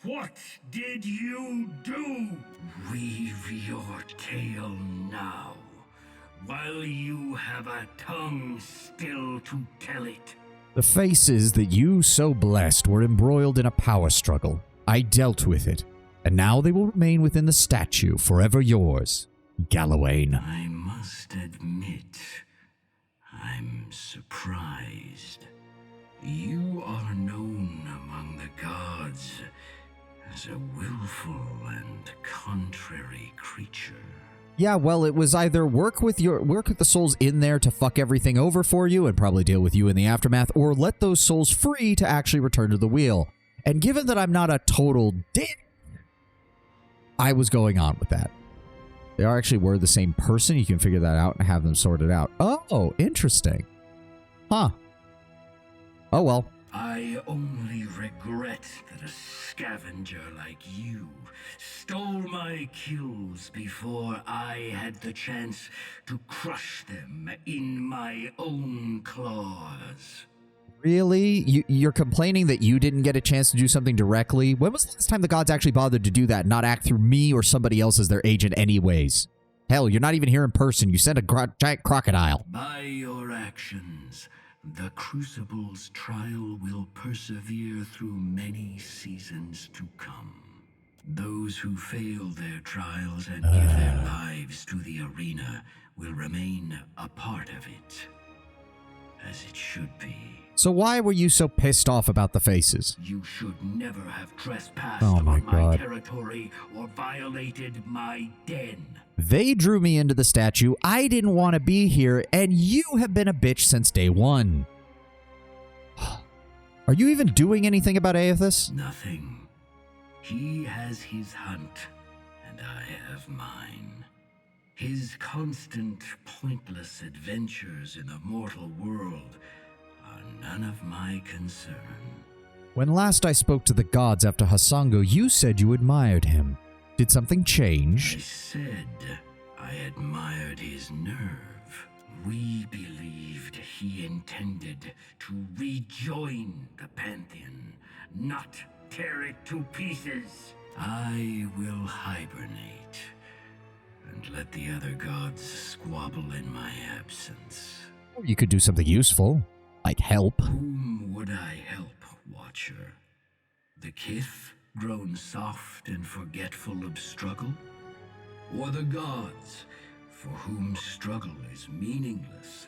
What did you do? Weave your tale now, while you have a tongue still to tell it. The faces that you so blessed were embroiled in a power struggle. I dealt with it, and now they will remain within the statue, forever yours, Galawain. I must admit, I'm surprised. You are known among the gods as a willful and contrary creature. Yeah, well, it was either work with the souls in there to fuck everything over for you and probably deal with you in the aftermath, or let those souls free to actually return to the wheel. And given that I'm not a total dick, I was going on with that. They actually were the same person. You can figure that out and have them sorted out. Oh, interesting. Huh. Oh, well. I only regret that a scavenger like you stole my kills before I had the chance to crush them in my own claws. Really? You're complaining that you didn't get a chance to do something directly? When was the last time the gods actually bothered to do that, not act through me or somebody else as their agent anyways? Hell, you're not even here in person. You sent a giant crocodile. By your actions, the Crucible's trial will persevere through many seasons to come. Those who fail their trials and give their lives to the arena will remain a part of it, as it should be. So why were you so pissed off about the faces? You should never have trespassed on my territory or violated my den. They drew me into the statue. I didn't want to be here, and you have been a bitch since day one. Are you even doing anything about Aethys? Nothing. He has his hunt, and I have mine. His constant, pointless adventures in the mortal world are none of my concern. When last I spoke to the gods after Hasango, you said you admired him. Did something change? I said I admired his nerve. We believed he intended to rejoin the Pantheon, not tear it to pieces. I will hibernate and let the other gods squabble in my absence. You could do something useful, like help. Whom would I help, Watcher? The kith, grown soft and forgetful of struggle? Or the gods, for whom struggle is meaningless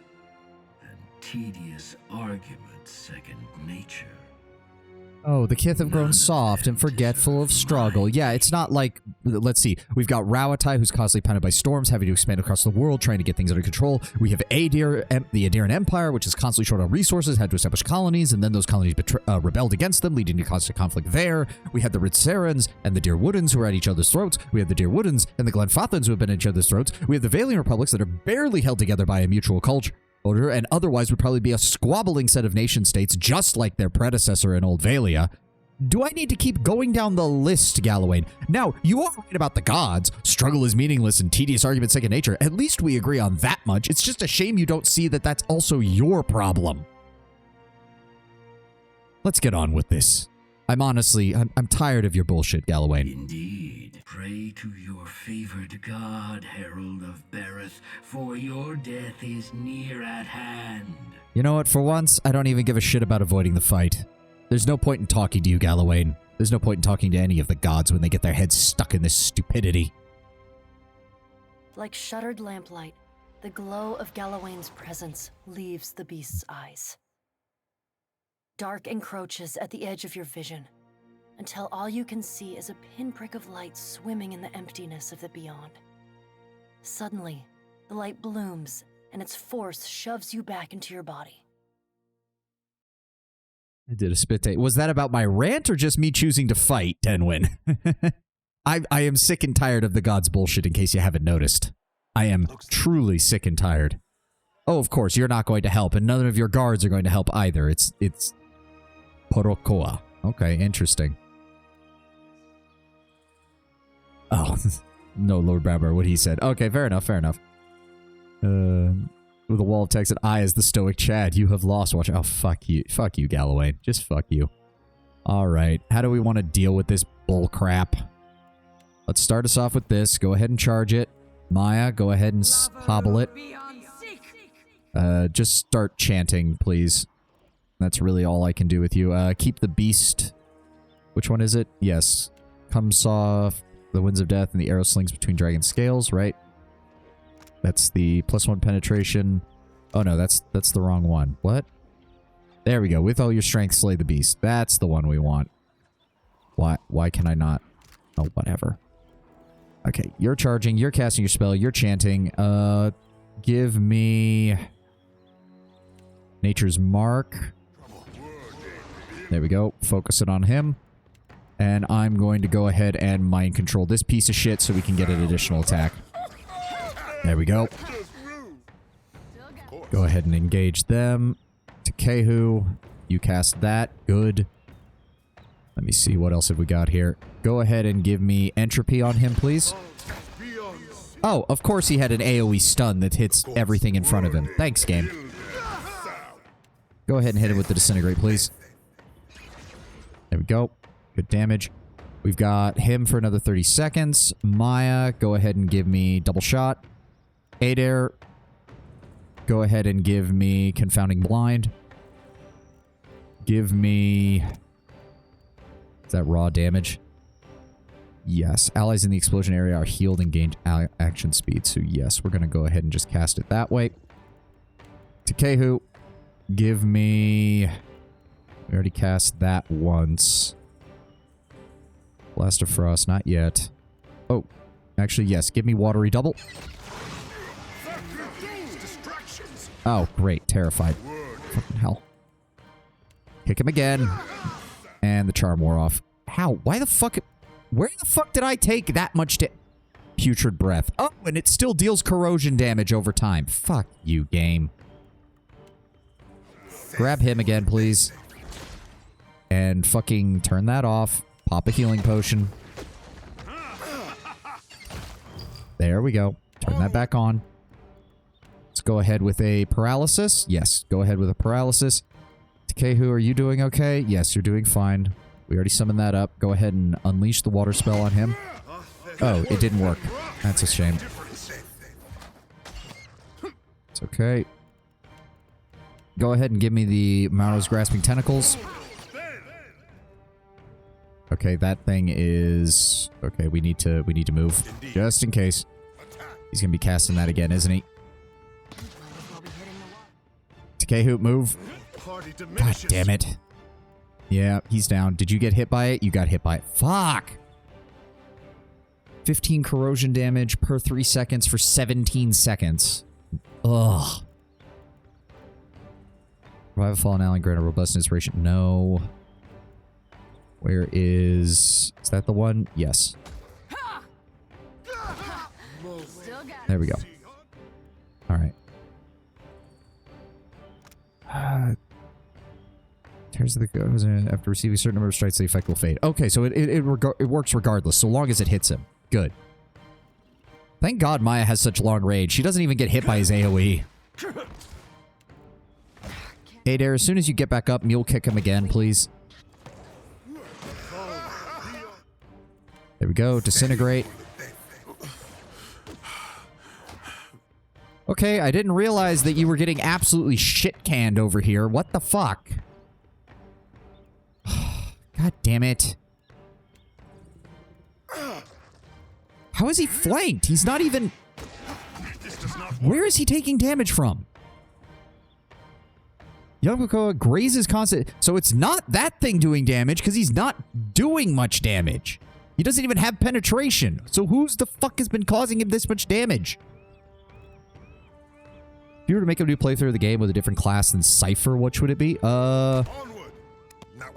and tedious argument second nature? Oh, the kith have grown soft and forgetful of struggle. Yeah, it's not like, let's see, we've got Rawatai, who's constantly pounded by storms, having to expand across the world, trying to get things under control. We have the Adiran Empire, which is constantly short on resources, had to establish colonies, and then those colonies rebelled against them, leading to constant conflict there. We had the Ritzerans and the Dear Woodens, who are at each other's throats. We have the Dear Woodens and the Glenfathans, who have been at each other's throats. We have the Valiant Republics that are barely held together by a mutual culture, and otherwise would probably be a squabbling set of nation-states, just like their predecessor in Old Valia. Do I need to keep going down the list, Galawain? Now, you are right about the gods. Struggle is meaningless and tedious argument second nature. At least we agree on that much. It's just a shame you don't see that that's also your problem. Let's get on with this. I'm tired of your bullshit, Galawain. Indeed. Pray to your favored god, Herald of Bereth, for your death is near at hand. You know what? For once, I don't even give a shit about avoiding the fight. There's no point in talking to you, Galawain. There's no point in talking to any of the gods when they get their heads stuck in this stupidity. Like shuttered lamplight, the glow of Galawain's presence leaves the beast's eyes. Dark encroaches at the edge of your vision, until all you can see is a pinprick of light swimming in the emptiness of the beyond. Suddenly, the light blooms, and its force shoves you back into your body. I did a spit take. Was that about my rant or just me choosing to fight, Denwin? I am sick and tired of the gods' bullshit, in case you haven't noticed. I am truly sick and tired. Oh, of course, you're not going to help, and none of your guards are going to help either. It's Porokoa. Okay, interesting. Oh, no, Lord Brabber, what he said. Okay, fair enough, fair enough. With a wall of text, and I as the stoic Chad, you have lost. Watch. Oh, fuck you. Fuck you, Galawain. Just fuck you. Alright, how do we want to deal with this bull crap? Let's start us off with this. Go ahead and charge it. Maya, go ahead and hobble it. Just start chanting, please. That's really all I can do with you. Keep the beast. Which one is it? Yes. Comes off the winds of death and the arrow slings between dragon scales, right? That's the +1 penetration. Oh no, that's the wrong one. What? There we go. With all your strength, slay the beast. That's the one we want. Why can I not? Oh, whatever. Okay, you're charging, you're casting your spell, you're chanting. Give me Nature's Mark. There we go. Focus it on him. And I'm going to go ahead and mind control this piece of shit so we can get an additional attack. There we go. Go ahead and engage them. Takehu, you cast that. Good. Let me see, what else have we got here? Go ahead and give me entropy on him, please. Oh, of course he had an AoE stun that hits everything in front of him. Thanks, game. Go ahead and hit him with the disintegrate, please. There we go. Good damage. We've got him for another 30 seconds. Maya, go ahead and give me double shot. Adair, go ahead and give me Confounding Blind. Give me... Is that raw damage? Yes. Allies in the explosion area are healed and gain action speed. So yes, we're going to go ahead and just cast it that way. Takehu, give me... We already cast that once. Blast of Frost, not yet. Oh, actually, yes. Give me Watery Double. Oh, great. Terrified. Fucking hell. Kick him again. And the charm wore off. How? Why the fuck? Where the fuck did I take that much Putrid breath. Oh, and it still deals corrosion damage over time. Fuck you, game. Grab him again, please. And fucking turn that off. Pop a healing potion. There we go. Turn that back on. Let's go ahead with a paralysis. Yes, go ahead with a paralysis. Takehu, are you doing okay? Yes, you're doing fine. We already summoned that up. Go ahead and unleash the water spell on him. Oh, it didn't work. That's a shame. It's okay. Go ahead and give me the Mauro's Grasping Tentacles. Okay, that thing is... Okay, we need to move. Just in case. He's gonna be casting that again, isn't he? Takehu, move. God damn it. Yeah, he's down. Did you get hit by it? You got hit by it. Fuck! 15 corrosion damage per 3 seconds for 17 seconds. Ugh. Revive a fallen ally, grant a robust inspiration. No. Where is... Is that the one? Yes. There we go. Alright. Tears of the goes after receiving a certain number of strikes, the effect will fade. Okay, so it works regardless, so long as it hits him. Good. Thank God Maya has such long range. She doesn't even get hit by his AoE. Adair, as soon as you get back up, mule kick him again, please. There we go. Disintegrate. Okay, I didn't realize that you were getting absolutely shit-canned over here. What the fuck? God damn it. How is he flanked? He's not even... Where is he taking damage from? Yokokoa grazes constant... So it's not that thing doing damage, because he's not doing much damage. He doesn't even have penetration. So who's the fuck has been causing him this much damage? If you were to make a new playthrough of the game with a different class than Cypher, which would it be? Oh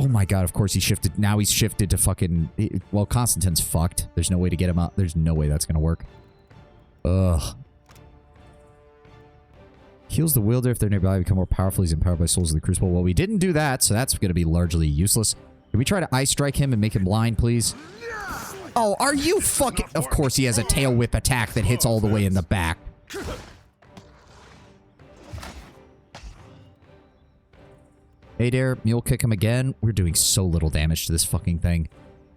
my god, of course he shifted. Now he's shifted to fucking... Well, Constantine's fucked. There's no way to get him out. There's no way that's gonna work. Ugh. Heals the wielder if they're nearby, become more powerful. He's empowered by souls of the crucible. Well, we didn't do that, so that's gonna be largely useless. Can we try to ice strike him and make him blind, please? Oh, are you fucking... Of course he has a tail whip attack that hits all the way in the back. Adair, mule kick him again. We're doing so little damage to this fucking thing.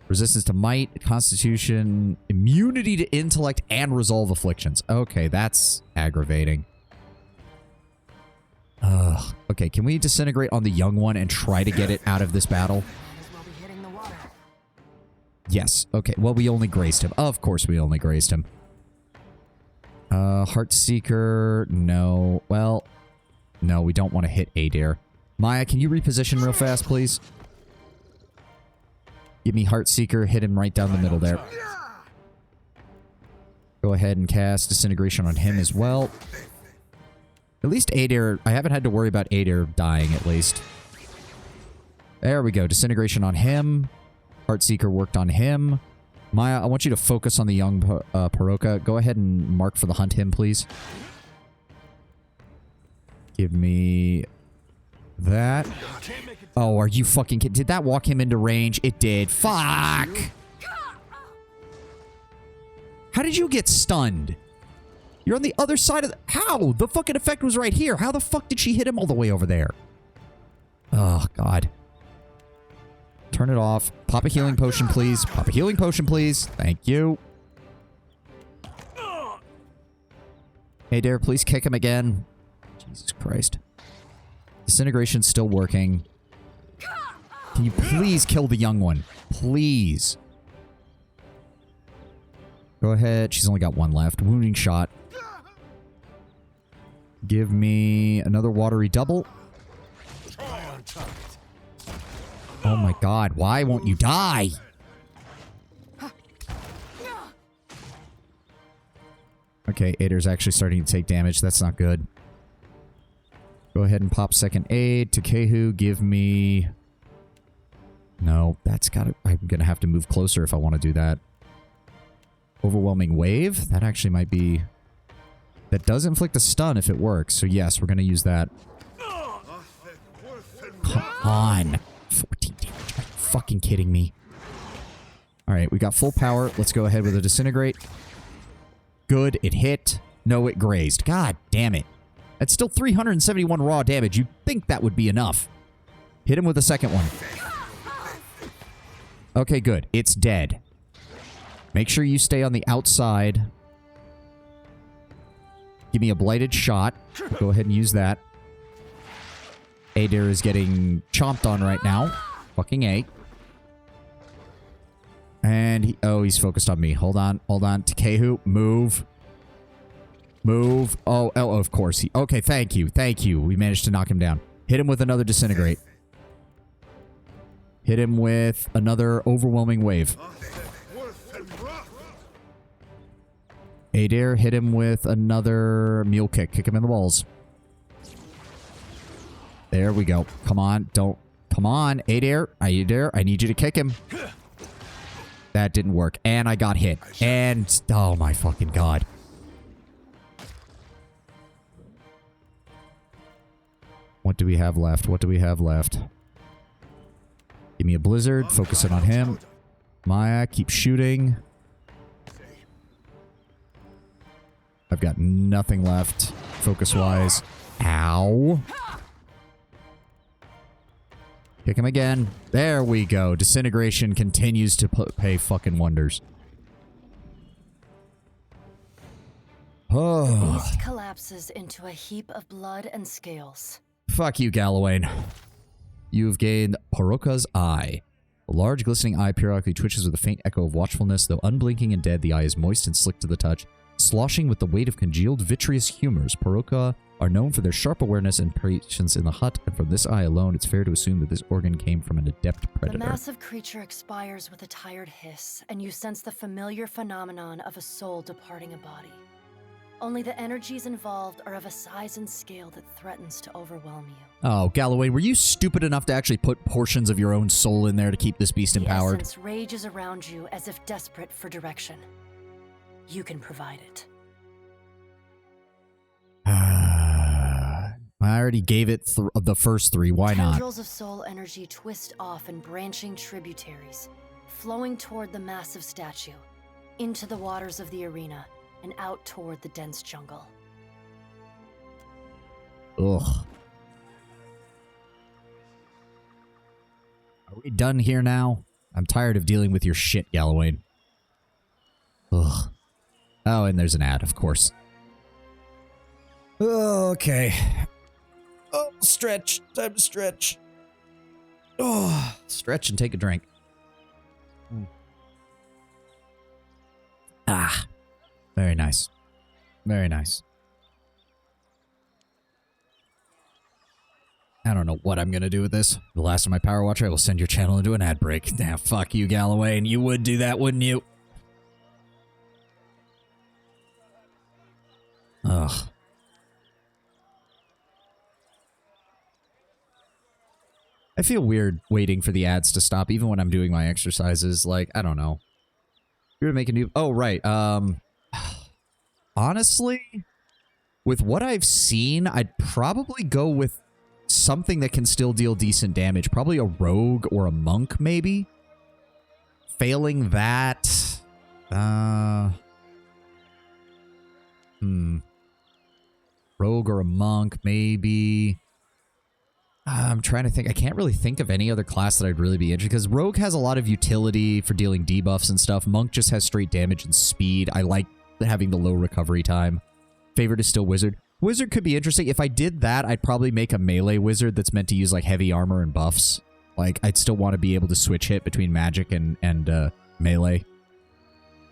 Resistance to might, constitution, immunity to intellect, and resolve afflictions. Okay, that's aggravating. Okay, can we disintegrate on the young one and try to get it out of this battle? Yes. Okay, well, we only grazed him. Of course we only grazed him. Heartseeker, no. Well, no, we don't want to hit Adair. Maya, can you reposition real fast, please? Give me Heartseeker. Hit him right down the middle there. Go ahead and cast Disintegration on him as well. At least Adair... I haven't had to worry about Adair dying, at least. There we go. Disintegration on him. Heartseeker worked on him. Maya, I want you to focus on the young Paroka. Go ahead and mark for the hunt him, please. Give me... that. Oh, are you fucking kidding? Did that walk him into range? It did. Fuck! How did you get stunned? You're on the other side of the... How? The fucking effect was right here. How the fuck did she hit him all the way over there? Oh, God. Turn it off. Pop a healing potion, please. Pop a healing potion, please. Thank you. Hey, Dare, please kick him again. Jesus Christ. Disintegration's still working. Can you please kill the young one? Please. Go ahead. She's only got one left. Wounding shot. Give me another watery double. Oh my god. Why won't you die? Okay, Adair's actually starting to take damage. That's not good. Go ahead and pop second aid. Takehu, give me... No, that's gotta... I'm gonna have to move closer if I want to do that. Overwhelming Wave. That actually might be... That does inflict a stun if it works. So yes, we're going to use that. Come on. 14 damage. Are you fucking kidding me? Alright, we got full power. Let's go ahead with a Disintegrate. Good. It hit. No, it grazed. God damn it. That's still 371 raw damage. You'd think that would be enough. Hit him with a second one. Okay, good. It's dead. Make sure you stay on the outside. Give me a blighted shot. Go ahead and use that. Adair is getting chomped on right now. Fucking A. And he... Oh, he's focused on me. Hold on. Hold on. Takehu, move. Move. Oh, of course. He... Okay, thank you. Thank you. We managed to knock him down. Hit him with another Disintegrate. Hit him with another Overwhelming Wave. Adair, hit him with another Mule Kick. Kick him in the balls. There we go. Come on. Don't... Come on, Adair. Adair, I need you to kick him. That didn't work. And I got hit. And... Oh my fucking god. What do we have left? What do we have left? Give me a Blizzard. Focus it on him. Maya, keep shooting. I've got nothing left, focus-wise. Ow. Kick him again. There we go. Disintegration continues to pay fucking wonders. Oh. The beast collapses into a heap of blood and scales. Fuck you, Gallowayne. You've gained Paroka's Eye. A large, glistening eye periodically twitches with a faint echo of watchfulness. Though unblinking and dead, the eye is moist and slick to the touch. Sloshing with the weight of congealed vitreous humors, Paroka are known for their sharp awareness and patience in the hut, and from this eye alone, it's fair to assume that this organ came from an adept predator. The massive creature expires with a tired hiss, and you sense the familiar phenomenon of a soul departing a body. Only the energies involved are of a size and scale that threatens to overwhelm you. Oh, Galloway, were you stupid enough to actually put portions of your own soul in there to keep this beast empowered? The essence rages around you as if desperate for direction. You can provide it. I already gave it the first three. Why not? Tendrils of soul energy twist off in branching tributaries, flowing toward the massive statue, into the waters of the arena, and out toward the dense jungle. Ugh. Are we done here now? I'm tired of dealing with your shit, Galloway. Ugh. Oh, and there's an ad, of course. Okay. Oh, stretch. Time to stretch. Oh, stretch and take a drink. Ah. Very nice. Very nice. I don't know what I'm going to do with this. The last of my Power Watcher, I will send your channel into an ad break. Nah, fuck you, Galloway, and you would do that, wouldn't you? Ugh. I feel weird waiting for the ads to stop, even when I'm doing my exercises. Like, I don't know. You're gonna make a new... Oh, right. Honestly, with what I've seen, I'd probably go with something that can still deal decent damage. Probably a rogue or a monk, maybe. Failing that... Rogue or a monk, maybe. I'm trying to think. I can't really think of any other class that I'd really be interested, because Rogue has a lot of utility for dealing debuffs and stuff. Monk just has straight damage and speed. I like having the low recovery time. Favorite is still Wizard. Wizard could be interesting. If I did that, I'd probably make a melee wizard that's meant to use like heavy armor and buffs. Like, I'd still want to be able to switch hit between magic and melee.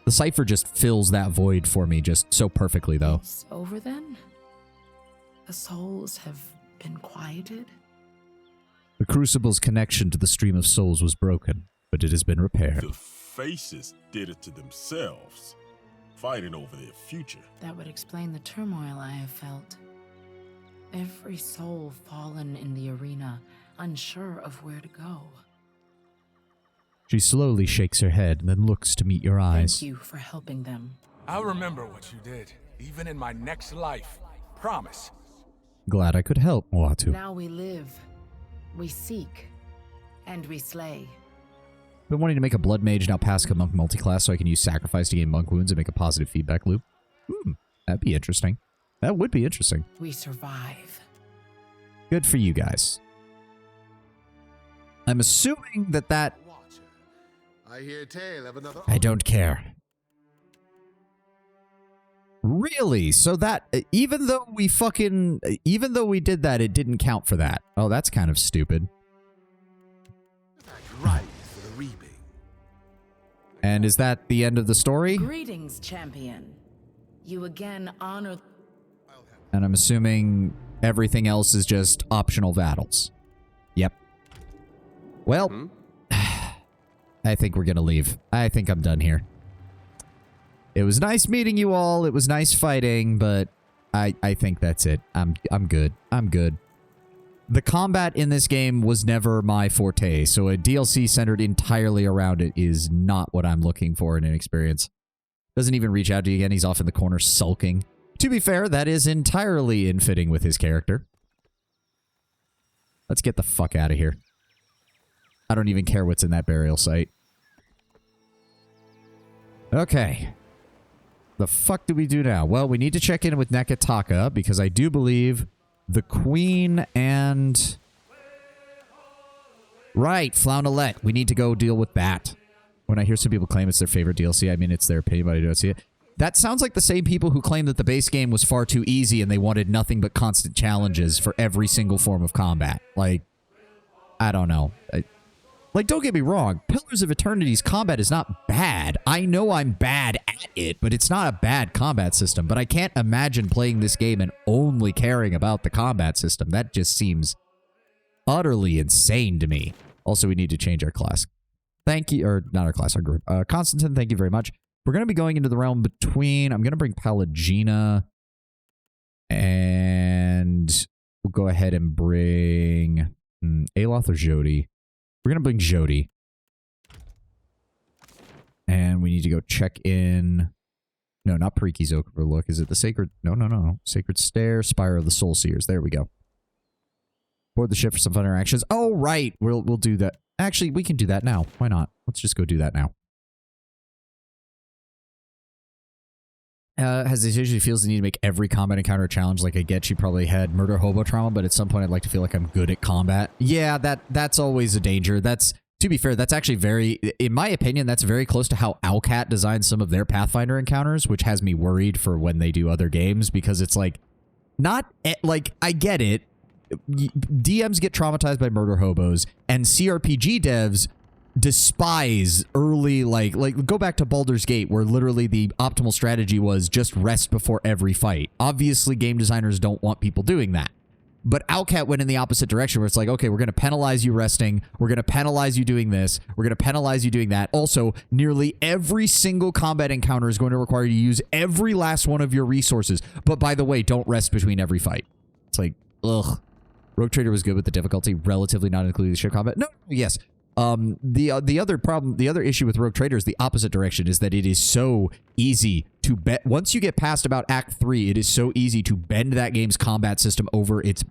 The Cypher just fills that void for me just so perfectly, though. It's over then? The souls have been quieted? The Crucible's connection to the stream of souls was broken, but it has been repaired. The faces did it to themselves, fighting over their future. That would explain the turmoil I have felt. Every soul fallen in the arena, unsure of where to go. She slowly shakes her head and then looks to meet your eyes. Thank you for helping them. I'll remember what you did, even in my next life. Promise. Glad I could help, Moatu. Now we live, we seek, and we slay. Been wanting to make a blood mage, now Pasca monk multiclass, so I can use sacrifice to gain monk wounds and make a positive feedback loop. That'd be interesting. That would be interesting. We survive. Good for you guys. I'm assuming that I hear tale of another. I don't care. Really? So that even though we did that, it didn't count for that. Oh, that's kind of stupid. Right for the reaping. And is that the end of the story? Greetings, champion. You again honor. And I'm assuming everything else is just optional battles. Yep. Well, I think we're gonna leave. I think I'm done here. It was nice meeting you all. It was nice fighting, but I think that's it. I'm good. I'm good. The combat in this game was never my forte, so a DLC centered entirely around it is not what I'm looking for in an experience. Doesn't even reach out to you again. He's off in the corner sulking. To be fair, that is entirely in fitting with his character. Let's get the fuck out of here. I don't even care what's in that burial site. Okay. The fuck do we do now? Well, we need to check in with Nekataka because I do believe the Queen and... Right, Floundelet. We need to go deal with that. When I hear some people claim it's their favorite DLC, I mean it's their opinion, but I don't see it. That sounds like the same people who claim that the base game was far too easy and they wanted nothing but constant challenges for every single form of combat. Like, I don't know. Like, don't get me wrong. Pillars of Eternity's combat is not bad. I know I'm bad at it, but it's not a bad combat system. But I can't imagine playing this game and only caring about the combat system. That just seems utterly insane to me. Also, we need to change our class. Thank you, or not our class, our group. Constantine, thank you very much. We're going to be going into the realm between... I'm going to bring Pallegina. And we'll go ahead and bring... Aloth or Jody? We're going to bring Jody. And we need to go check in... No, not Periki's Overlook. Is it the Sacred... No. Sacred Stair, Spire of the Soul Seers. There we go. Board the ship for some fun interactions. Oh, right. We'll do that. Actually, we can do that now. Why not? Let's just go do that now. Has this usually feels the need to make every combat encounter a challenge. Like I get she probably had murder hobo trauma, but at some point I'd like to feel like I'm good at combat. Yeah, that's always a danger. That's, to be fair, that's actually very, in my opinion, that's very close to how Owlcat designed some of their Pathfinder encounters, which has me worried for when they do other games, because it's like, not, like, I get it. DMs get traumatized by murder hobos, and CRPG devs despise early, like go back to Baldur's Gate, where literally the optimal strategy was just rest before every fight. Obviously, game designers don't want people doing that. But Owlcat went in the opposite direction, where it's like, okay, we're going to penalize you resting, we're going to penalize you doing this, we're going to penalize you doing that. Also, nearly every single combat encounter is going to require you to use every last one of your resources. But by the way, don't rest between every fight. It's like, ugh. Rogue Trader was good with the difficulty, relatively not including the ship combat. No, yes. The other issue with Rogue Trader is the opposite direction, is that it is so easy to bet. Once you get past about Act 3, it is so easy to bend that game's combat system over its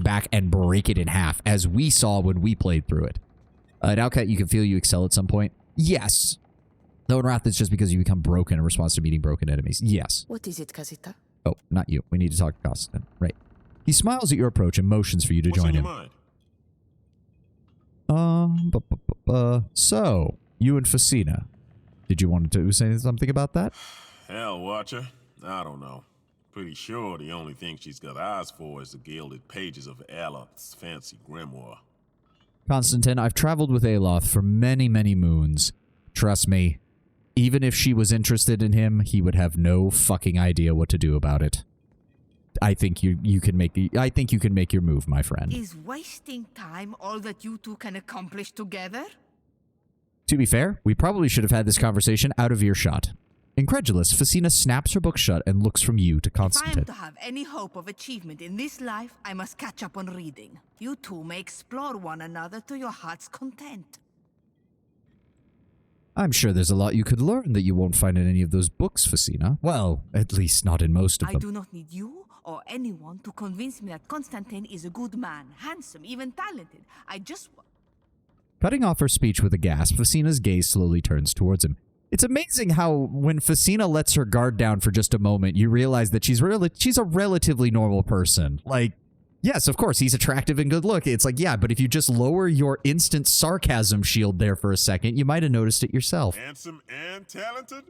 back and break it in half, as we saw when we played through it. At Owlcat, you can feel you excel at some point. Yes. Though in Wrath, it's just because you become broken in response to meeting broken enemies. Yes. What is it, Casita? Oh, not you. We need to talk to Constantine. Right. He smiles at your approach and motions for you to join him. So, you and Facina. Did you want to say something about that? Hell, Watcher. I don't know. Pretty sure the only thing she's got eyes for is the gilded pages of Aloth's fancy grimoire. Constantine, I've traveled with Aloth for many, many moons. Trust me, even if she was interested in him, he would have no fucking idea what to do about it. I think you can make your move, my friend. Is wasting time all that you two can accomplish together? To be fair, we probably should have had this conversation out of earshot. Incredulous, Facina snaps her book shut and looks from you to Constantine. If I am to have any hope of achievement in this life, I must catch up on reading. You two may explore one another to your heart's content. I'm sure there's a lot you could learn that you won't find in any of those books, Facina. Well, at least not in most of them. I do not need you or anyone to convince me that Constantine is a good man, handsome, even talented. I just... Cutting off her speech with a gasp, Facina's gaze slowly turns towards him. It's amazing how when Facina lets her guard down for just a moment, you realize that she's a relatively normal person. Like, yes, of course, he's attractive and good looking. It's like, yeah, but if you just lower your instant sarcasm shield there for a second, you might have noticed it yourself. Handsome and talented?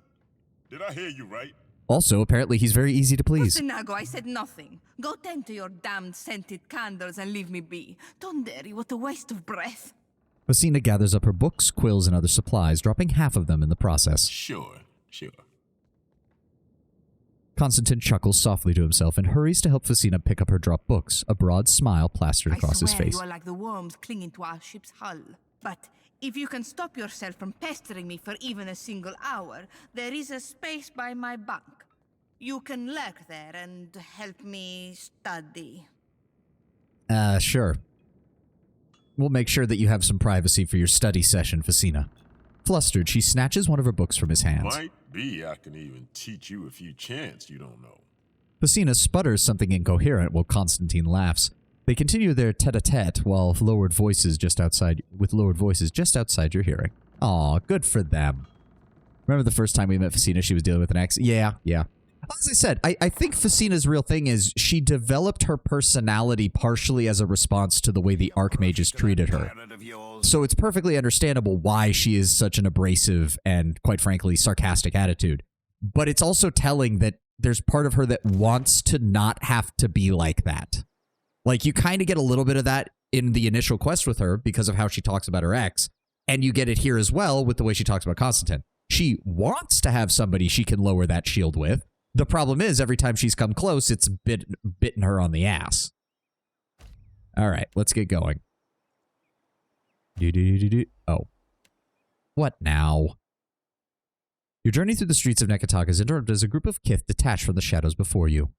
Did I hear you right? Also, apparently he's very easy to please. Postinago, I said nothing. Go tend to your damned scented candles and leave me be. Tonderi, what a waste of breath. Facina gathers up her books, quills, and other supplies, dropping half of them in the process. Sure. Constantine chuckles softly to himself and hurries to help Facina pick up her dropped books, a broad smile plastered across his face. You are like the worms clinging to our ship's hull. But if you can stop yourself from pestering me for even a single hour, there is a space by my bunk. You can lurk there and help me study. Sure. We'll make sure that you have some privacy for your study session, Facina. Flustered, she snatches one of her books from his hands. Might be I can even teach you a few chants you don't know. Facina sputters something incoherent while Constantine laughs. They continue their tete-a-tete with lowered voices just outside your hearing. Aw, good for them. Remember the first time we met Facina, she was dealing with an ex? Yeah. As I said, I think Facina's real thing is she developed her personality partially as a response to the way the Archmages treated her. So it's perfectly understandable why she is such an abrasive and, quite frankly, sarcastic attitude. But it's also telling that there's part of her that wants to not have to be like that. Like, you kind of get a little bit of that in the initial quest with her because of how she talks about her ex, and you get it here as well with the way she talks about Constantine. She wants to have somebody she can lower that shield with. The problem is, every time she's come close, it's bitten her on the ass. All right, let's get going. Oh. What now? Your journey through the streets of Nekataka is interrupted as a group of kith detach from the shadows before you.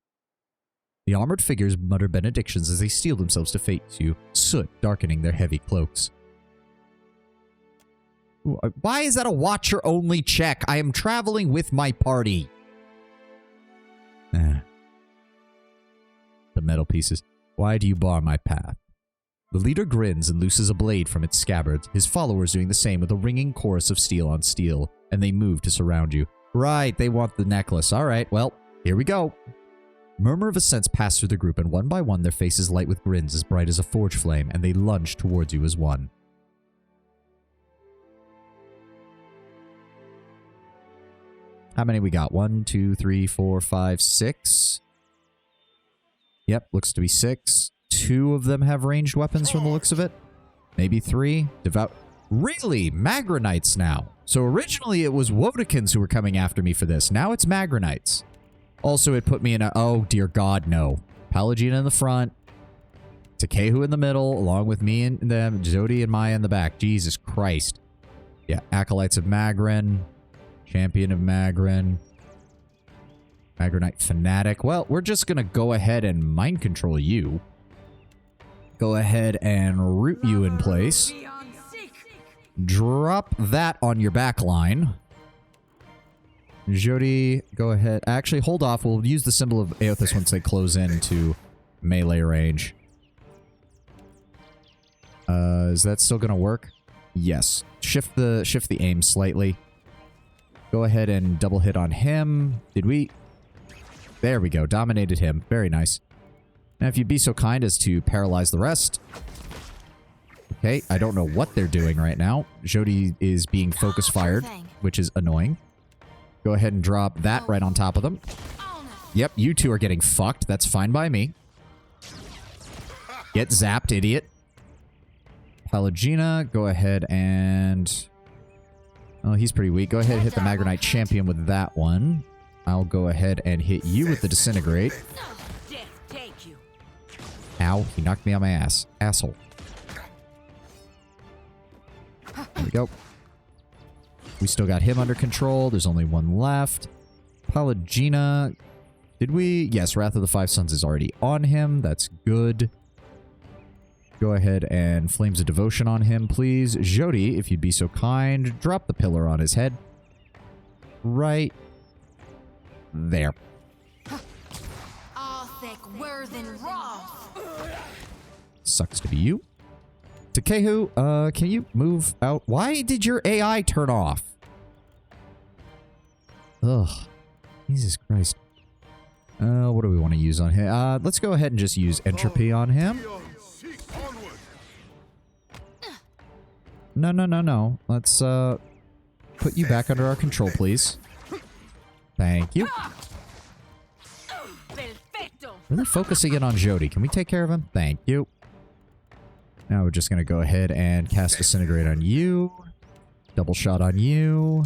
The armored figures mutter benedictions as they steel themselves to face you, soot darkening their heavy cloaks. Ooh, why is that a watcher-only check? I am traveling with my party. The metal pieces. Why do you bar my path? The leader grins and looses a blade from its scabbard, his followers doing the same with a ringing chorus of steel on steel, and they move to surround you. Right, they want the necklace. All right, well, here we go. Murmur of ascents pass through the group, and one by one their faces light with grins as bright as a forge flame, and they lunge towards you as one. How many we got? 1, 2, 3, 4, 5, 6. Yep, looks to be 6. 2 of them have ranged weapons from the looks of it. Maybe 3. Really? Magranites now. So originally it was Wodikins who were coming after me for this. Now it's Magranites. Also, it put me in a... Oh, dear God, no. Pallegina in the front. Takehu in the middle, along with me and them. Jody and Maya in the back. Jesus Christ. Yeah, Acolytes of Magran. Champion of Magran. Magranite Fanatic. Well, we're just going to go ahead and mind control you. Go ahead and root you in place. Drop that on your back line. Jody, go ahead. Actually, hold off. We'll use the symbol of Aothis once they close in to melee range. Is that still going to work? Yes. Shift the aim slightly. Go ahead and double hit on him. Did we? There we go. Dominated him. Very nice. Now, if you'd be so kind as to paralyze the rest. Okay, I don't know what they're doing right now. Jody is being focus fired, which is annoying. Go ahead and drop that right on top of them. Yep, you two are getting fucked. That's fine by me. Get zapped, idiot. Pallegina, go ahead and... Oh, he's pretty weak. Go ahead and hit the Magranite Champion with that one. I'll go ahead and hit you with the Disintegrate. Ow, he knocked me on my ass. Asshole. There we go. We still got him under control. There's only one left. Pallegina. Did we? Yes, Wrath of the Five Suns is already on him. That's good. Go ahead and Flames of Devotion on him, please. Jody, if you'd be so kind, drop the pillar on his head. Right there. Sucks to be you. Takehu, can you move out? Why did your AI turn off? Ugh. Jesus Christ. What do we want to use on him? Let's go ahead and just use Entropy on him. No. Let's, put you back under our control, please. Thank you. Really focusing in on Jody. Can we take care of him? Thank you. Now we're just going to go ahead and cast Disintegrate on you. Double shot on you.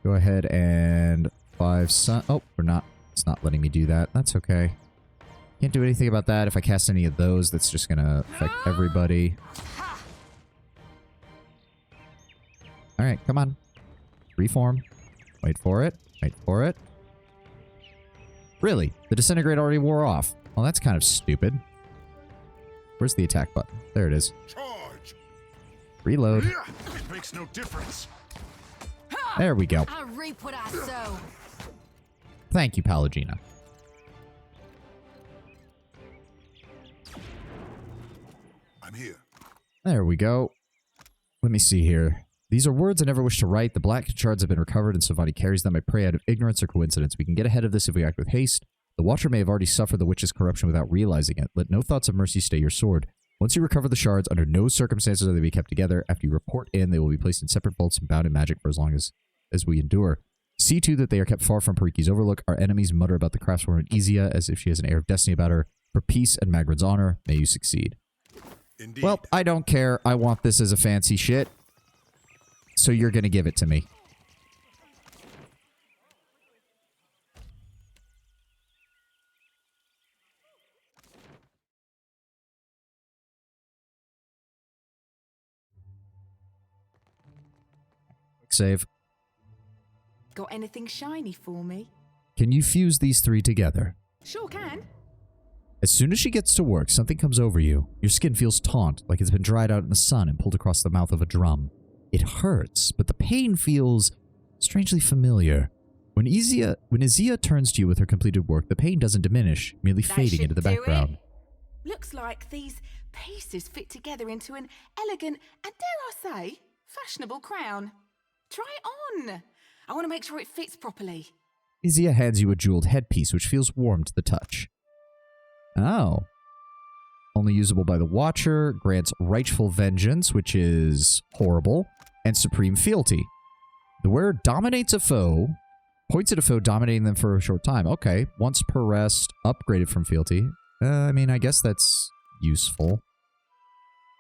Go ahead and 5 sun. Oh, we're not. It's not letting me do that. That's okay. Can't do anything about that. If I cast any of those, that's just going to affect everybody. Alright, come on. Reform. Wait for it. Wait for it. Really? The Disintegrate already wore off. Well, that's kind of stupid. Where's the attack button? There it is. Charge. Reload. It makes no difference. There we go. I reap what I sow. Thank you, Pallegina. I'm here. There we go. Let me see here. These are words I never wish to write. The black shards have been recovered and Savati carries them. I pray out of ignorance or coincidence. We can get ahead of this if we act with haste. The Watcher may have already suffered the witch's corruption without realizing it. Let no thoughts of mercy stay your sword. Once you recover the shards, under no circumstances are they to be kept together. After you report in, they will be placed in separate vaults and bound in magic for as long as we endure. See to that they are kept far from Pariki's overlook. Our enemies mutter about the craftswoman Izia as if she has an air of destiny about her. For peace and Magrin's honor, may you succeed. Indeed. Well, I don't care. I want this as a fancy shit. So you're going to give it to me. Quick save. Got anything shiny for me? Can you fuse these three together? Sure can. As soon as she gets to work, something comes over you. Your skin feels taut, like it's been dried out in the sun and pulled across the mouth of a drum. It hurts, but the pain feels strangely familiar. When Izia turns to you with her completed work, the pain doesn't diminish, merely fading into the background. Looks like these pieces fit together into an elegant and, dare I say, fashionable crown. Try it on. I want to make sure it fits properly. Izia hands you a jeweled headpiece, which feels warm to the touch. Oh. Only usable by the Watcher, grants rightful vengeance, which is horrible, and supreme fealty. The wearer dominates a foe, points at a foe, dominating them for a short time. Okay, once per rest, upgraded from fealty. I mean, I guess that's useful.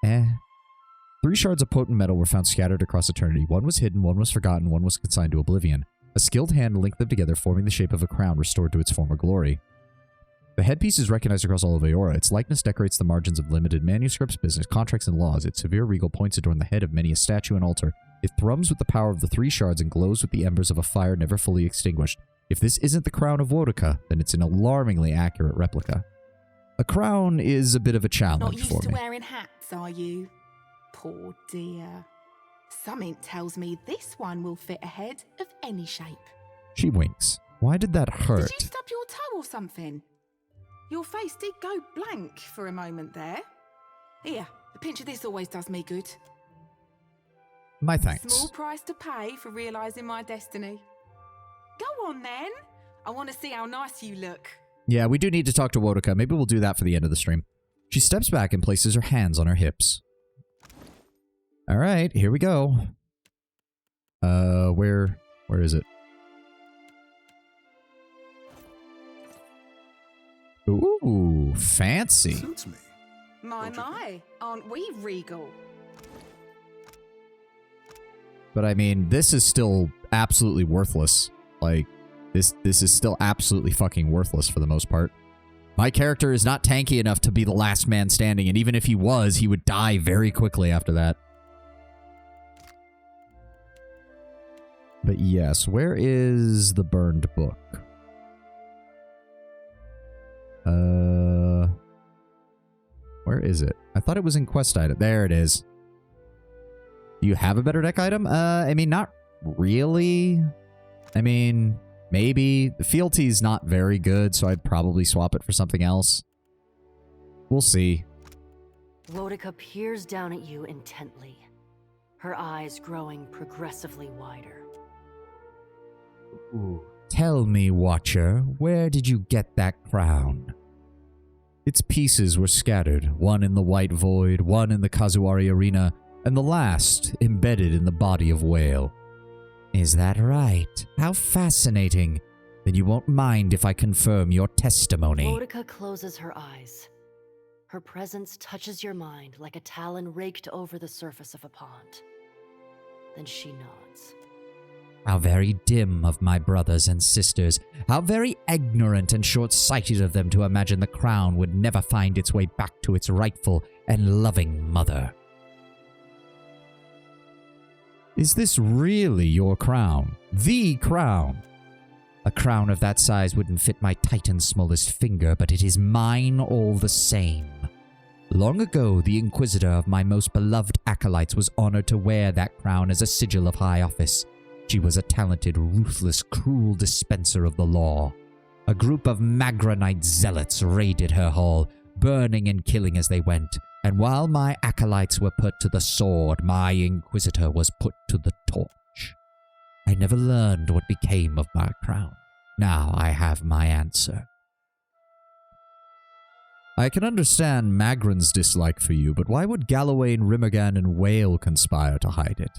3 shards of potent metal were found scattered across eternity. One was hidden, one was forgotten, one was consigned to oblivion. A skilled hand linked them together, forming the shape of a crown restored to its former glory. The headpiece is recognized across all of Aora. Its likeness decorates the margins of limited manuscripts, business contracts, and laws. Its severe regal points adorn the head of many a statue and altar. It thrums with the power of the 3 shards and glows with the embers of a fire never fully extinguished. If this isn't the crown of Wodaka, then it's an alarmingly accurate replica. A crown is a bit of a challenge for me. Not used to wearing hats, are you? Poor dear. Something tells me this one will fit a head of any shape. She winks. Why did that hurt? Did you stub your toe or something? Your face did go blank for a moment there. Here, a pinch of this always does me good. My thanks. Small price to pay for realizing my destiny. Go on then. I want to see how nice you look. Yeah, we do need to talk to Wodaka. Maybe we'll do that for the end of the stream. She steps back and places her hands on her hips. All right, here we go. Where is it? Ooh, fancy. Suits me. My, aren't we regal? But I mean, this is still absolutely worthless. Like, this is still absolutely fucking worthless for the most part. My character is not tanky enough to be the last man standing, and even if he was, he would die very quickly after that. But yes, where is the burned book? Where is it? I thought it was in quest item. There it is. Do you have a better deck item? I mean, not really. I mean, maybe. The fealty's not very good, so I'd probably swap it for something else. We'll see. Boudica peers down at you intently, her eyes growing progressively wider. Ooh. Tell me, Watcher, where did you get that crown? Its pieces were scattered, one in the White Void, one in the Kazuari Arena, and the last embedded in the body of Whale. Is that right? How fascinating. Then you won't mind if I confirm your testimony. Boudica closes her eyes. Her presence touches your mind like a talon raked over the surface of a pond. Then she nods. How very dim of my brothers and sisters. How very ignorant and short-sighted of them to imagine the crown would never find its way back to its rightful and loving mother. Is this really your crown? The crown? A crown of that size wouldn't fit my Titan's smallest finger, but it is mine all the same. Long ago, the Inquisitor of my most beloved acolytes was honored to wear that crown as a sigil of high office. She was a talented, ruthless, cruel dispenser of the law. A group of Magranite zealots raided her hall, burning and killing as they went, and while my acolytes were put to the sword, my Inquisitor was put to the torch. I never learned what became of my crown. Now I have my answer. I can understand Magran's dislike for you, but why would Gallowayne, Rimmergan, and Whale conspire to hide it?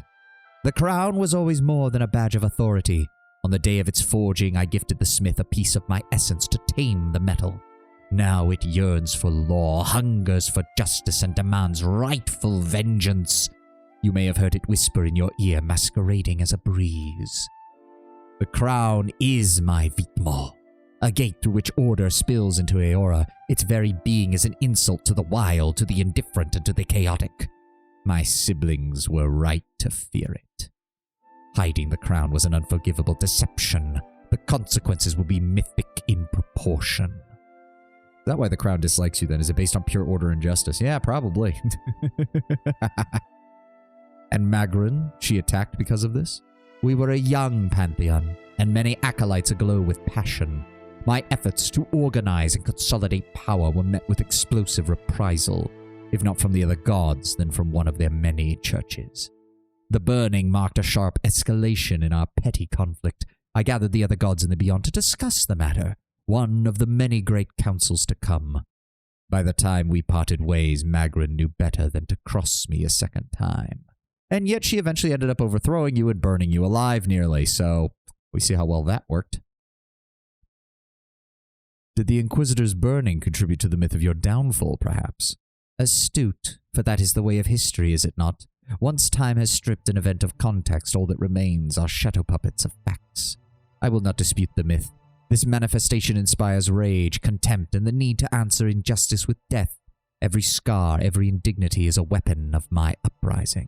The crown was always more than a badge of authority. On the day of its forging, I gifted the smith a piece of my essence to tame the metal. Now it yearns for law, hungers for justice, and demands rightful vengeance. You may have heard it whisper in your ear, masquerading as a breeze. The crown is my Vitmo, a gate through which order spills into Aeora. Its very being is an insult to the wild, to the indifferent, and to the chaotic. My siblings were right to fear it. Hiding the crown was an unforgivable deception. The consequences will be mythic in proportion. Is that why the crown dislikes you then? Is it based on pure order and justice? Yeah, probably. And Magran, she attacked because of this? We were a young pantheon, and many acolytes aglow with passion. My efforts to organize and consolidate power were met with explosive reprisal. If not from the other gods, then from one of their many churches. The burning marked a sharp escalation in our petty conflict. I gathered the other gods in the beyond to discuss the matter, one of the many great councils to come. By the time we parted ways, Magran knew better than to cross me a second time. And yet she eventually ended up overthrowing you and burning you alive nearly, so we see how well that worked. Did the Inquisitor's burning contribute to the myth of your downfall, perhaps? Astute, for that is the way of history, is it not? Once time has stripped an event of context, all that remains are shadow puppets of facts. I will not dispute the myth. This manifestation inspires rage, contempt, and the need to answer injustice with death. Every scar, every indignity is a weapon of my uprising.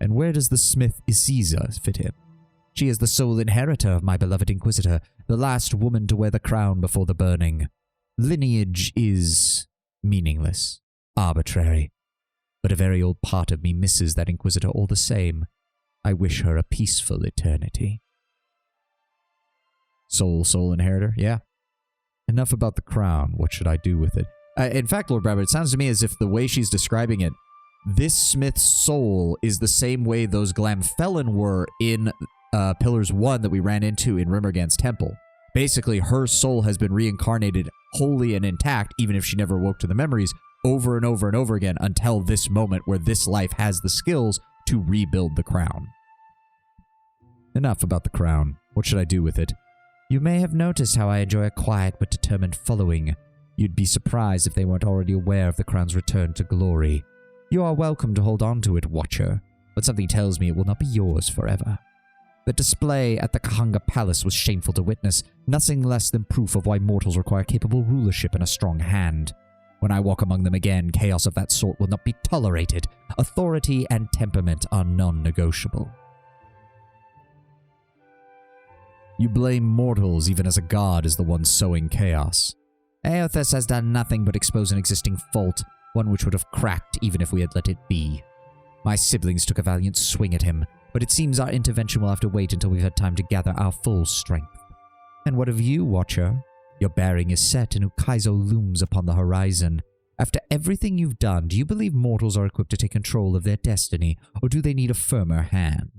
And where does the smith Isiza fit in? She is the sole inheritor of my beloved Inquisitor, the last woman to wear the crown before the burning. Lineage is meaningless. Arbitrary. But a very old part of me misses that Inquisitor all the same. I wish her a peaceful eternity. Sole inheritor? Yeah. Enough about the crown. What should I do with it? In fact, Lord Brabber, it sounds to me as if the way she's describing it, this smith's soul is the same way those Glamfellan were in Pillars 1 that we ran into in Rimmergan's temple. Basically, her soul has been reincarnated wholly and intact, even if she never woke to the memories, over and over and over again until this moment where this life has the skills to rebuild the crown. Enough about the crown. What should I do with it? You may have noticed how I enjoy a quiet but determined following. You'd be surprised if they weren't already aware of the crown's return to glory. You are welcome to hold on to it, Watcher, but something tells me it will not be yours forever. The display at the Kahanga Palace was shameful to witness, nothing less than proof of why mortals require capable rulership and a strong hand. When I walk among them again, chaos of that sort will not be tolerated. Authority and temperament are non-negotiable. You blame mortals even as a god is the one sowing chaos. Aeothas has done nothing but expose an existing fault. one which would have cracked even if we had let it be. My siblings took a valiant swing at him, but it seems our intervention will have to wait until we've had time to gather our full strength. And what of you, Watcher? Your bearing is set, and Ukaizo looms upon the horizon. After everything you've done, do you believe mortals are equipped to take control of their destiny, or do they need a firmer hand?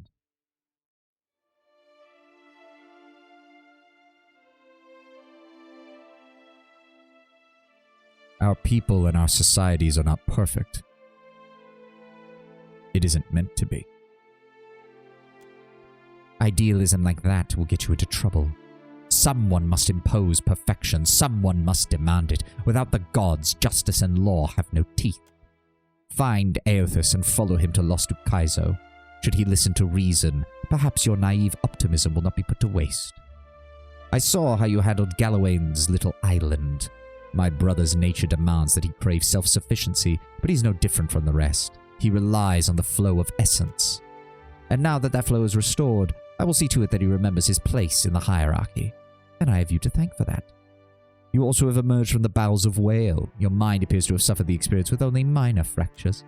Our people and our societies are not perfect. It isn't meant to be. Idealism like that will get you into trouble. Someone must impose perfection. Someone must demand it. Without the gods, justice and law have no teeth. Find Aothus and follow him to Lost Ukaizo. Should he listen to reason, perhaps your naive optimism will not be put to waste. I saw how you handled Galawain's little island. My brother's nature demands that he crave self-sufficiency, but he's no different from the rest. He relies on the flow of essence. And now that that flow is restored, I will see to it that he remembers his place in the hierarchy. And I have you to thank for that. You also have emerged from the bowels of Whale. Your mind appears to have suffered the experience with only minor fractures.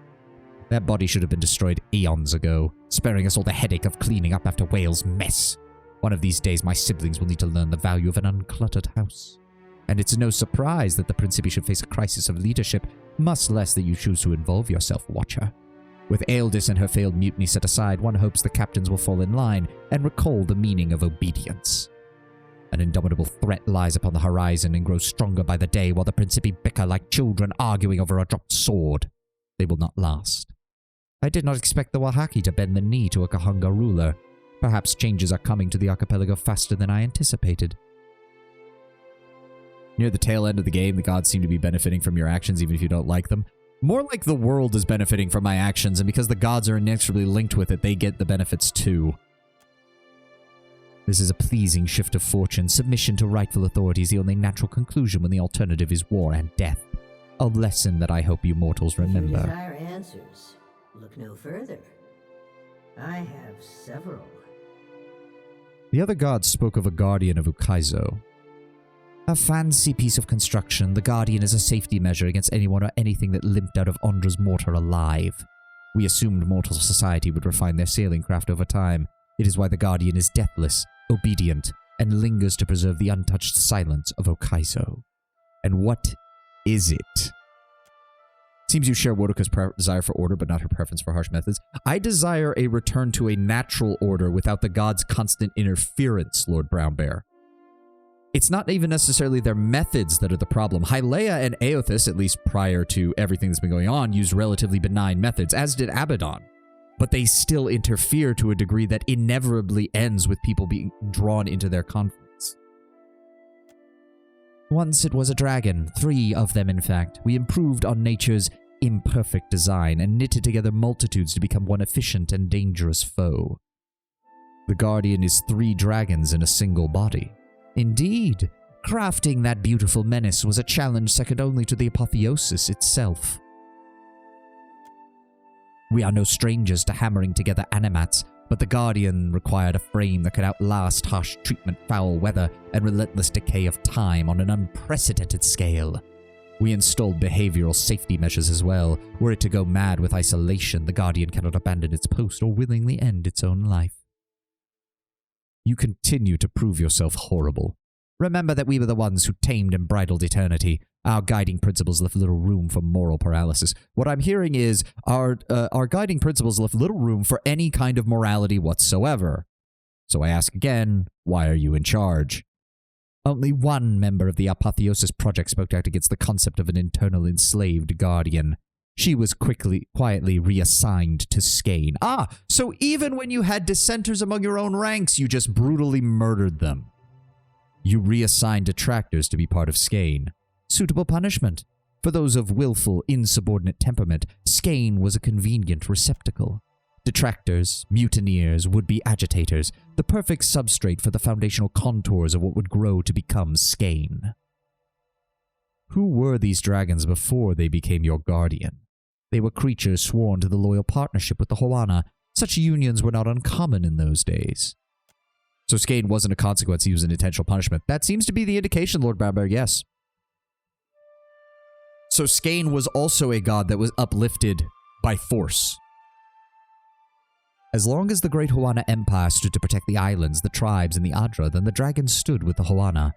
That body should have been destroyed eons ago, sparing us all the headache of cleaning up after Whale's mess. One of these days, my siblings will need to learn the value of an uncluttered house. And it's no surprise that the Principi should face a crisis of leadership, much less that you choose to involve yourself, Watcher. With Aeldis and her failed mutiny set aside, one hopes the captains will fall in line and recall the meaning of obedience. An indomitable threat lies upon the horizon and grows stronger by the day while the Principi bicker like children arguing over a dropped sword. They will not last. I did not expect the Wahaki to bend the knee to a Kahunga ruler. Perhaps changes are coming to the archipelago faster than I anticipated. Near the tail end of the game, the gods seem to be benefiting from your actions even if you don't like them. More like the world is benefiting from my actions, and because the gods are inexorably linked with it, they get the benefits too. This is a pleasing shift of fortune. Submission to rightful authority is the only natural conclusion when the alternative is war and death. A lesson that I hope you mortals remember. If you desire answers, look no further. I have several. The other gods spoke of a guardian of Ukaizo. A fancy piece of construction, the Guardian is a safety measure against anyone or anything that limped out of Ondra's mortar alive. We assumed mortal society would refine their sailing craft over time. It is why the Guardian is deathless, obedient, and lingers to preserve the untouched silence of Ukaizo. And what is it? Seems you share Wodoka's desire for order, but not her preference for harsh methods. I desire a return to a natural order without the gods' constant interference, Lord Brownbear. It's not even necessarily their methods that are the problem. Hyleia and Aothus, at least prior to everything that's been going on, used relatively benign methods, as did Abaddon. But they still interfere to a degree that inevitably ends with people being drawn into their conflicts. Once it was a dragon, 3 of them in fact. We improved on nature's imperfect design and knitted together multitudes to become one efficient and dangerous foe. The Guardian is 3 dragons in a single body. Indeed, crafting that beautiful menace was a challenge second only to the apotheosis itself. We are no strangers to hammering together animats, but the Guardian required a frame that could outlast harsh treatment, foul weather, and relentless decay of time on an unprecedented scale. We installed behavioral safety measures as well. Were it to go mad with isolation, the Guardian cannot abandon its post or willingly end its own life. You continue to prove yourself horrible. Remember that we were the ones who tamed and bridled eternity. Our guiding principles left little room for moral paralysis. What I'm hearing is our guiding principles left little room for any kind of morality whatsoever. So I ask again, why are you in charge? Only one member of the Apotheosis Project spoke out against the concept of an internal enslaved guardian. She was quietly reassigned to Skane. Ah, so even when you had dissenters among your own ranks, you just brutally murdered them. You reassigned detractors to be part of Skane. Suitable punishment. For those of willful, insubordinate temperament, Skane was a convenient receptacle. Detractors, mutineers, would-be agitators, the perfect substrate for the foundational contours of what would grow to become Skane. Who were these dragons before they became your guardian? They were creatures sworn to the loyal partnership with the Hoana. Such unions were not uncommon in those days. So Skane wasn't a consequence, he was an intentional punishment. That seems to be the indication, Lord Brownbear, yes. So Skane was also a god that was uplifted by force. As long as the Great Hoana Empire stood to protect the islands, the tribes, and the Adra, then the dragons stood with the Hoana.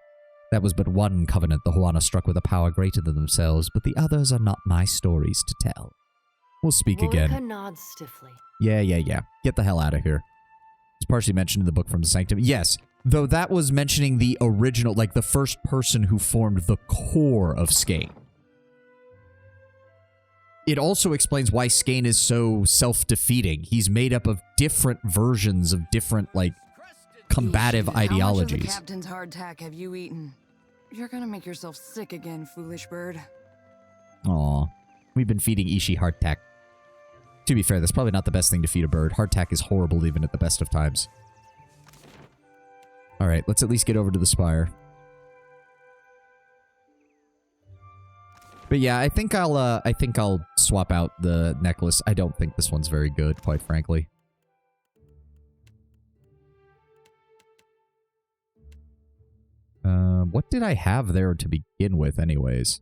That was but one covenant the Hoana struck with a power greater than themselves, but the others are not my stories to tell. We'll speak again. Volca nods stiffly. Yeah. Get the hell out of here. It's partially mentioned in the book from the Sanctum. Yes, though that was mentioning the original, like the first person who formed the core of Skane. It also explains why Skane is so self-defeating. He's made up of different versions of different, like, combative ideologies. How much of the captain's hardtack have you eaten? You're gonna make yourself sick again, foolish bird. Aw. We've been feeding Ishi hardtack. To be fair, that's probably not the best thing to feed a bird. Hardtack is horrible even at the best of times. Alright, let's at least get over to the spire. But yeah, I think I'll swap out the necklace. I don't think this one's very good, quite frankly. What did I have there to begin with, anyways?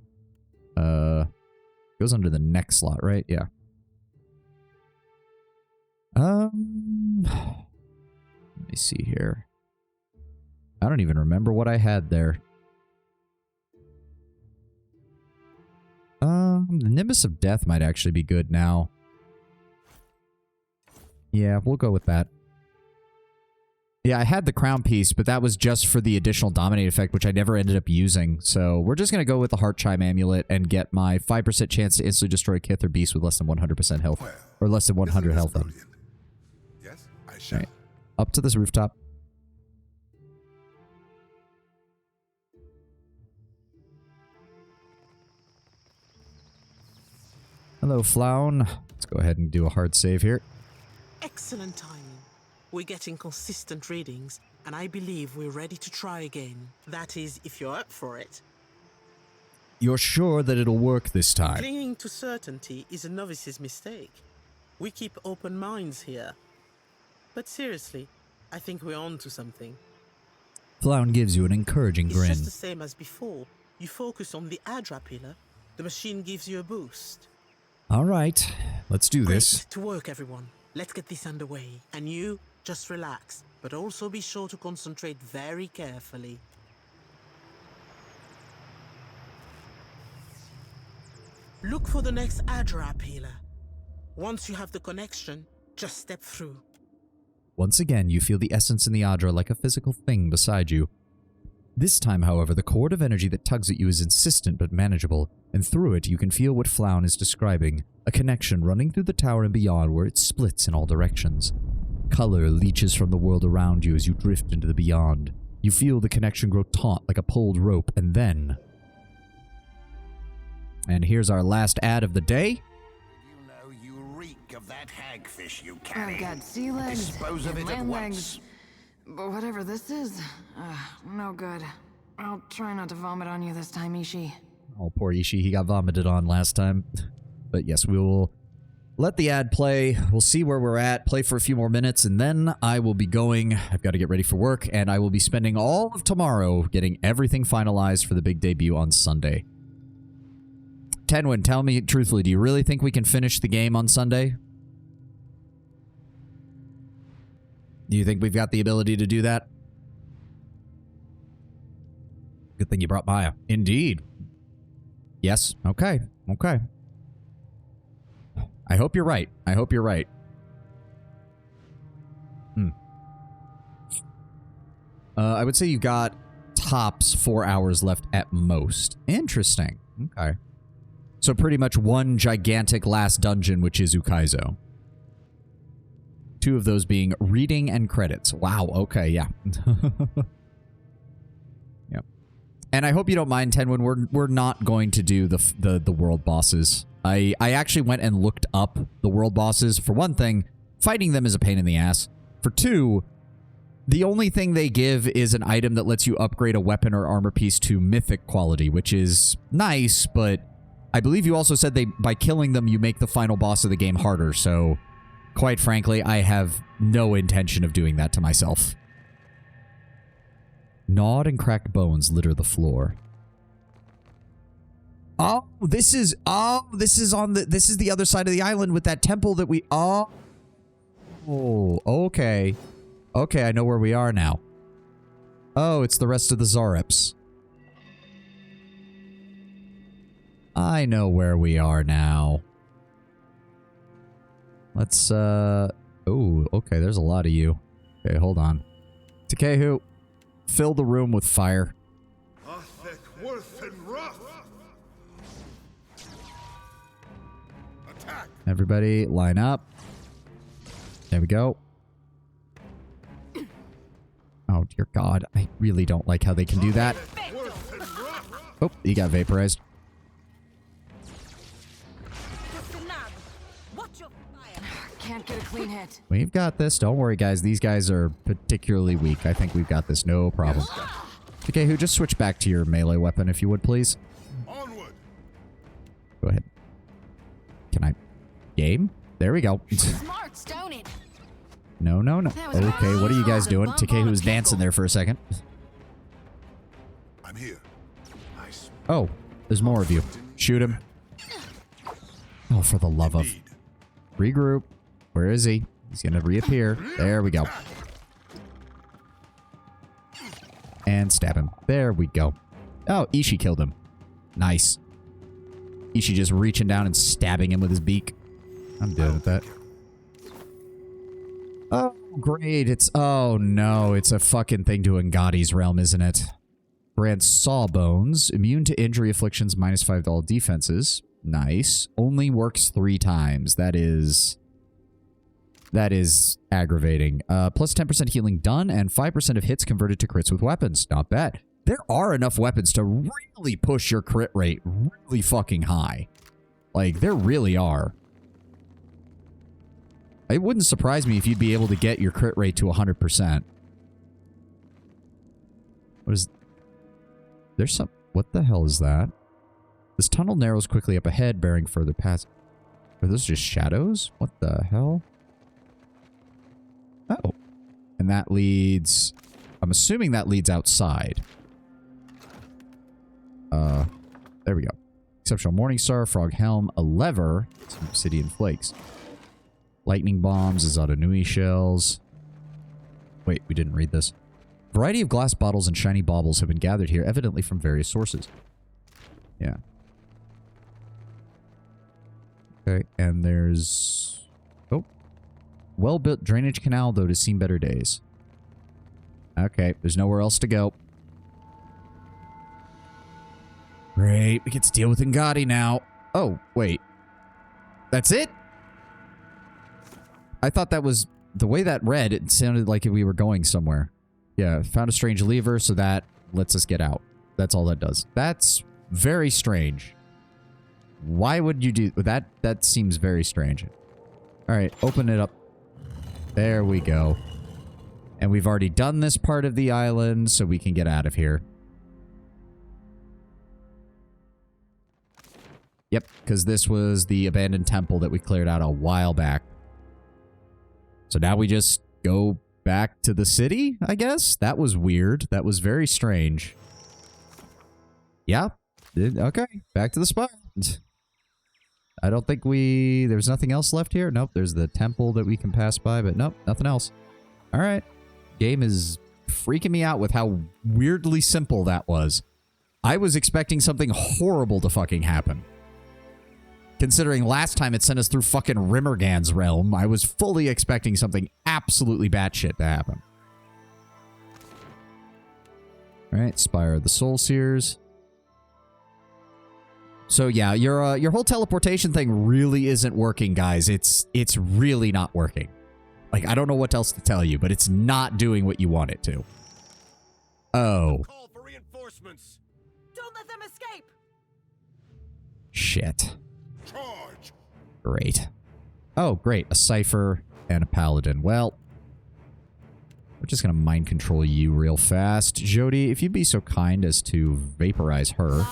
Goes under the neck slot, right? Yeah. Let me see here. I don't even remember what I had there. The Nimbus of Death might actually be good now. Yeah, we'll go with that. Yeah, I had the crown piece, but that was just for the additional dominate effect, which I never ended up using. So we're just going to go with the Heart Chime Amulet and get my 5% chance to instantly destroy Kith or Beast with less than 100% health. Or less than 100 health. Yes, I shall. Right. Up to this rooftop. Hello, Flown. Let's go ahead and do a hard save here. Excellent timing. We're getting consistent readings, and I believe we're ready to try again. That is, if you're up for it. You're sure that it'll work this time? Clinging to certainty is a novice's mistake. We keep open minds here. But seriously, I think we're on to something. Flown gives you an encouraging grin. It's just the same as before. You focus on the Adra pillar, the machine gives you a boost. All right, let's do this. To work, everyone. Let's get this underway. And you, just relax, but also be sure to concentrate very carefully. Look for the next Adra pillar. Once you have the connection, just step through. Once again, you feel the essence in the Adra like a physical thing beside you. This time, however, the cord of energy that tugs at you is insistent but manageable, and through it you can feel what Flown is describing, a connection running through the tower and beyond where it splits in all directions. Color leaches from the world around you as you drift into the beyond. You feel the connection grow taut like a pulled rope, and then... And here's our last ad of the day. You know you reek of that hagfish you carry. I've got sea legs, Dispose of and it at land once. legs. But whatever this is, no good. I'll try not to vomit on you this time, Ishi. Oh, poor Ishi, he got vomited on last time. But yes, we will let the ad play. We'll see where we're at, play for a few more minutes, and then I will be going. I've got to get ready for work, and I will be spending all of tomorrow getting everything finalized for the big debut on Sunday. Tenwin, tell me truthfully, do you really think we can finish the game on Sunday? Do you think we've got the ability to do that? Good thing you brought Maya. Indeed. Yes. Okay. Okay. I hope you're right. I hope you're right. I would say you got tops 4 hours left at most. Interesting. Okay. So pretty much one gigantic last dungeon, which is Ukaizo. 2 of those being reading and credits. Wow, okay, yeah. Yep. And I hope you don't mind, Tenwin, we're not going to do the world bosses. I actually went and looked up the world bosses. For one thing, fighting them is a pain in the ass. For 2, the only thing they give is an item that lets you upgrade a weapon or armor piece to mythic quality, which is nice, but I believe you also said by killing them, you make the final boss of the game harder, so... Quite frankly, I have no intention of doing that to myself. Gnawed and cracked bones litter the floor. this is on this is the other side of the island with that temple that we okay. Okay, I know where we are now. Oh, it's the rest of the Zarips. I know where we are now. Let's oh, okay, there's a lot of you. Okay, hold on. Takehu, fill the room with fire. Everybody, line up. There we go. Oh, dear God. I really don't like how they can do that. Oh, he got vaporized. Can't get a clean hit. We've got this. Don't worry, guys. These guys are particularly weak. I think we've got this. No problem. Okay, who just switch back to your melee weapon, if you would, please. Go ahead. Can I... Game? There we go. Smarts, don't it? No, no, no. Okay, what are you guys doing? Takehu was dancing there for a second. I'm here. Nice. Oh, there's more of you. Shoot him. Oh, for the love of... Regroup. Where is he? He's gonna reappear. There we go. And stab him. There we go. Oh, Ishii killed him. Nice. Ishii just reaching down and stabbing him with his beak. I'm dealing with that. Oh, great. It's... Oh, no. It's a fucking thing to Ngati's realm, isn't it? Grants Sawbones. Immune to injury afflictions. -5 to all defenses. Nice. Only works 3 times. That is aggravating. Plus 10% healing done and 5% of hits converted to crits with weapons. Not bad. There are enough weapons to really push your crit rate really fucking high. Like, there really are. It wouldn't surprise me if you'd be able to get your crit rate to 100%. What is... There's some... What the hell is that? This tunnel narrows quickly up ahead, bearing further past... Are those just shadows? What the hell? Oh. And that leads... I'm assuming that leads outside. There we go. Exceptional Morningstar, Frog Helm, a lever, some obsidian flakes. Lightning bombs, Azatanui shells. Wait, we didn't read this. Variety of glass bottles and shiny baubles have been gathered here, evidently from various sources. Yeah. Okay, and there's... Oh. Well-built drainage canal, though, to seen better days. Okay, there's nowhere else to go. Great, we get to deal with Ngati now. Oh, wait. That's it? I thought that was... The way that read, it sounded like we were going somewhere. Yeah, found a strange lever, so that lets us get out. That's all that does. That's very strange. Why would you do... That seems very strange. Alright, open it up. There we go. And we've already done this part of the island, so we can get out of here. Yep, because this was the abandoned temple that we cleared out a while back. So now we just go back to the city, I guess? That was weird. That was very strange. Yeah. Okay, back to the spot. I don't think there's nothing else left here. Nope, there's the temple that we can pass by, but nope, nothing else. All right. Game is freaking me out with how weirdly simple that was. I was expecting something horrible to fucking happen. Considering last time it sent us through fucking Rimmergan's realm, I was fully expecting something absolutely batshit to happen. Alright, Spire of the Soul Seers. So yeah, your whole teleportation thing really isn't working, guys. It's really not working. Like, I don't know what else to tell you, but it's not doing what you want it to. Oh. Call for reinforcements. Don't let them escape. Shit. Great. Oh, great. A Cypher and a Paladin. Well, we're just going to mind control you real fast. Jody, if you'd be so kind as to vaporize her.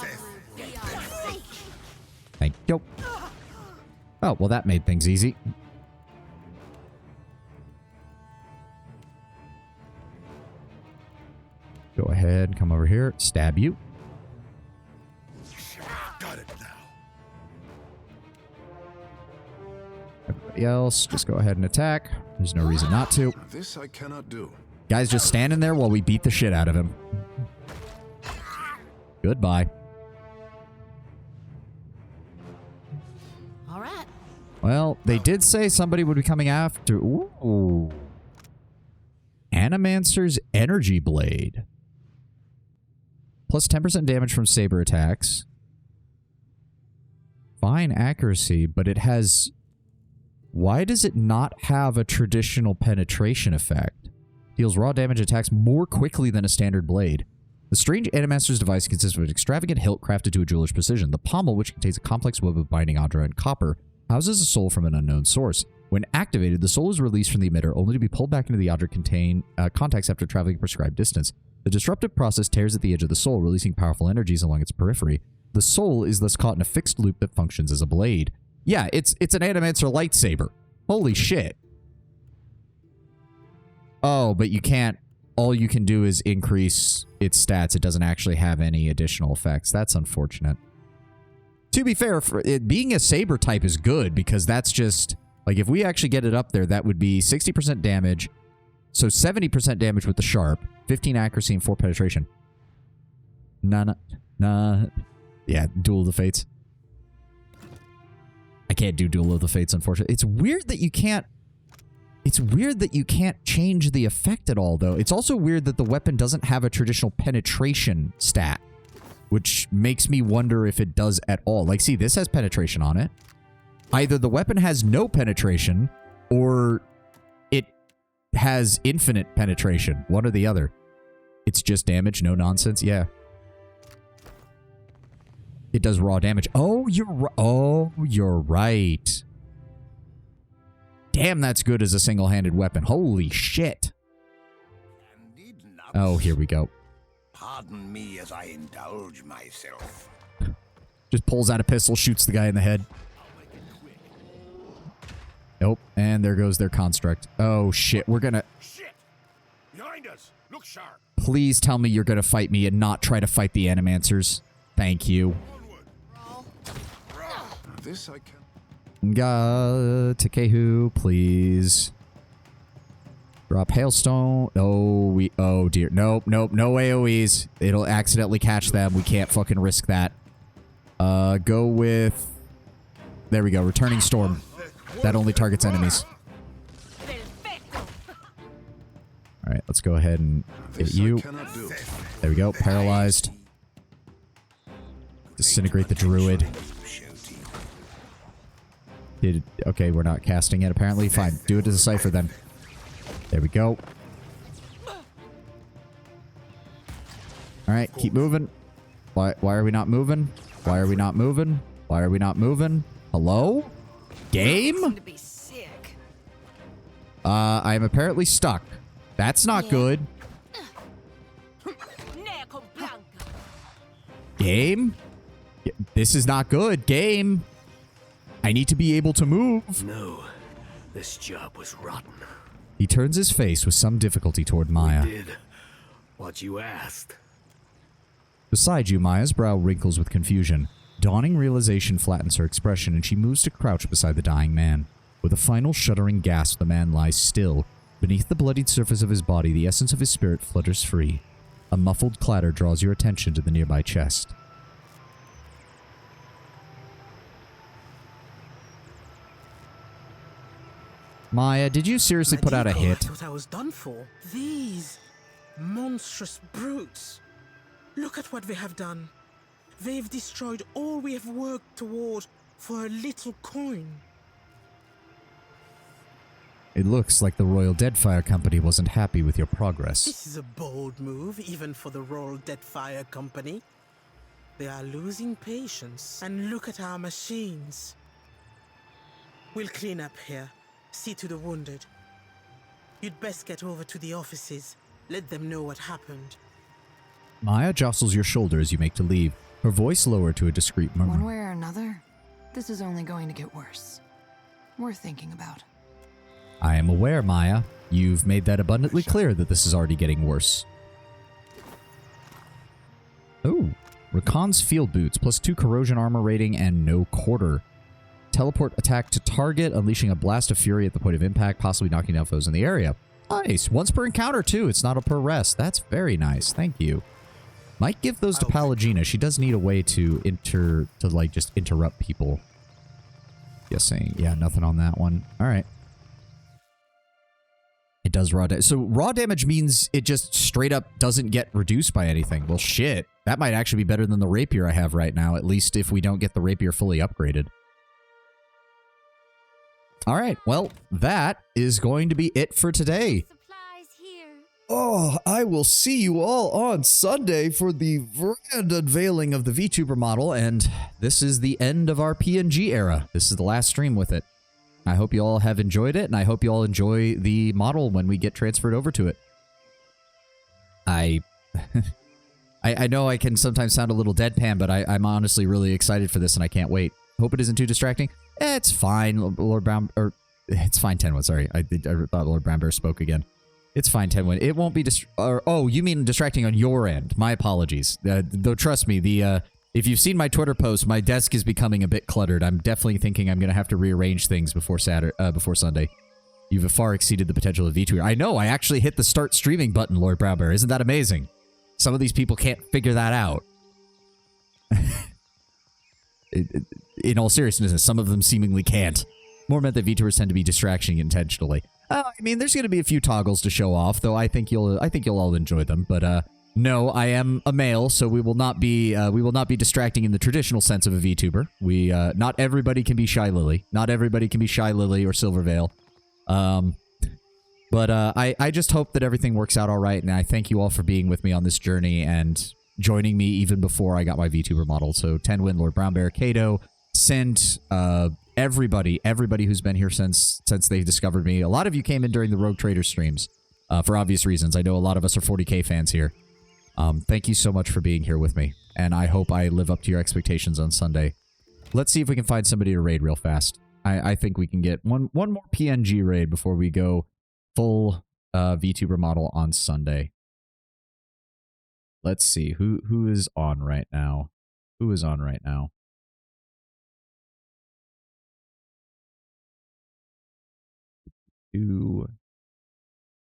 Thank you. Oh, well, that made things easy. Go ahead, come over here, stab you. Got it. Anybody else? Just go ahead and attack. There's no reason not to. This I cannot do. Guy's just standing there while we beat the shit out of him. Goodbye. All right. Well, they did say somebody would be coming after. Ooh. Animancer's Energy Blade. Plus 10% damage from saber attacks. Fine accuracy, but it has... Why does it not have a traditional penetration effect? Deals raw damage attacks more quickly than a standard blade. The strange Animancer's device consists of an extravagant hilt crafted to a jeweler's precision. The pommel, which contains a complex web of binding Audra and copper, houses a soul from an unknown source. When activated, the soul is released from the emitter, only to be pulled back into the Audra contacts after traveling a prescribed distance. The disruptive process tears at the edge of the soul, releasing powerful energies along its periphery. The soul is thus caught in a fixed loop that functions as a blade. Yeah, it's an Animancer lightsaber. Holy shit. Oh, but you can't... All you can do is increase its stats. It doesn't actually have any additional effects. That's unfortunate. To be fair, for it, being a saber type is good because that's just... Like, if we actually get it up there, that would be 60% damage. So 70% damage with the sharp, 15 accuracy, and 4 penetration. Nah. Yeah, Duel of the Fates. I can't do Duel of the Fates, unfortunately. It's weird that you can't... It's weird that you can't change the effect at all, though. It's also weird that the weapon doesn't have a traditional penetration stat, which makes me wonder if it does at all. Like, see, this has penetration on it. Either the weapon has no penetration, or it has infinite penetration. One or the other. It's just damage, no nonsense. Yeah. It does raw damage. Oh, you're right. Damn, that's good as a single-handed weapon. Holy shit. Oh, here we go. Pardon me as I indulge myself. Just pulls out a pistol, shoots the guy in the head. Nope, and there goes their construct. Oh, shit, we're gonna... Shit! Behind us! Look sharp! Please tell me you're gonna fight me and not try to fight the Animancers. Thank you. This I can... Takehu, please. Drop Hailstone. Oh dear. Nope, no AoEs. It'll accidentally catch them. We can't fucking risk that. Go with... There we go. Returning Storm. That only targets enemies. Alright, let's go ahead and hit you. There we go. Paralyzed. Disintegrate the druid. Okay, we're not casting it apparently. Fine. Do it as a cipher then. There we go. Alright, keep moving. Why are we not moving? Why are we not moving? Why are we not moving? Hello? Game? I am apparently stuck. That's not good. Game? This is not good. Game. I need to be able to move. No, this job was rotten. He turns his face with some difficulty toward Maya. We did what you asked. Beside you, Maya's brow wrinkles with confusion. Dawning realization flattens her expression, and she moves to crouch beside the dying man. With a final shuddering gasp, the man lies still. Beneath the bloodied surface of his body, the essence of his spirit flutters free. A muffled clatter draws your attention to the nearby chest. Maya, did you seriously put out a hit? I thought I was done for. These monstrous brutes. Look at what they have done. They've destroyed all we have worked toward for a little coin. It looks like the Royal Deadfire Company wasn't happy with your progress. This is a bold move, even for the Royal Deadfire Company. They are losing patience. And look at our machines. We'll clean up here. See to the wounded. You'd best get over to the offices. Let them know what happened. Maya jostles your shoulder as you make to leave, her voice lowered to a discreet murmur. One way or another, this is only going to get worse. Worth thinking about. I am aware, Maya. You've made that abundantly clear that this is already getting worse. Oh, Rakan's field boots, +2 corrosion armor rating and no quarter. teleport attack to target, unleashing a blast of fury at the point of impact, possibly knocking down foes in the area. Nice. Once per encounter, too. It's not a per rest. That's very nice. Thank you. Might give those to Pallegina. She does need a way to just interrupt people. Guessing. Yeah, nothing on that one. All right. It does raw damage. So raw damage means it just straight up doesn't get reduced by anything. Well, shit. That might actually be better than the rapier I have right now, at least if we don't get the rapier fully upgraded. All right. Well, that is going to be it for today. Oh, I will see you all on Sunday for the grand unveiling of the Vtuber model, and this is the end of our PNG era. This is the last stream with it. I hope you all have enjoyed it, and I hope you all enjoy the model when we get transferred over to it. I know I can sometimes sound a little deadpan, but I'm honestly really excited for this, and I can't wait. Hope it isn't too distracting. It's fine, Lord Brown, or it's fine, Tenwood. Sorry, I thought Lord Brown Bear spoke again. It's fine, Tenwood. It won't be oh, you mean distracting on your end. My apologies. Though trust me, if you've seen my Twitter post, my desk is becoming a bit cluttered. I'm definitely thinking I'm going to have to rearrange things before Sunday. You've far exceeded the potential of Vtuber. I know, I actually hit the start streaming button, Lord Brown Bear. Isn't that amazing? Some of these people can't figure that out. In all seriousness, some of them seemingly can't. More meant that VTubers tend to be distracting intentionally. I mean, there's going to be a few toggles to show off, though. I think you'll all enjoy them. But no, I am a male, so we will not be distracting in the traditional sense of a VTuber. Not everybody can be Shy Lily. Not everybody can be Shy Lily or Silvervale. But I just hope that everything works out all right, and I thank you all for being with me on this journey and joining me even before I got my VTuber model. So Tenwin, Lord Brown Bear, Kato, Sint, everybody who's been here since they discovered me. A lot of you came in during the Rogue Trader streams for obvious reasons. I know a lot of us are 40K fans here. Thank you so much for being here with me, and I hope I live up to your expectations on Sunday. Let's see if we can find somebody to raid real fast. I think we can get one more PNG raid before we go full VTuber model on Sunday. Let's see who is on right now. Who is on right now?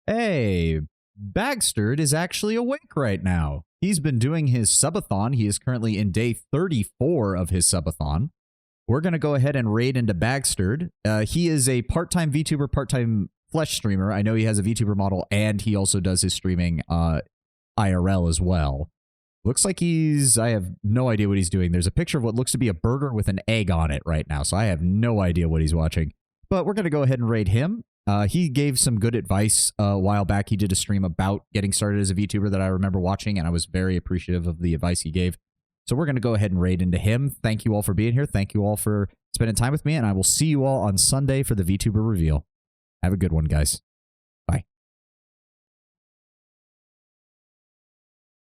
Hey, Bagsterd is actually awake right now. He's been doing his subathon. He is currently in day 34 of his subathon. We're going to go ahead and raid into Bagsterd. He is a part-time VTuber, part-time Flesh streamer. I know he has a VTuber model, and he also does his streaming IRL as well. Looks like I have no idea what he's doing. There's a picture of what looks to be a burger with an egg on it right now, so I have no idea what he's watching. But we're going to go ahead and raid him. He gave some good advice a while back. He did a stream about getting started as a VTuber that I remember watching, and I was very appreciative of the advice he gave. So we're going to go ahead and raid into him. Thank you all for being here. Thank you all for spending time with me, and I will see you all on Sunday for the VTuber reveal. Have a good one, guys.